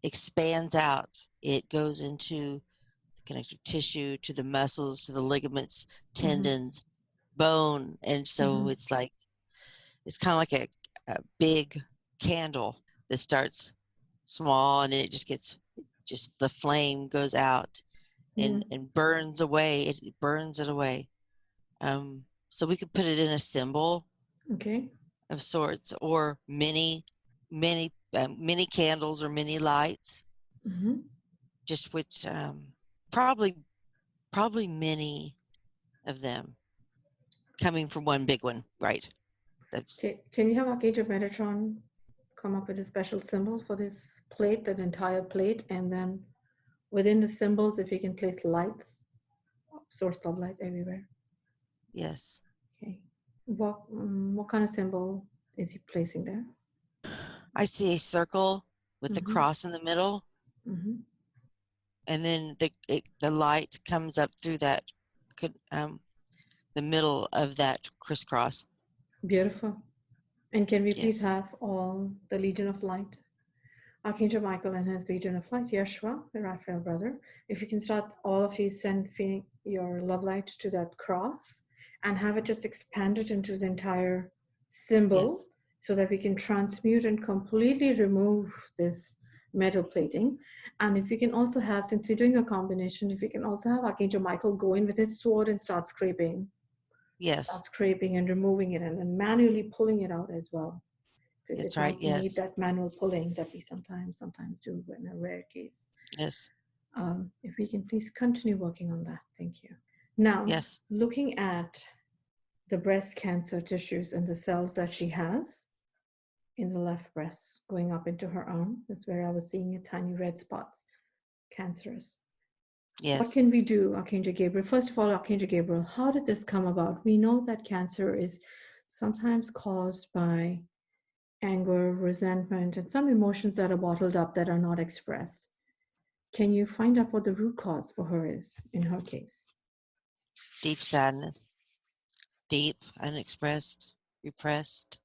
expands out. It goes into the connective tissue, to the muscles, to the ligaments, tendons, bone. And so it's kind of like a big candle that starts small and it just the flame goes out and burns away. It burns it away. So we could put it in a symbol. Okay. of sorts, or many candles or many lights, Mm-hmm. just which probably many of them coming from one big one, right? That's Okay. Can you have Archangel Metatron come up with a special symbol for this plate, that entire plate, and then within the symbols, if you can place lights, source of light everywhere. yes. Okay. What kind of symbol is he placing there? I see a circle with the Mm-hmm. cross in the middle, Mm-hmm. and then the light comes up through that the middle of that crisscross. Beautiful. And can we please Yes. have all the Legion of Light? Archangel Michael and his Legion of Light, Yeshua, the Raphael brother. If you can start, all of you send your love light to that cross and have it just expanded into the entire symbol Yes. so that we can transmute and completely remove this metal plating. And if we can also have, since we're doing a combination, if we can also have Archangel Michael go in with his sword and start Yes. scraping and removing it and then manually pulling it out as well, because That's it right. might need Yes. that manual pulling that we sometimes do in a rare case. Yes. If we can please continue working on that. Thank you. Now, Yes. looking at the breast cancer tissues and the cells that she has in the left breast going up into her arm is where I was seeing a tiny red spots, cancerous. What Yes. can we do, Archangel Gabriel? First of all, Archangel Gabriel, how did this come about? We know that cancer is sometimes caused by anger, resentment, and some emotions that are bottled up that are not expressed. Can you find out what the root cause for her is in her case? Deep sadness. Deep, unexpressed, repressed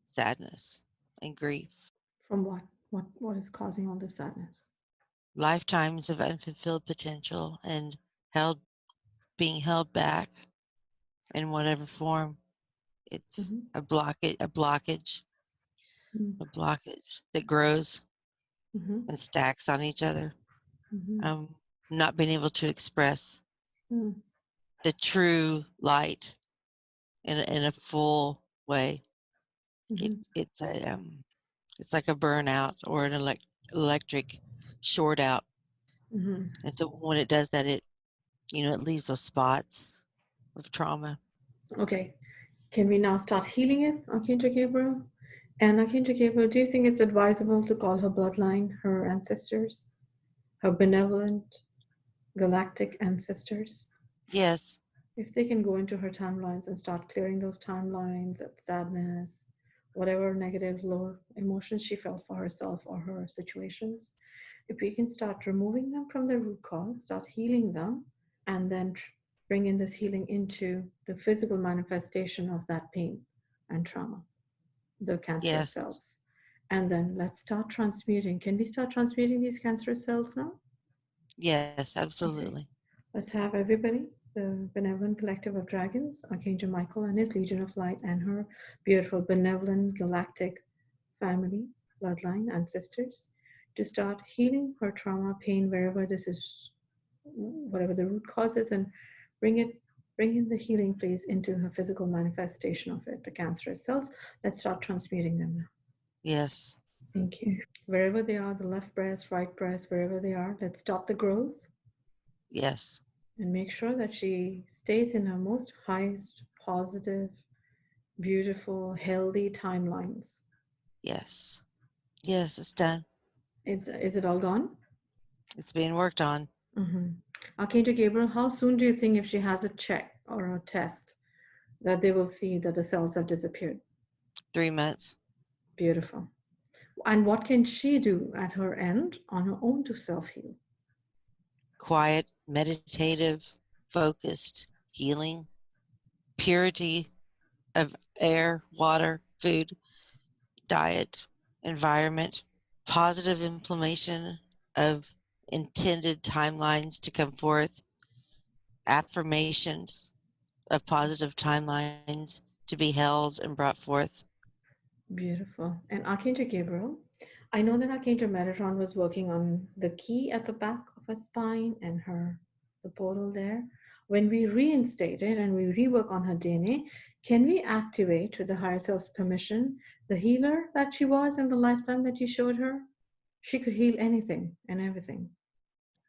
sadness and grief. From what? What is causing all this sadness? Lifetimes of unfulfilled potential and being held back in whatever form. It's Mm-hmm. a blockage that grows Mm-hmm. and stacks on each other. Mm-hmm. Not being able to express Mm-hmm. the true light in a full way. Mm-hmm. It's like a burnout or an electric short out. Mm-hmm. And so when it does that, it leaves those spots of trauma. Okay. Can we now start healing it, Archangel Gabriel? And Archangel Gabriel, do you think it's advisable to call her bloodline her ancestors, her benevolent galactic ancestors? Yes. If they can go into her timelines and start clearing those timelines, that sadness, whatever negative low emotions she felt for herself or her situations, if we can start removing them from the root cause, start healing them, and then bring in this healing into the physical manifestation of that pain and trauma, the cancerous Yes. cells. And then let's start transmuting. Can we start transmuting these cancerous cells now? Yes, Okay. absolutely. Let's have everybody, the benevolent collective of dragons, Archangel Michael and his Legion of Light, and her beautiful benevolent galactic family, bloodline, ancestors, to start healing her trauma, pain, wherever this is, whatever the root cause is, and bring in the healing place into her physical manifestation of it, the cancerous cells. Let's start transmuting them now. Yes. Thank you. Wherever they are, the left breast, right breast, wherever they are, let's stop the growth Yes. and make sure that she stays in her most highest positive, beautiful, healthy timelines. Yes. Yes, it's done. Is it all gone? It's being worked on. Mm-hmm. Archangel Gabriel, how soon do you think, if she has a check or a test, that they will see that the cells have disappeared? 3 months. Beautiful. And what can she do at her end on her own to self heal? Quiet, meditative, focused, healing, purity of air, water, food, diet, environment, positive implementation of intended timelines to come forth, affirmations of positive timelines to be held and brought forth. Beautiful. And Archangel Gabriel, I know that Archangel Metatron was working on the key at the back of her spine and the portal there. When we reinstate it and we rework on her DNA, can we activate, with the higher self's permission, the healer that she was in the lifetime that you showed her? She could heal anything and everything.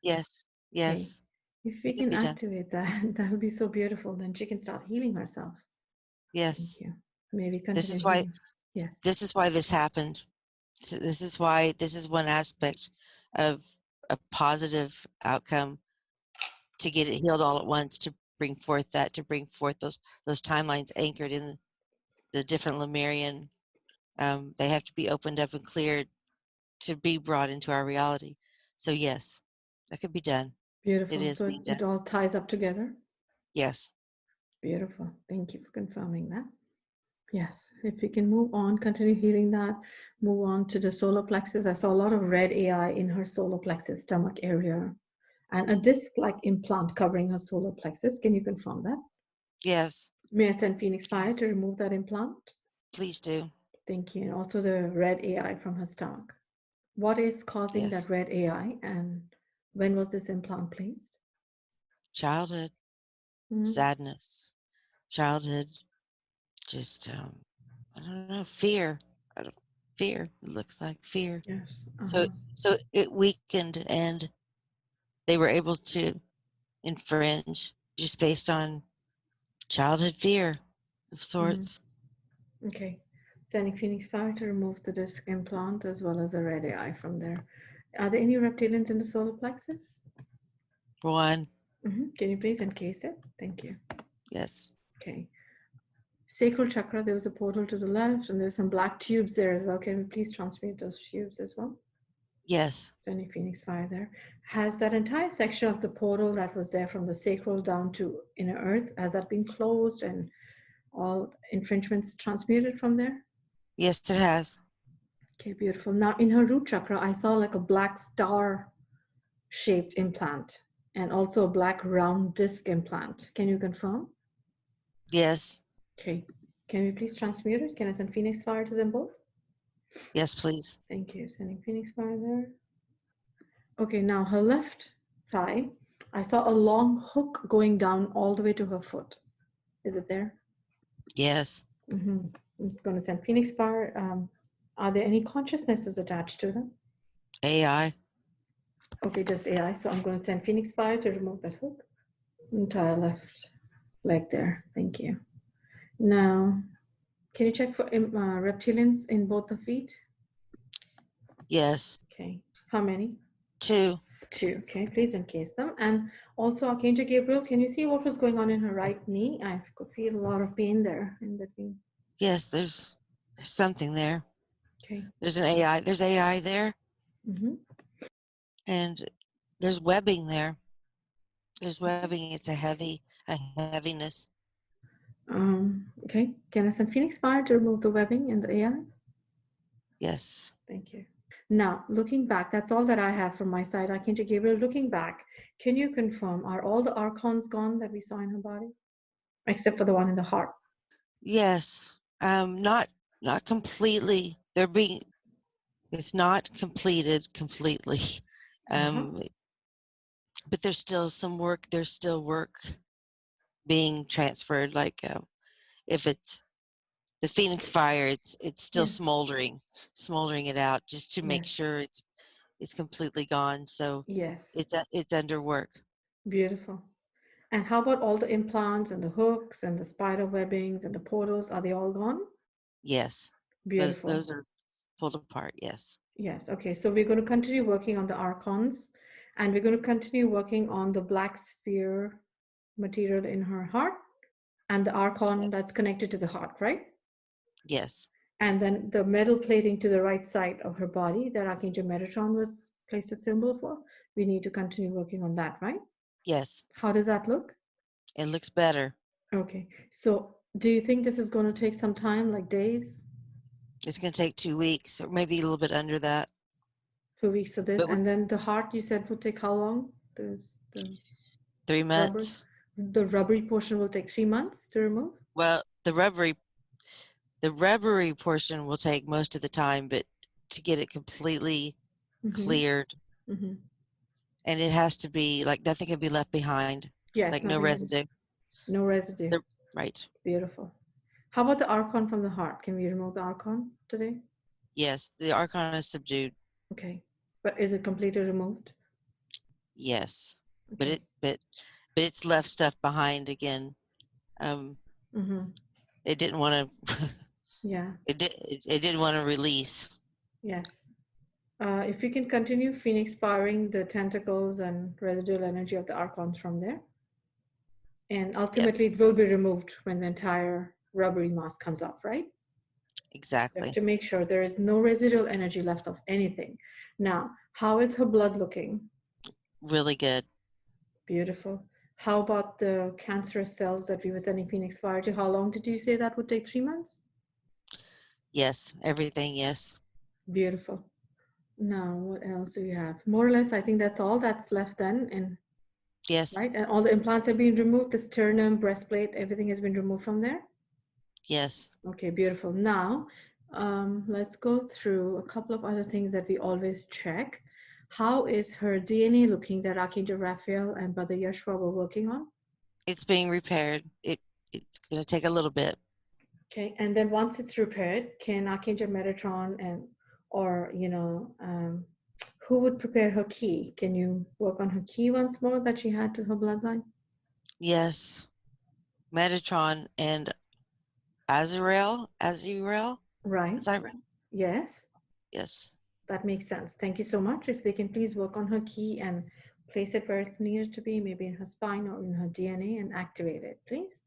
Yes. Okay. Yes. If we It could can be done. activate that, that would be so beautiful. Then she can start healing herself. Thank Yes. you. Maybe This continue is why. healing. Yes. This is why this happened. This is why. This is one aspect of a positive outcome, to get it healed all at once, to bring forth those timelines anchored in the different Lemurian. They have to be opened up and cleared to be brought into our reality. So yes, that could be done. It Beautiful. is So being it done. all ties up together. Yes. Beautiful. Thank you for confirming that. Yes. If we can move on, continue healing that, move on to the solar plexus. I saw a lot of red AI in her solar plexus stomach area and a disc-like implant covering her solar plexus. Can you confirm that? Yes. May I send Phoenix Fire to Yes. remove that implant? Please do. Thank you. And also the red AI from her stomach. What is causing that Yes. red AI and when was this implant placed? Childhood sadness. Childhood, just I don't know, fear. Fear. It looks like fear. Yes. So it weakened, and they were able to infringe just based on childhood fear of sorts. Okay. Sending Phoenix Fire to remove the disc implant as well as the red AI from there. Are there any reptilians in the solar plexus? One. Can you please encase it? Thank you. Yes. Okay. Sacral chakra, there was a portal to the left and there's some black tubes there as well. Can we please transmute those tubes as well? Yes. Sending Phoenix Fire there. Has that entire section of the portal that was there from the sacral down to inner earth, has that been closed and all infringements transmuted from there? Yes, it has. Okay, beautiful. Now in her root chakra, I saw like a black star shaped implant and also a black round disc implant. Can you confirm? Yes. Okay. Can we please transmute it? Can I send Phoenix Fire to them both? Yes, please. Thank you. Sending Phoenix Fire there. Okay, now her left thigh, I saw a long hook going down all the way to her foot. Is it there? Yes. I'm going to send Phoenix Fire. Are there any consciousnesses attached to them? AI. Okay, just AI. So I'm going to send Phoenix Fire to remove that hook. Entire left leg there. Thank you. Now, can you check for reptilians in both the feet? Yes. Okay. How many? 2. 2. Okay, please encase them. And also, Archangel Gabriel, can you see what was going on in her right knee? I could feel a lot of pain there in between. Yes, there's something there. Okay. There's an AI. There's AI there. And there's webbing there. There's webbing. It's a heaviness. Okay. Can I send Phoenix Fire to remove the webbing and the AI? Yes. Thank you. Now, looking back, that's all that I have from my side. Archangel Gabriel, looking back, can you confirm, are all the archons gone that we saw in her body? Except for the one in the heart. Yes. Not completely. It's not completed completely. But there's still some work. There's still work being transferred. Like if it's the Phoenix Fire, it's still smoldering it out just to make sure it's completely gone. So it's under work. Beautiful. And how about all the implants and the hooks and the spider webbings and the portals? Are they all gone? Yes. Beautiful. Those are pulled apart. Yes. Yes. Okay. So we're going to continue working on the archons and we're going to continue working on the black sphere material in her heart and the archon that's connected to the heart, right? Yes. And then the metal plating to the right side of her body that Archangel Metatron was placed a symbol for. We need to continue working on that, right? Yes. How does that look? It looks better. Okay. So do you think this is going to take some time, like days? It's going to take 2 weeks or maybe a little bit under that. 2 weeks of this. And then the heart, you said, would take how long? The 3 months. The rubbery portion will take 3 months to remove? Well, the rubbery portion will take most of the time, but to get it completely cleared, and it has to be like nothing can be left behind. Yes, like no nothing. residue. No residue. Right. Beautiful. How about the Archon from the heart? Can we remove the Archon today? Yes, the Archon is subdued. Okay. But is it completely removed? Yes, Okay. but it's left stuff behind again. It didn't want to. Yeah. It didn't want to release. Yes. If you can continue Phoenix firing the tentacles and residual energy of the Archons from there, and ultimately Yes, it will be removed when the entire rubbery mass comes off, right? You exactly. have to make sure there is no residual energy left of anything. Now, how is her blood looking? Really good. Beautiful. How about the cancerous cells that we were sending Phoenix fire to? How long did you say that would take? 3 months? Yes, everything. Yes. Beautiful. Now, what else do we have? More or less, I think that's all that's left then. And Yes. right, and all the implants have been removed. The sternum, breastplate, everything has been removed from there. Yes. Okay, beautiful. Now, let's go through a couple of other things that we always check. How is her DNA looking that Archangel Raphael and Brother Yeshua were working on? It's being repaired. It's going to take a little bit. Okay, and then once it's repaired, can Archangel Metatron or who would prepare her key? Can you work on her key once more that she had to her bloodline? Yes, Metatron and Azrael. Right. Azrael. Yes, Yes. that makes sense. Thank you so much. If they can please work on her key and place it where it's needed to be, maybe in her spine or in her DNA, and activate it, please.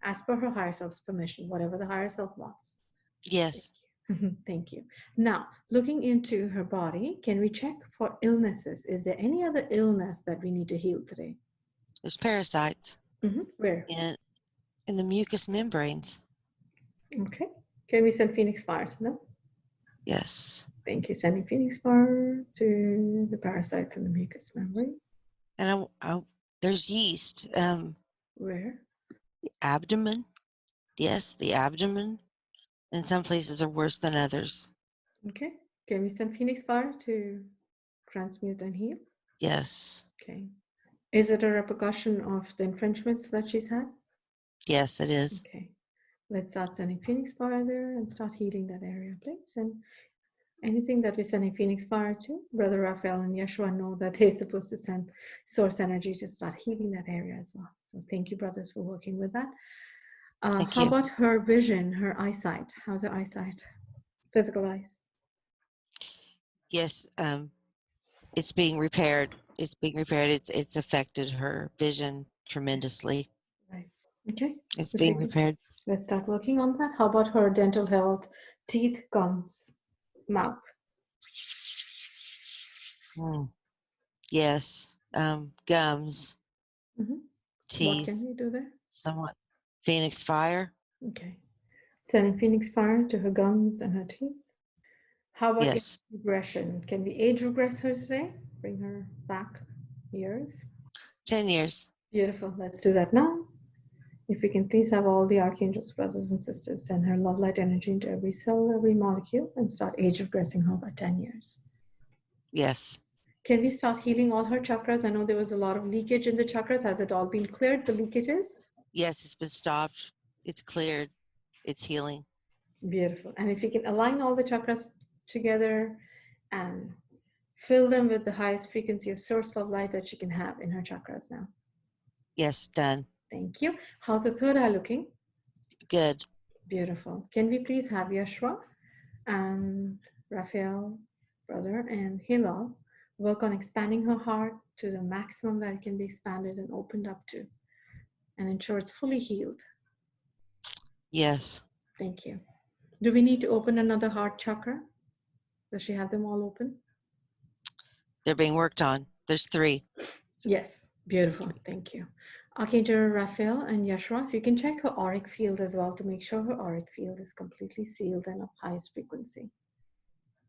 As per her higher self's permission, whatever the higher self wants. Yes. Thank you. Now, looking into her body, can we check for illnesses? Is there any other illness that we need to heal today? There's parasites Where? in the mucous membranes. Okay. Can we send Phoenix fires? No? Yes. Thank you. Sending Phoenix fire to the parasites in the mucous membrane. And there's yeast. Where? The abdomen. Yes, the abdomen. And some places are worse than others. Okay. Can we send Phoenix fire to transmute and heal? Yes. Okay. Is it a repercussion of the infringements that she's had? Yes, it is. Okay. Let's start sending Phoenix fire there and start healing that area, please. And anything that we're sending Phoenix fire to, Brother Raphael and Yeshua know that they're supposed to send source energy to start healing that area as well. So thank you, brothers, for working with that. How about her vision, her eyesight? How's her eyesight? Physical eyes? Yes, it's being repaired. It's being repaired. It's affected her vision tremendously. Right. Okay. It's being repaired. Let's start working on that. How about her dental health, teeth, gums, mouth? Yes, gums, teeth. What can we do there? Somewhat. Phoenix fire. Okay. Sending Phoenix fire to her gums and her teeth. How about regression? Can we age regress her today? Bring her back years? 10 years. Beautiful. Let's do that now. If we can please have all the archangels, brothers and sisters, send her love light energy into every cell, every molecule, and start age regressing her by 10 years. Yes. Can we start healing all her chakras? I know there was a lot of leakage in the chakras. Has it all been cleared, the leakages? Yes, it's been stopped. It's cleared. It's healing. Beautiful. And if you can align all the chakras together and fill them with the highest frequency of source of light that she can have in her chakras now. Yes, done. Thank you. How's the third eye looking? Good. Beautiful. Can we please have Yeshua and Raphael, brother, and Hilal work on expanding her heart to the maximum that it can be expanded and opened up to, and ensure it's fully healed? Yes. Thank you. Do we need to open another heart chakra? Does she have them all open? They're being worked on. There's 3. Yes. Beautiful. Thank you. Archangel Raphael and Yeshua, if you can check her auric field as well to make sure her auric field is completely sealed and of highest frequency.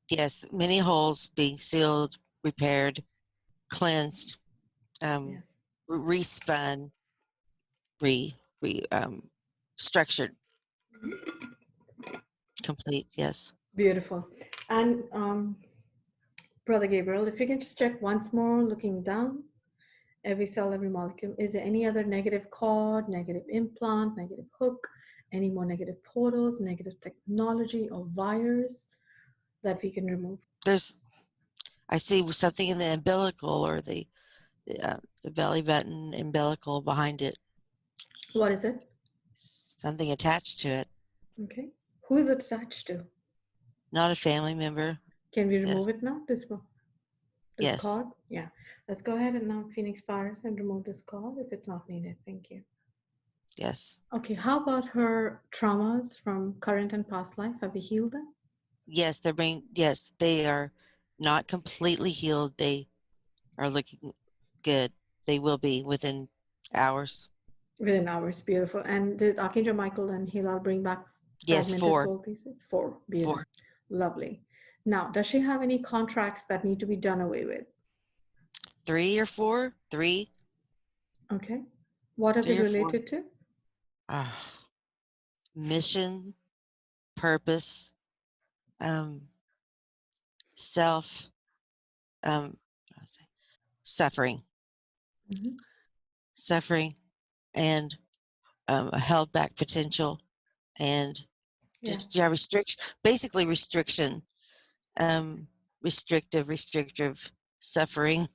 Yes, many holes being sealed, repaired, cleansed, respun, structured. Complete, yes. Beautiful. And Brother Gabriel, if you can just check once more, looking down Every cell, every molecule. Is there any other negative cord, negative implant, negative hook, any more negative portals, negative technology or wires that we can remove? I see something in the umbilical or the belly button umbilical behind it. What is it? Something attached to it. Okay. Who is it attached to? Not a family member. Can we remove Yes. it now? This one? This Yes. card? Yeah. Let's go ahead and now Phoenix Fire and remove this card if it's not needed. Thank you. Yes. Okay. How about her traumas from current and past life? Have we healed them? Yes, they are not completely healed. They are looking good. They will be within hours. Within hours. Beautiful. And did Archangel Michael and Hilal bring back Yes, fragmented 4. soul pieces? 4. Beautiful. 4. Lovely. Now, does she have any contracts that need to be done away with? 3 or 4? 3. Okay. What are they 3 or 4. related to? Mission, purpose, self, suffering. Mm-hmm. Suffering and a held back potential and just restriction, basically restriction, restrictive suffering,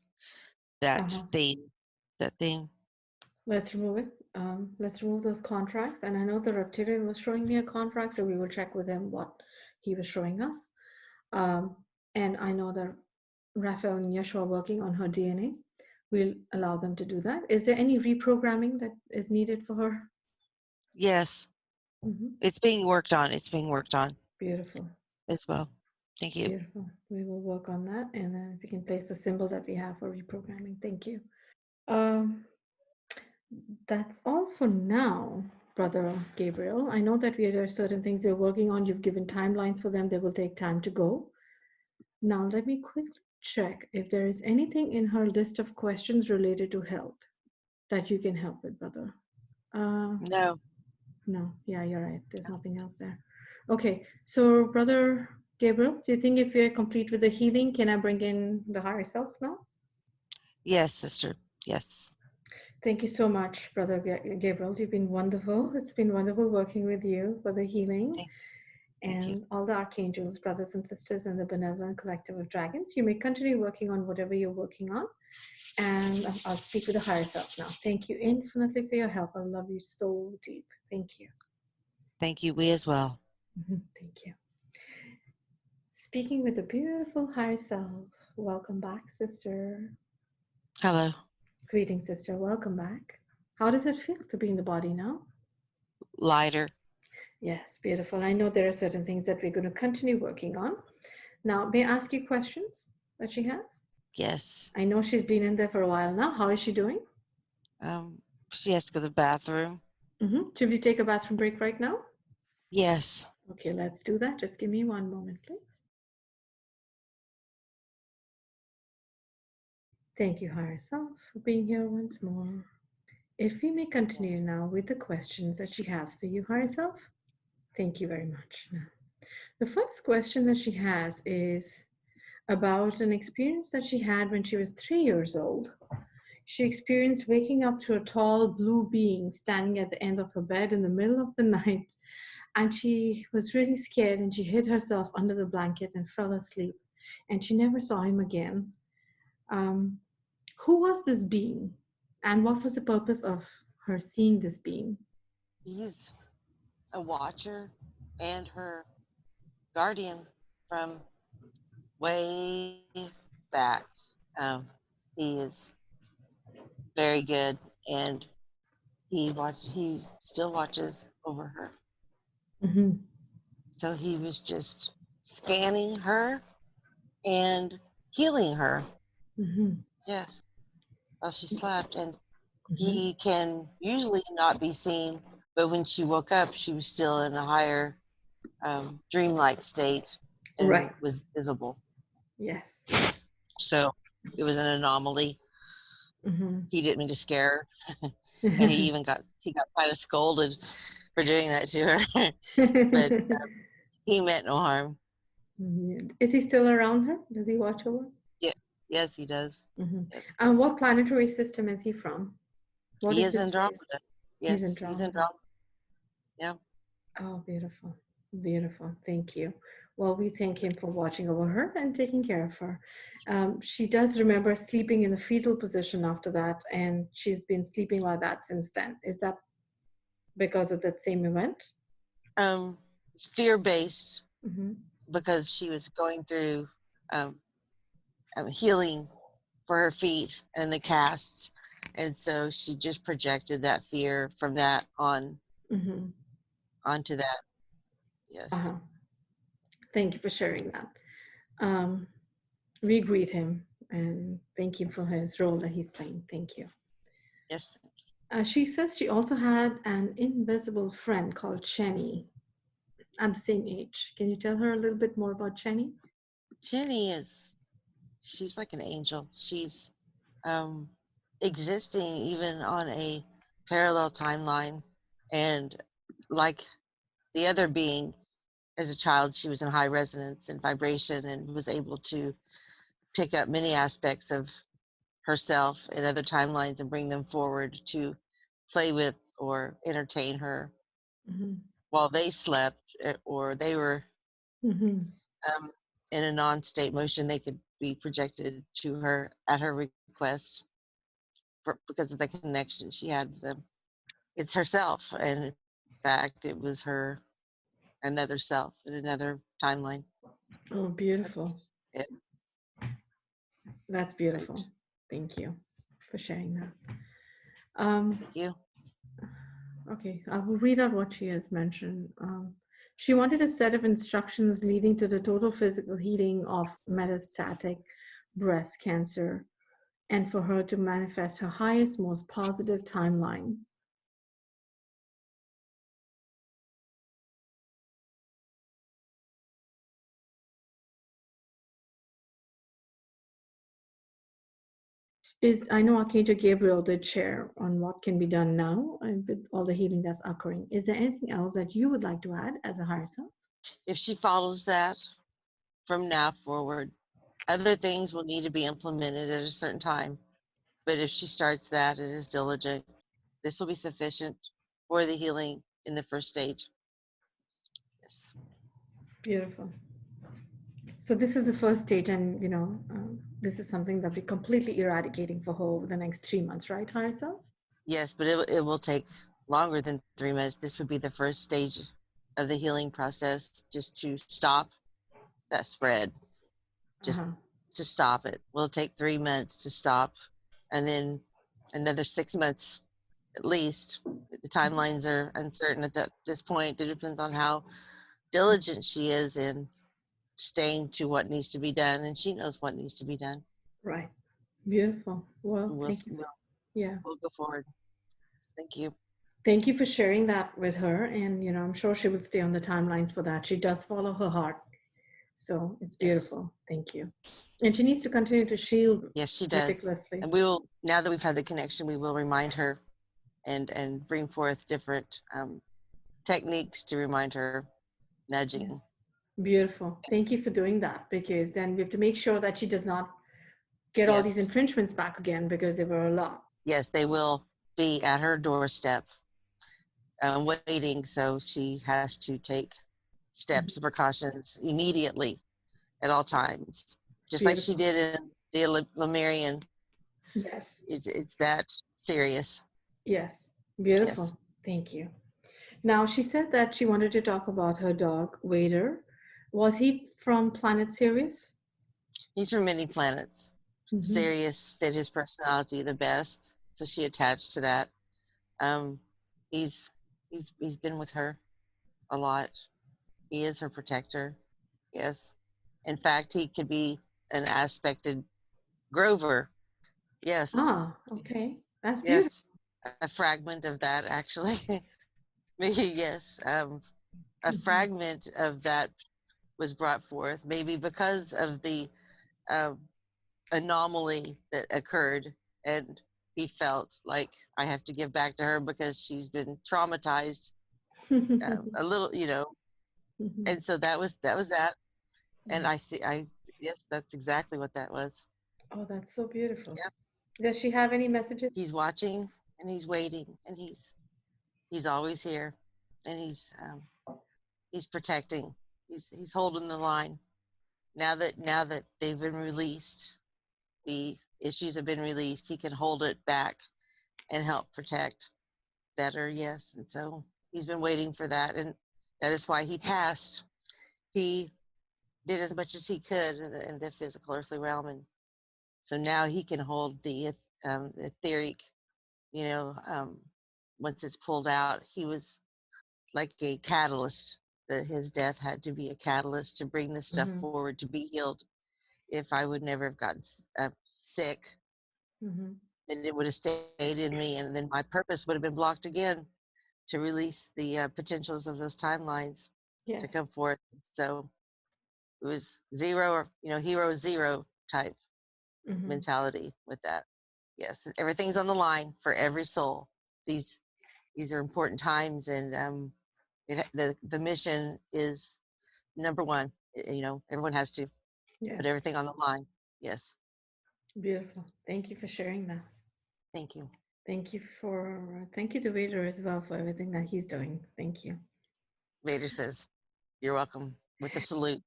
that theme. Let's remove it. Let's remove those contracts. And I know the reptilian was showing me a contract, so we will check with him what he was showing us. And I know that Raphael and Yeshua are working on her DNA. We'll allow them to do that. Is there any reprogramming that is needed for her? Yes. Mm-hmm. It's being worked on. Beautiful. As well. Thank you. Beautiful. We will work on that, and then if we can place the symbol that we have for reprogramming. Thank you. That's all for now, Brother Gabriel. I know that there are certain things you're working on. You've given timelines for them. They will take time to go. Now, let me quickly check if there is anything in her list of questions related to health that you can help with, brother. No. No. Yeah, you're right. There's nothing else there. Okay. So, Brother Gabriel, do you think if we're complete with the healing, can I bring in the higher self now? Yes, sister. Yes. Thank you so much, Brother Gabriel. You've been wonderful. It's been wonderful working with you for the healing. Thank you. All the archangels, brothers and sisters, and the benevolent collective of dragons. You may continue working on whatever you're working on. And I'll speak with the higher self now. Thank you infinitely for your help. I love you so deep. Thank you. Thank you. We as well. Thank you. Speaking with the beautiful higher self. Welcome back, sister. Hello. Greetings, sister. Welcome back. How does it feel to be in the body now? Lighter. Yes, beautiful. I know there are certain things that we're going to continue working on. Now, may I ask you questions that she has? Yes. I know she's been in there for a while now. How is she doing? She has to go to the bathroom. Should we take a bathroom break right now? Yes. Okay, let's do that. Just give me one moment, please. Thank you, higher self, for being here once more. If we may continue now with the questions that she has for you, higher self. Thank you very much. Now, the first question that she has is about an experience that she had when she was 3 years old. She experienced waking up to a tall blue being standing at the end of her bed in the middle of the night. And she was really scared and she hid herself under the blanket and fell asleep. And she never saw him again. Who was this being? And what was the purpose of her seeing this being? He's a watcher and her guardian from way back. He is very good, and he still watches over her. So he was just scanning her and healing her. Yes, while she slept, and he can usually not be seen, but when she woke up, she was still in a higher dreamlike state and was visible. Yes. So it was an anomaly. He didn't mean to scare her. And he got kind of scolded for doing that to her. But he meant no harm. Is he still around her? Does he watch over? Yeah. Yes, he does. Mm-hmm. Yes. And what planetary system is he from? What He is is his Andromeda. race? He's Yes, he's Andromeda. Andromeda. Yeah. Oh, beautiful. Beautiful. Thank you. Well, we thank him for watching over her and taking care of her. She does remember sleeping in the fetal position after that, and she's been sleeping like that since then. Is that because of that same event? It's fear-based Mm-hmm. because she was going through um, healing for her feet and the casts, and so she just projected that fear from that on Mm-hmm. onto that. Yes. Uh-huh. Thank you for sharing that. Um, we greet him and thank him for his role that he's playing. Thank you. Yes. She says she also had an invisible friend called Chenny at the same age. Can you tell her a little bit more about Chenny? Jenny she's like an angel. She's um, existing even on a parallel timeline, and like the other being, as a child, she was in high resonance and vibration and was able to pick up many aspects of herself in other timelines and bring them forward to play with or entertain her Mm-hmm. while they slept, or they were Mm-hmm. in a non-state motion. They could be projected to her at her request because of the connection she had with them. It's herself, and in fact, it was her another self in another timeline. Oh, beautiful. It, That's right. beautiful. Thank you for sharing that. Thank you. Okay, I will read out what she has mentioned. She wanted a set of instructions leading to the total physical healing of metastatic breast cancer and for her to manifest her highest, most positive timeline. I know Archangel Gabriel did share on what can be done now and with all the healing that's occurring. Is there anything else that you would like to add as a higher self? If she follows that from now forward, other things will need to be implemented at a certain time. But if she starts that and is diligent, this will be sufficient for the healing in the first stage. Yes. Beautiful. So this is the first stage, and this is something that we're completely eradicating for her over the next 3 months, right, higher self? Yes, but it will take longer than 3 months. This would be the first stage of the healing process, just to stop that spread, just Uh-huh. to stop it. Will take 3 months to stop, and then another 6 months at least. The timelines are uncertain at this point. It depends on how diligent she is in staying to what needs to be done, and she knows what needs to be done. Right. Beautiful. Well, We'll thank you. we'll, Yeah. we'll go forward. Thank you. Thank you for sharing that with her. And, I'm sure she will stay on the timelines for that. She does follow her heart. So it's Yes. beautiful. Thank you. And she needs to continue to shield Yes, she does. meticulously. And we will, now that we've had the connection, we will remind her and bring forth different techniques to remind her, Yeah. nudging. Beautiful. Thank you for doing that, because then we have to make sure that she does not get all these Yes. infringements back again, because there were a lot. Yes, they will be at her doorstep waiting. So she has to take steps and precautions immediately at all times, just like she Beautiful. did in the Lemurian. Yes. It's that serious. Yes. Yes. Beautiful. Thank you. Now, she said that she wanted to talk about her dog, Vader. Was he from planet Sirius? He's from many planets. Mm-hmm. Sirius fit his personality the best, so she attached to that. Um, he's he's been with her a lot. He is her protector. Yes. In fact, he could be an aspected Grover. Yes. Ah, okay. That's beautiful. Yes. A fragment of that, actually. Maybe, yes. A Mm-hmm. fragment of that was brought forth, maybe because of the um, anomaly that occurred, and he felt like, I have to give back to her because she's been traumatized a little, Mm-hmm. and so that was that. And I see, yes, that's exactly what that was. Oh, that's so beautiful. Yep. Does she have any messages? He's watching and he's waiting and he's always here, and he's protecting. He's holding the line. Now that they've been released, the issues have been released, he can hold it back and help protect better. Yes, and so he's been waiting for that, and that is why he passed. He did as much as he could in the physical earthly realm, and so now he can hold the etheric. You know, once it's pulled out, he was like a catalyst. That his death had to be a catalyst to bring this stuff forward to be healed. If I would never have gotten sick, then it would have stayed in me, and then my purpose would have been blocked again to release the potentials of those timelines to come forth. So it was zero, or hero zero type mentality with that. Yes, everything's on the line for every soul. These are important times, and the mission is number one. Everyone has to put everything on the line. Yes. Beautiful. Thank you for sharing that. Thank you. Thank you to Vader as well for everything that he's doing. Thank you. Vader says, "You're welcome," with a salute.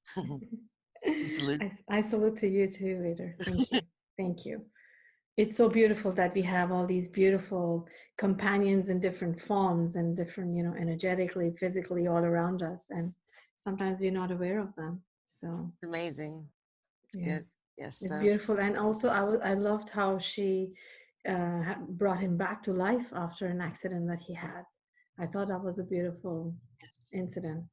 Salute. I salute to you too, Vader. Thank you. Thank you. It's so beautiful that we have all these beautiful companions in different forms and different, energetically, physically all around us. And sometimes we're not aware of them. So it's amazing. It's good. Yes. It's beautiful. And also I loved how she brought him back to life after an accident that he had. I thought that was a beautiful incident.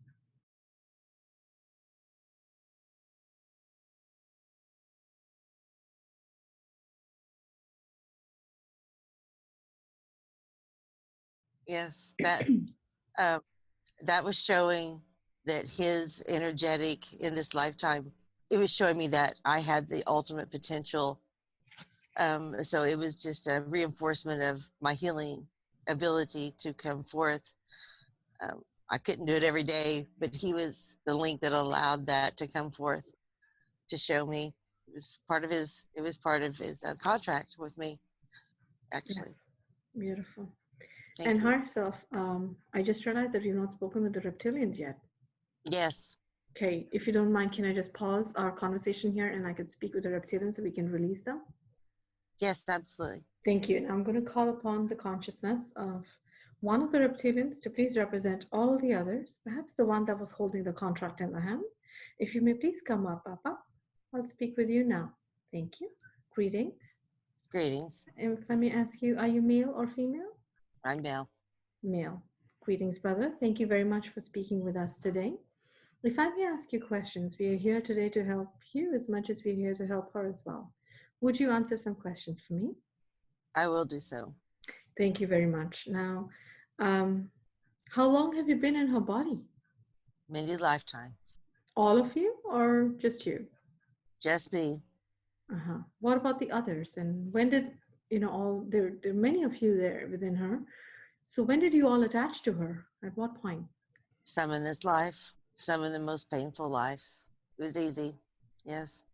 Yes, that was showing that his energetic in this lifetime. It was showing me that I had the ultimate potential. So it was just a reinforcement of my healing ability to come forth. I couldn't do it every day, but he was the link that allowed that to come forth to show me. It was part of his. It was part of his contract with me, actually. Yes. Beautiful. Thank and you. herself, I just realized that you've not spoken with the reptilians yet. Yes. Okay, if you don't mind, can I just pause our conversation here and I could speak with the reptilians so we can release them? Yes, absolutely. Thank you. And I'm going to call upon the consciousness of one of the reptilians to please represent all the others, perhaps the one that was holding the contract in the hand. If you may please come up, Papa. I'll speak with you now. Thank you. Greetings. Greetings. If I may ask you, are you male or female? I'm male. Male. Greetings, brother. Thank you very much for speaking with us today. If I may ask you questions, we are here today to help you as much as we're here to help her as well. Would you answer some questions for me? I will do so. Thank you very much. Now, how long have you been in her body? Many lifetimes. All of you or just you? Just me. Uh-huh. What about the others? And when did, there are many of you there within her. So when did you all attach to her? At what point? Some in this life, some in the most painful lives. It was easy. Yes.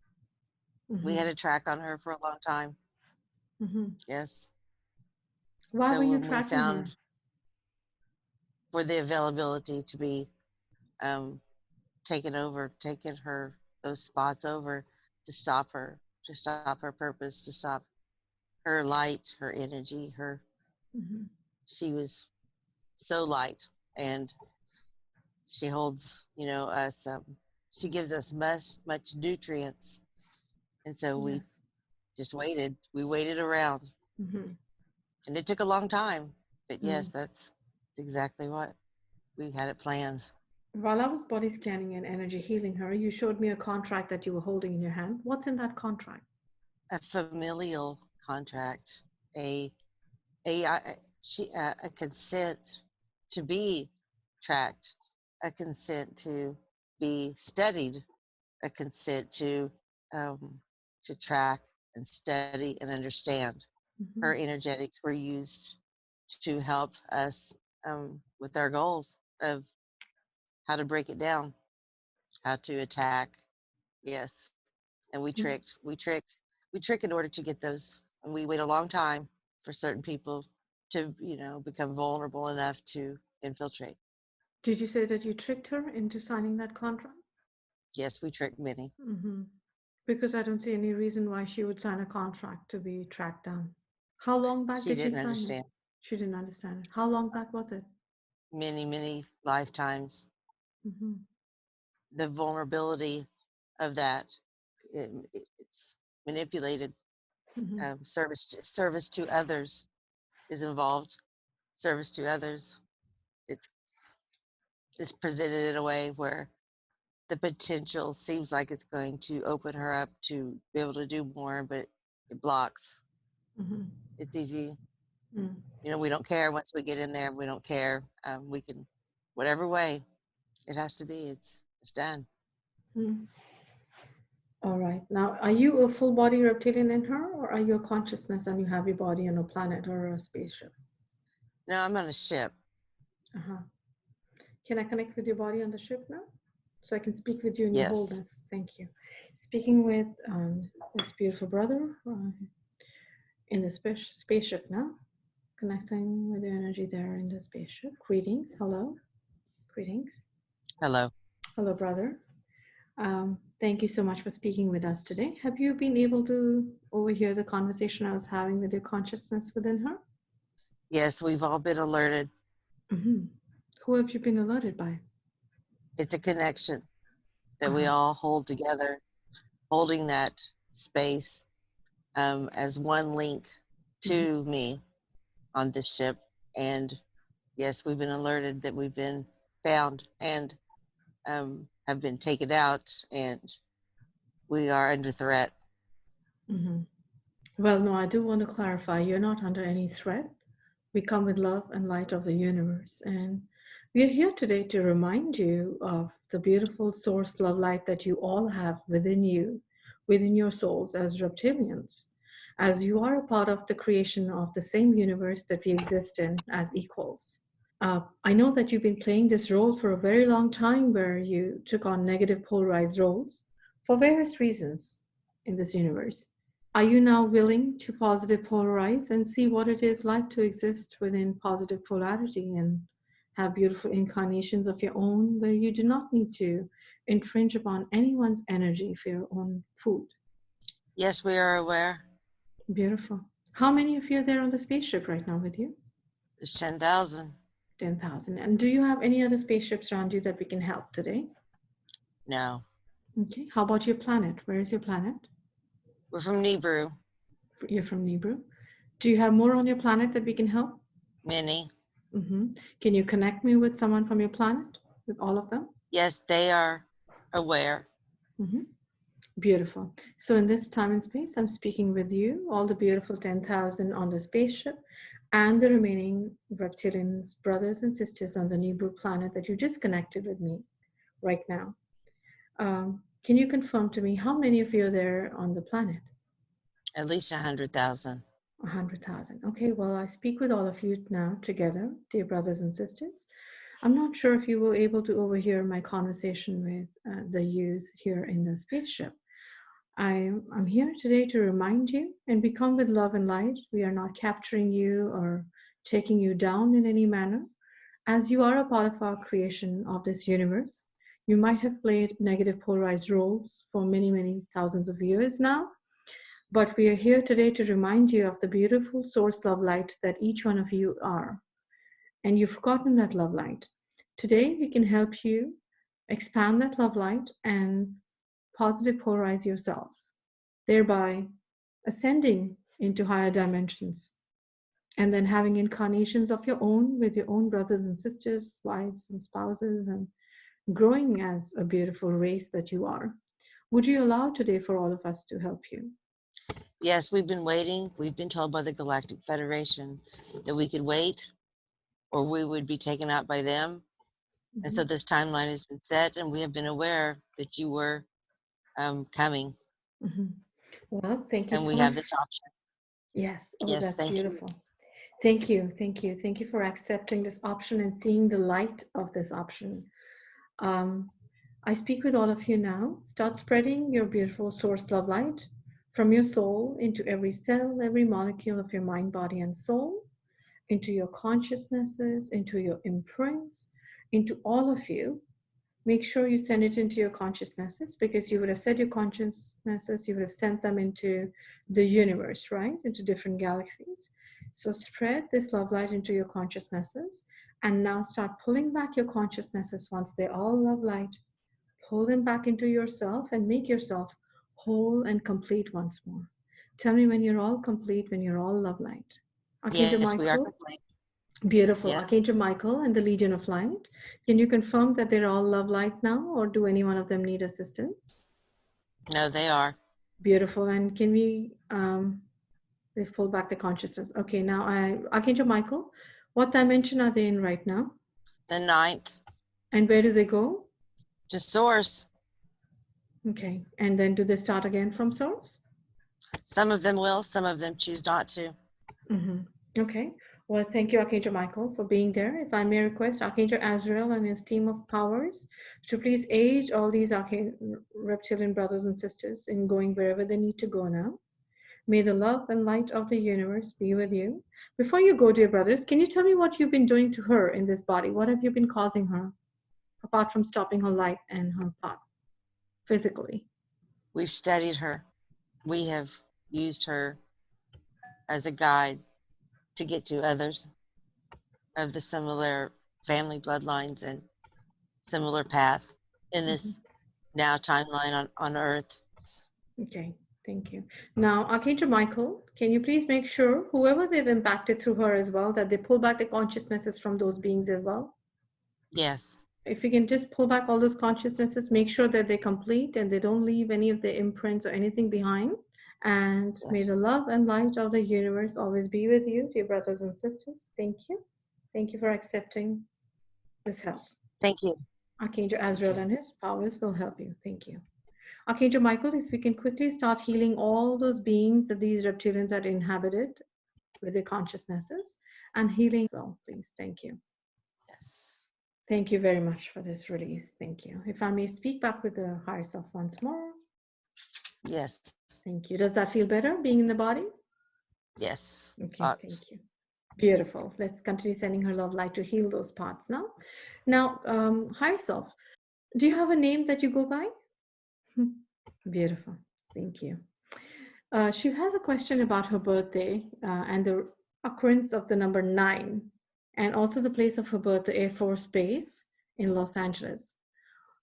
We had a track on her for a long time. Yes. Why were you when tracking we found her? For the availability to be taking those spots over, to stop her purpose, to stop her light, her energy, she was so light, and she holds, us, she gives us much nutrients. And so we just waited. We waited around. And it took a long time. But yes, that's exactly what we had it planned. While I was body scanning and energy healing her, you showed me a contract that you were holding in your hand. What's in that contract? A familial contract, a consent to be tracked, a consent to be studied, a consent to track and study and understand. Her energetics were used to help us with our goals of how to break it down, how to attack. Yes. And we tricked We trick in order to get those, and we wait a long time for certain people to, become vulnerable enough to infiltrate. Did you say that you tricked her into signing that contract? Yes, we trick many. Mm-hmm. Because I don't see any reason why she would sign a contract to be tracked down. How long back She did she didn't sign understand. it? She didn't understand it. How long back was it? Many, many lifetimes. Mm-hmm. The vulnerability of that, it's manipulated. Mm-hmm. Service to others is involved. Service to others. It's presented in a way where the potential seems like it's going to open her up to be able to do more, but it blocks. Mm-hmm. It's easy. Mm. We don't care once we get in there. We don't care. We can, whatever way it has to be, it's done. Mm. All right. Now, are you a full body reptilian in her, or are you a consciousness and you have your body on a planet or a spaceship? No, I'm on a ship. Uh-huh. Can I connect with your body on the ship now? So I can speak with you in your Yes. wholeness. Thank you. Speaking with this beautiful brother in the spaceship now. Connecting with the energy there in the spaceship. Greetings. Hello. Greetings. Hello. Hello, brother. Thank you so much for speaking with us today. Have you been able to overhear the conversation I was having with your consciousness within her? Yes, we've all been alerted. Mm-hmm. Who have you been alerted by? It's a connection that we all hold together, holding that space as one link to me on this ship. And yes, we've been alerted that we've been found and have been taken out, and we are under threat. Mm-hmm. Well, no, I do want to clarify, you're not under any threat. We come with love and light of the universe. And we are here today to remind you of the beautiful source love light that you all have within you, within your souls as reptilians, as you are a part of the creation of the same universe that we exist in as equals. I know that you've been playing this role for a very long time where you took on negative polarized roles for various reasons in this universe. Are you now willing to positive polarize and see what it is like to exist within positive polarity and have beautiful incarnations of your own where you do not need to infringe upon anyone's energy for your own food? Yes, we are aware. Beautiful. How many of you are there on the spaceship right now with you? There's 10,000. 10,000. And do you have any other spaceships around you that we can help today? No. Okay. How about your planet? Where is your planet? We're from Nibiru. You're from Nibiru. Do you have more on your planet that we can help? Many. Mm-hmm. Can you connect me with someone from your planet, with all of them? Yes, they are aware. Mm-hmm. Beautiful. So in this time and space, I'm speaking with you, all the beautiful 10,000 on the spaceship, and the remaining reptilians, brothers and sisters on the Nibiru planet that you just connected with me right now. Can you confirm to me how many of you are there on the planet? At least 100,000. 100,000. Okay, well, I speak with all of you now together, dear brothers and sisters. I'm not sure if you were able to overhear my conversation with the yous here in the spaceship. I'm here today to remind you, and we come with love and light. We are not capturing you or taking you down in any manner. As you are a part of our creation of this universe, you might have played negative polarized roles for many, many thousands of years now. But we are here today to remind you of the beautiful source love light that each one of you are. And you've forgotten that love light. Today, we can help you expand that love light and positive polarize yourselves, thereby ascending into higher dimensions and then having incarnations of your own with your own brothers and sisters, wives and spouses, and growing as a beautiful race that you are. Would you allow today for all of us to help you? Yes, we've been waiting. We've been told by the Galactic Federation that we could wait or we would be taken out by them. And so this timeline has been set, and we have been aware that you were coming. Well, thank you And so we much. have this option. Yes. Oh, Yes, that's thank beautiful. you. Thank you. Thank you. Thank you for accepting this option and seeing the light of this option. I speak with all of you now. Start spreading your beautiful source love light from your soul into every cell, every molecule of your mind, body, and soul, into your consciousnesses, into your imprints, into all of you. Make sure you send it into your consciousnesses, because you would have said your consciousnesses, you would have sent them into the universe, right? Into different galaxies. So spread this love light into your consciousnesses, and now start pulling back your consciousnesses once they're all love light. Pull them back into yourself and make yourself whole and complete once more. Tell me when you're all complete, when you're all love light. Archangel Yes, we are Michael, complete. beautiful. Yes. Archangel Michael and the Legion of Light. Can you confirm that they're all love light now, or do any one of them need assistance? No, they are. Beautiful. And can we, they've pulled back the consciousness. Okay, now Archangel Michael, what dimension are they in right now? The 9th. And where do they go? To source. Okay, and then do they start again from source? Some of them will, some of them choose not to. Okay. Well, thank you, Archangel Michael, for being there. If I may request Archangel Azrael and his team of powers to please aid all these reptilian brothers and sisters in going wherever they need to go now. May the love and light of the universe be with you. Before you go, dear brothers, can you tell me what you've been doing to her in this body? What have you been causing her, apart from stopping her light and her path physically? We've studied her. We have used her as a guide to get to others of the similar family bloodlines and similar path in this now timeline on Earth. Okay, thank you. Now, Archangel Michael, can you please make sure whoever they've impacted through her as well, that they pull back the consciousnesses from those beings as well? Yes. If you can just pull back all those consciousnesses, make sure that they complete and they don't leave any of the imprints or anything behind. And Yes. may the love and light of the universe always be with you, dear brothers and sisters. Thank you. Thank you for accepting this help. Thank you. Archangel Azrael and his powers will help you. Thank you. Archangel Michael, if we can quickly start healing all those beings that these reptilians had inhabited with their consciousnesses, and healing as well, please. Thank you. Yes. Thank you very much for this release. Thank you. If I may speak back with the higher self once more. Yes. Thank you. Does that feel better, being in the body? Yes. Okay, Lots. thank you. Beautiful. Let's continue sending her love light to heal those parts now. Now, higher self, do you have a name that you go by? Beautiful. Thank you. She has a question about her birthday and the occurrence of the number 9, and also the place of her birth, the Air Force Base in Los Angeles.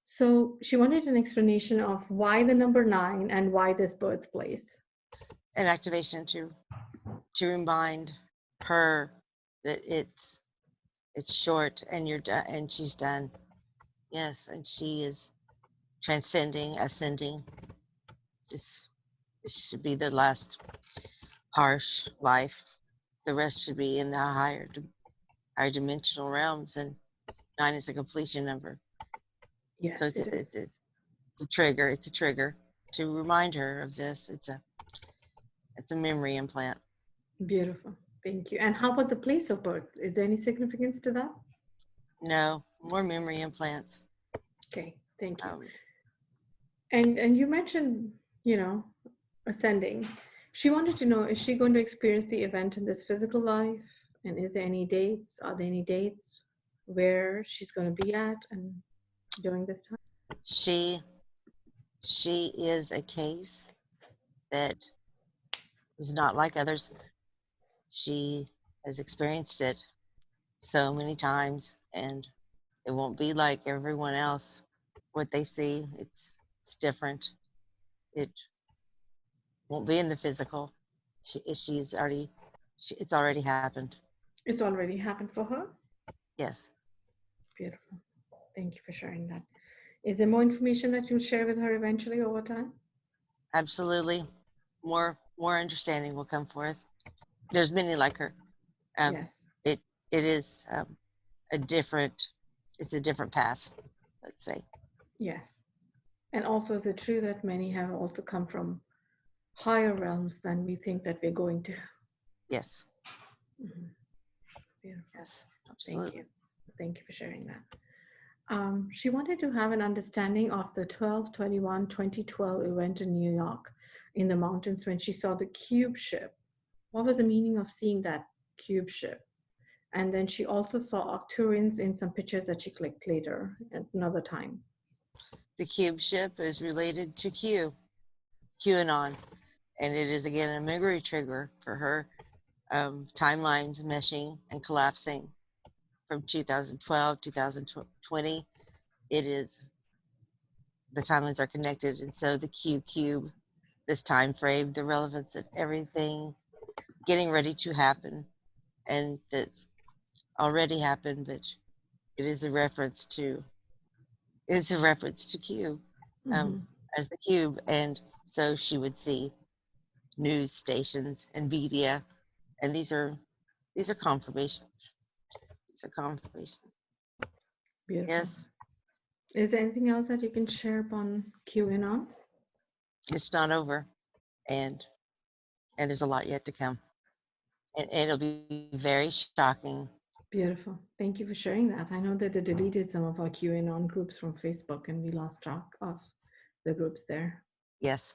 So she wanted an explanation of why the number 9 and why this birthplace. An activation to remind her that it's short and you're done, and she's done. Yes, and she is transcending, ascending. This should be the last harsh life. The rest should be in the higher dimensional realms, and 9 is a completion number. Yes, so it's a trigger. It's a trigger to remind her of this. It's a memory implant. Beautiful. Thank you. And how about the place of birth? Is there any significance to that? No, more memory implants. Okay, thank you. And you mentioned, ascending. She wanted to know, is she going to experience the event in this physical life? And is there any dates? Are there any dates where she's going to be at and during this time? She is a case that is not like others. She has experienced it so many times, and it won't be like everyone else. What they see, it's different. It won't be in the physical. It's already happened. It's already happened for her? Yes. Beautiful. Thank you for sharing that. Is there more information that you'll share with her eventually over time? Absolutely. More understanding will come forth. There's many like her. Yes. It is it's a different path, let's say. Yes. And also, is it true that many have also come from higher realms than we think that we're going to? Yes. Beautiful. Yes, absolutely. Thank you. Thank you for sharing that. She wanted to have an understanding of the 12/21/2012 event in New York in the mountains when she saw the cube ship. What was the meaning of seeing that cube ship? And then she also saw Arcturians in some pictures that she clicked later at another time. The cube ship is related to QAnon, and it is again a memory trigger for her. Timelines meshing and collapsing from 2012, 2020. It is, the timelines are connected, and so the cube, this time frame, the relevance of everything getting ready to happen, and that's already happened, but it is a reference to Q as the cube. And so she would see news stations and media, and these are confirmations. These are confirmations. Beautiful. Yes. Is there anything else that you can share upon QAnon? It's not over, and there's a lot yet to come, and it'll be very shocking. Beautiful. Thank you for sharing that. I know that they deleted some of our QAnon groups from Facebook, and we lost track of the groups there. Yes.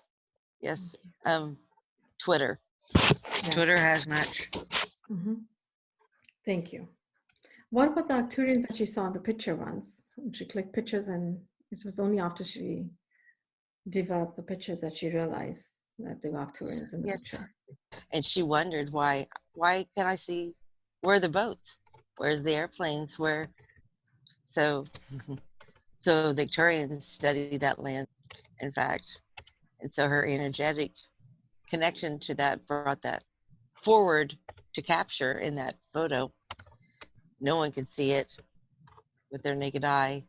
Twitter. Yes. Twitter has much. Thank you. What about the Arcturians that she saw in the picture once? She clicked pictures, and it was only after she developed the pictures that she realized that they were Arcturians in the picture. And she wondered why can't I see, where are the boats? Where's the airplanes? So Victorians study that land, in fact. And so her energetic connection to that brought that forward to capture in that photo. No one could see it with their naked eye,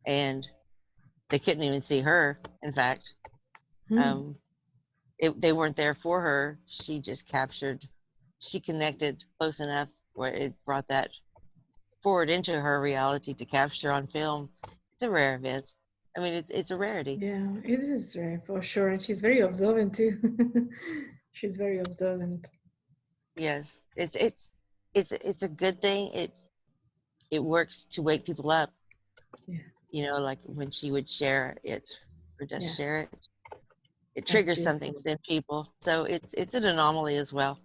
and they couldn't even see her, in fact. They weren't there for her. She just she connected close enough where it brought that forward into her reality to capture on film. It's a rare event. I mean, it's a rarity. Yeah, it is rare for sure. And she's very observant too. She's very observant. Yes, it's a good thing. It works to wake people up. Yes. You know, like when she would share it or just share it, it triggers something within people. So it's an anomaly as well.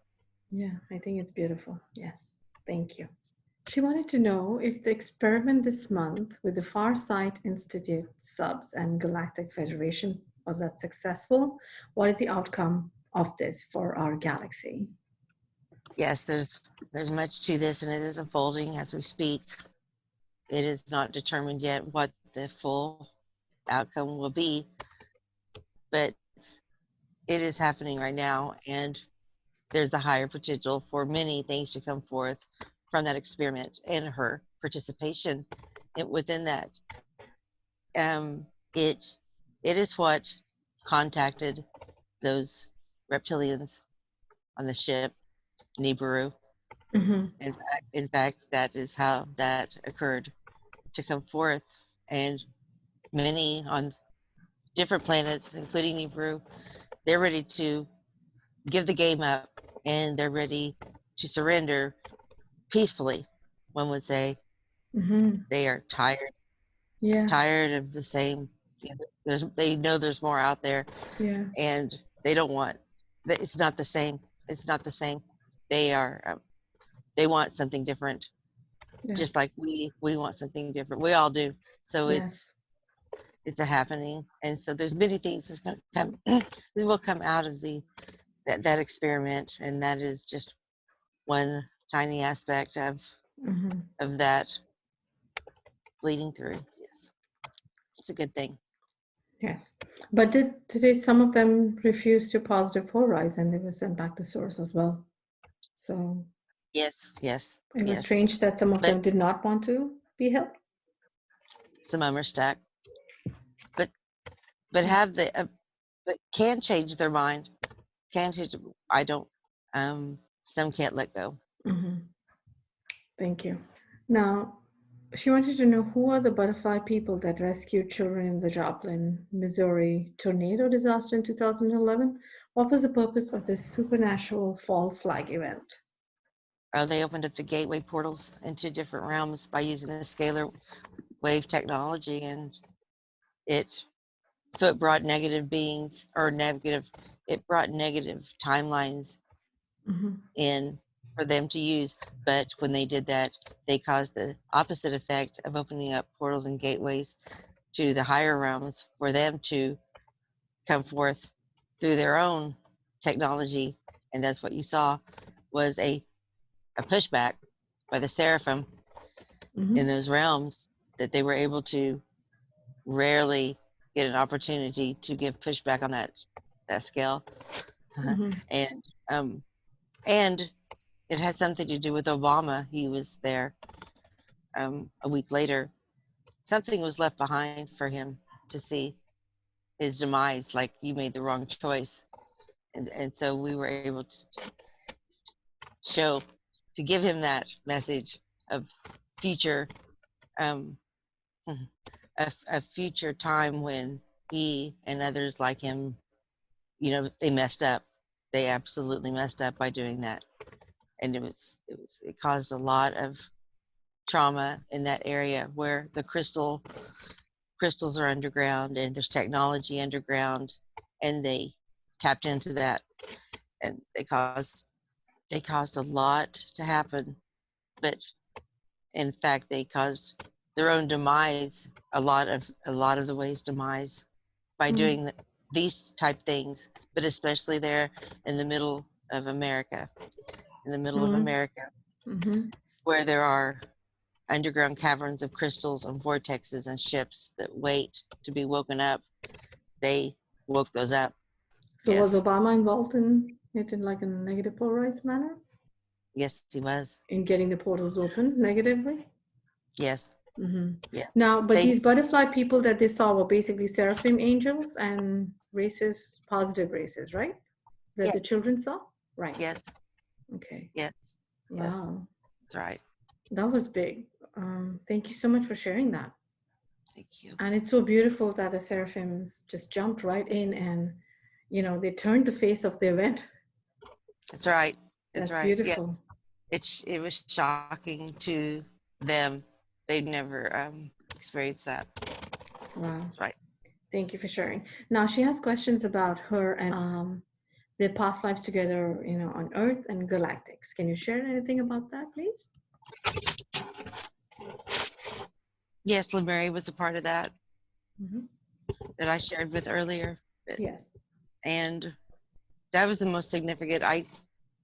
Yeah, I think it's beautiful. Yes, thank you. She wanted to know if the experiment this month with the Farsight Institute subs and Galactic Federation, was that successful? What is the outcome of this for our galaxy? Yes, there's much to this, and it is unfolding as we speak. It is not determined yet what the full outcome will be, but it is happening right now, and there's a higher potential for many things to come forth from that experiment and her participation within that. It is what contacted those reptilians on the ship, Nibiru. In fact, that is how that occurred, to come forth. And many on different planets, including Nibiru, they're ready to give the game up, and they're ready to surrender peacefully. One would say they are tired. Yeah. Tired of the same. They know there's more out there. Yeah. And they don't want. It's not the same. It's not the same. They are. They want something different. Yes. Just like we want something different. We all do. So yes. It's a happening, and so there's many things that's going to come. That will come out of that experiment, and that is just one tiny aspect of that bleeding through. Yes, it's a good thing. Yes, but did today some of them refuse to positive polarize, and they were sent back to source as well? So yes, it was strange that some of them did not want to be helped. Some of them are stuck, but have the but can change their mind. Can change. I don't. Some can't let go. Thank you. Now, she wanted to know who are the butterfly people that rescued children in the Joplin, Missouri tornado disaster in 2011. What was the purpose of this supernatural false flag event? They opened up the gateway portals into different realms by using the scalar wave technology, and it brought negative beings or it brought negative timelines in for them to use. But when they did that, they caused the opposite effect of opening up portals and gateways to the higher realms for them to come forth through their own technology. And that's what you saw was a pushback by the seraphim in those realms, that they were able to rarely get an opportunity to give pushback on that scale. And it had something to do with Obama. He was there a week later. Something was left behind for him to see his demise, like, you made the wrong choice. And so we were able to give him that message of future, a future time when he and others like him, they messed up. They absolutely messed up by doing that. And it caused a lot of trauma in that area where the crystals are underground and there's technology underground, and they tapped into that, and they caused a lot to happen. But in fact, they caused their own demise, a lot of the ways demise, by doing these type things, but especially there in the middle of America, where there are underground caverns of crystals and vortexes and ships that wait to be woken up. They woke those up. So yes. Was Obama involved in it in like a negative polarized manner? Yes, he was. In getting the portals open negatively? Yes. Yeah. Now, but these butterfly people that they saw were basically seraphim angels and races, positive races, right? That the children saw? Right. Yes. Okay. Yes. Wow. Yes. That's right. That was big. Thank you so much for sharing that. Thank you. And it's so beautiful that the seraphims just jumped right in and, they turned the face of the event. That's right. That's right. Beautiful. Yes. It was shocking to them. They'd never experienced that. Wow. That's right. Thank you for sharing. Now she has questions about her and their past lives together, on Earth and galactics. Can you share anything about that, please? Yes, Lemuria was a part of that that I shared with earlier. Yes. And that was the most significant.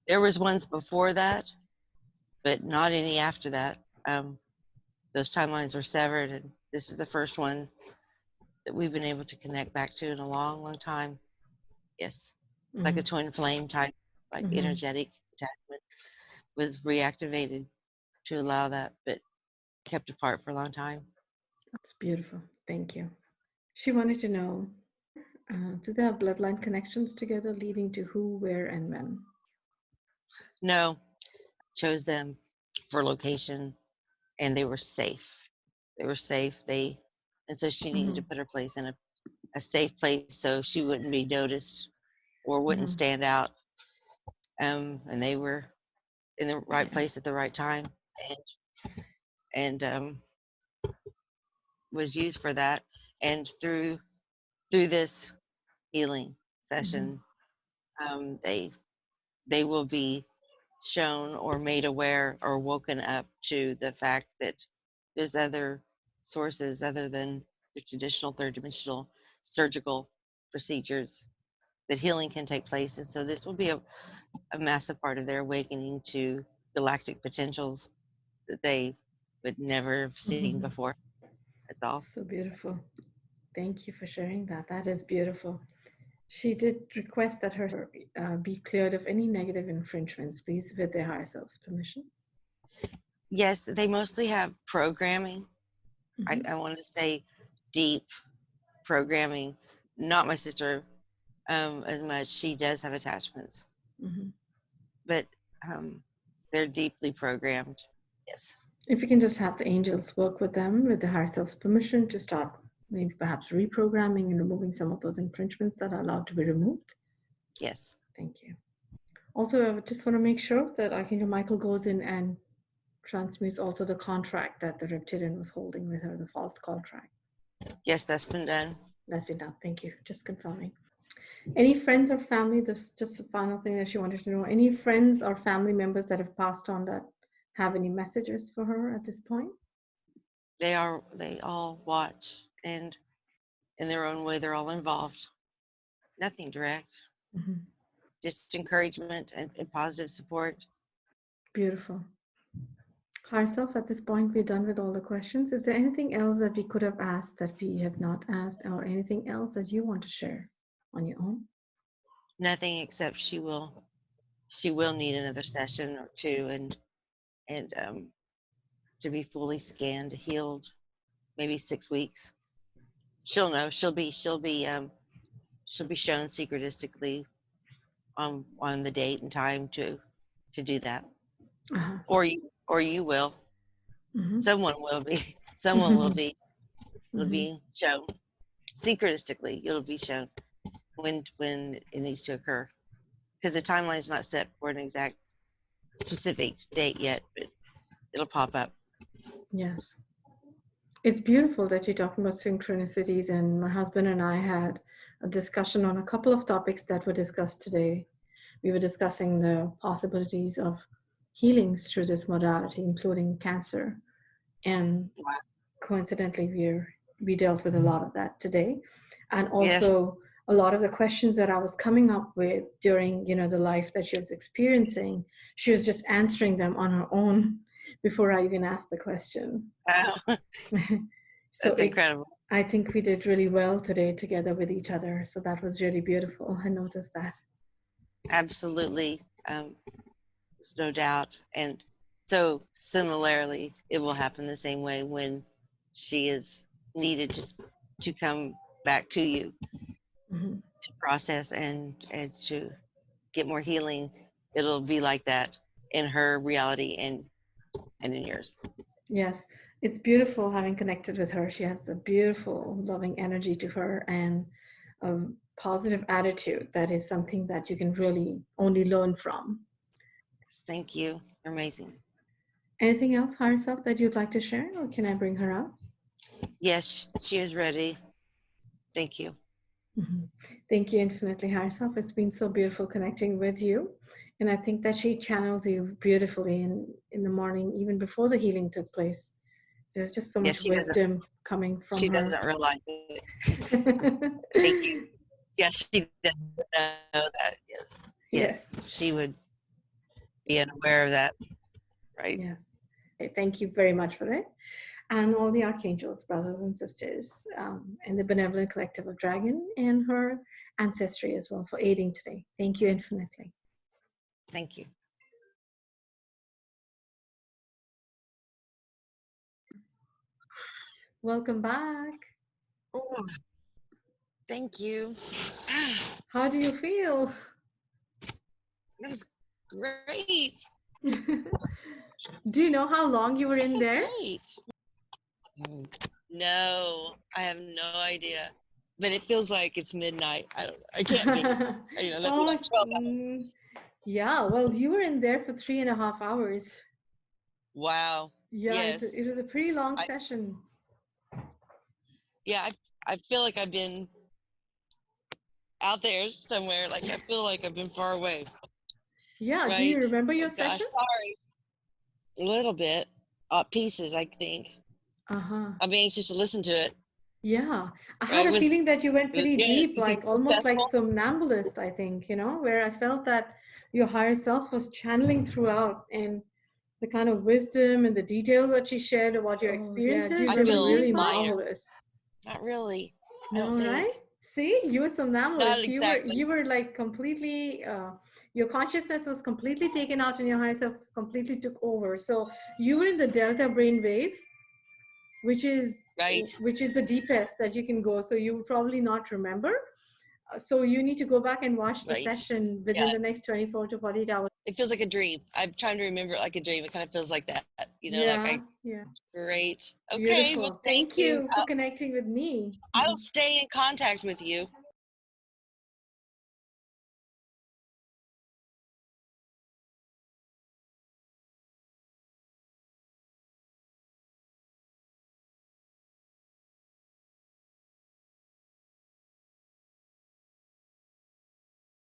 There was ones before that, but not any after that. Those timelines were severed, and this is the first one that we've been able to connect back to in a long, long time. Yes. Like a twin flame type, like energetic attachment was reactivated to allow that, but kept apart for a long time. That's beautiful. Thank you. She wanted to know, do they have bloodline connections together leading to who, where, and when? No. Chose them for location, and they were safe. And so she needed to put her place in a safe place so she wouldn't be noticed or wouldn't stand out. And they were in the right place at the right time, and was used for that. And through this healing session, they will be shown or made aware or woken up to the fact that there's other sources other than the traditional third dimensional surgical procedures, that healing can take place. And so this will be a massive part of their awakening to galactic potentials that they would never have seen before. That's all. So beautiful. Thank you for sharing that. That is beautiful. She did request that her be cleared of any negative infringements, please, with their higher self's permission. Yes, they mostly have programming. I want to say deep programming. Not my sister as much. She does have attachments, but they're deeply programmed. Yes. If you can just have the angels work with them with the higher self's permission to start maybe perhaps reprogramming and removing some of those infringements that are allowed to be removed. Yes. Thank you. Also, I just want to make sure that Archangel Michael goes in and transmutes also the contract that the reptilian was holding with her, the false contract. Yes, that's been done. That's been done. Thank you. Just confirming. Any friends or family, this just the final thing that she wanted to know. Any friends or family members that have passed on that have any messages for her at this point? They all watch, and in their own way, they're all involved. Nothing direct. Mm-hmm. Just encouragement and positive support. Beautiful. Higher self, at this point, we're done with all the questions. Is there anything else that we could have asked that we have not asked, or anything else that you want to share on your own? Nothing, except she will need another session or two, and to be fully scanned, healed, maybe 6 weeks. She'll know. She'll be shown secretistically on the date and time to do that. Uh-huh. Or you will. Mm-hmm. Someone will be. Someone will be. It'll Mm-hmm. be shown secretistically. It'll be shown when it needs to occur, because the timeline is not set for an exact specific date yet, but it'll pop up. Yes. It's beautiful that you're talking about synchronicities, and my husband and I had a discussion on a couple of topics that were discussed today. We were discussing the possibilities of healings through this modality, including cancer. And coincidentally, we dealt with a lot of that today. And also a lot of the questions that I was coming up with during, the life that she was experiencing, she was just answering them on her own before I even asked the question. Wow. So that's incredible. I think we did really well today together with each other. So that was really beautiful. I noticed that. Absolutely. There's no doubt. And so similarly, it will happen the same way when she is needed to come back to you, Mm-hmm. to process and to get more healing. It'll be like that in her reality and in yours. Yes, it's beautiful having connected with her. She has a beautiful, loving energy to her and a positive attitude that is something that you can really only learn from. Thank you. You're amazing. Anything else, higher self, that you'd like to share, or can I bring her up? Yes, she is ready. Thank you. Mm-hmm. Thank you infinitely, higher self. It's been so beautiful connecting with you. And I think that she channels you beautifully in the morning, even before the healing took place. There's just so much wisdom coming from her. She doesn't realize it. Thank you. Yes, she doesn't know that. Yes. She would be unaware of that. Right. Yes. Okay, thank you very much for it. And all the archangels, brothers and sisters, and the benevolent collective of Dragon and her ancestry as well for aiding today. Thank you infinitely. Thank you. Welcome back. Oh, thank you. How do you feel? It was great. Do you know how long you were in there? Great. No, I have no idea. But it feels like it's midnight. I can't be. That's 12 hours. Yeah, well, you were in there for 3.5 hours. Wow. Yeah, yes. It was a pretty long session. Yeah, I feel like I've been out there somewhere. Like I feel like I've been far away. Yeah, right? Do you remember your session? Sorry. A little bit. Pieces, I think. Uh-huh. I'm anxious to listen to it. Yeah, I had a feeling that you went pretty deep, like almost successful. like somnambulist, I think, where I felt that your higher self was channeling throughout, and the kind of wisdom and the details that you shared about your experiences were really marvelous. Not really. No, right? See, you were somnambulist. Exactly. You were like completely, your consciousness was completely taken out and your higher self completely took over. So you were in the delta brain wave, which is the deepest that you can go. So you will probably not remember. So you need to go back and watch the session within the next 24 to 48 hours. It feels like a dream. I'm trying to remember it like a dream. It kind of feels like that, Great. Okay. Beautiful. Well, thank you for connecting with me. I'll stay in contact with you.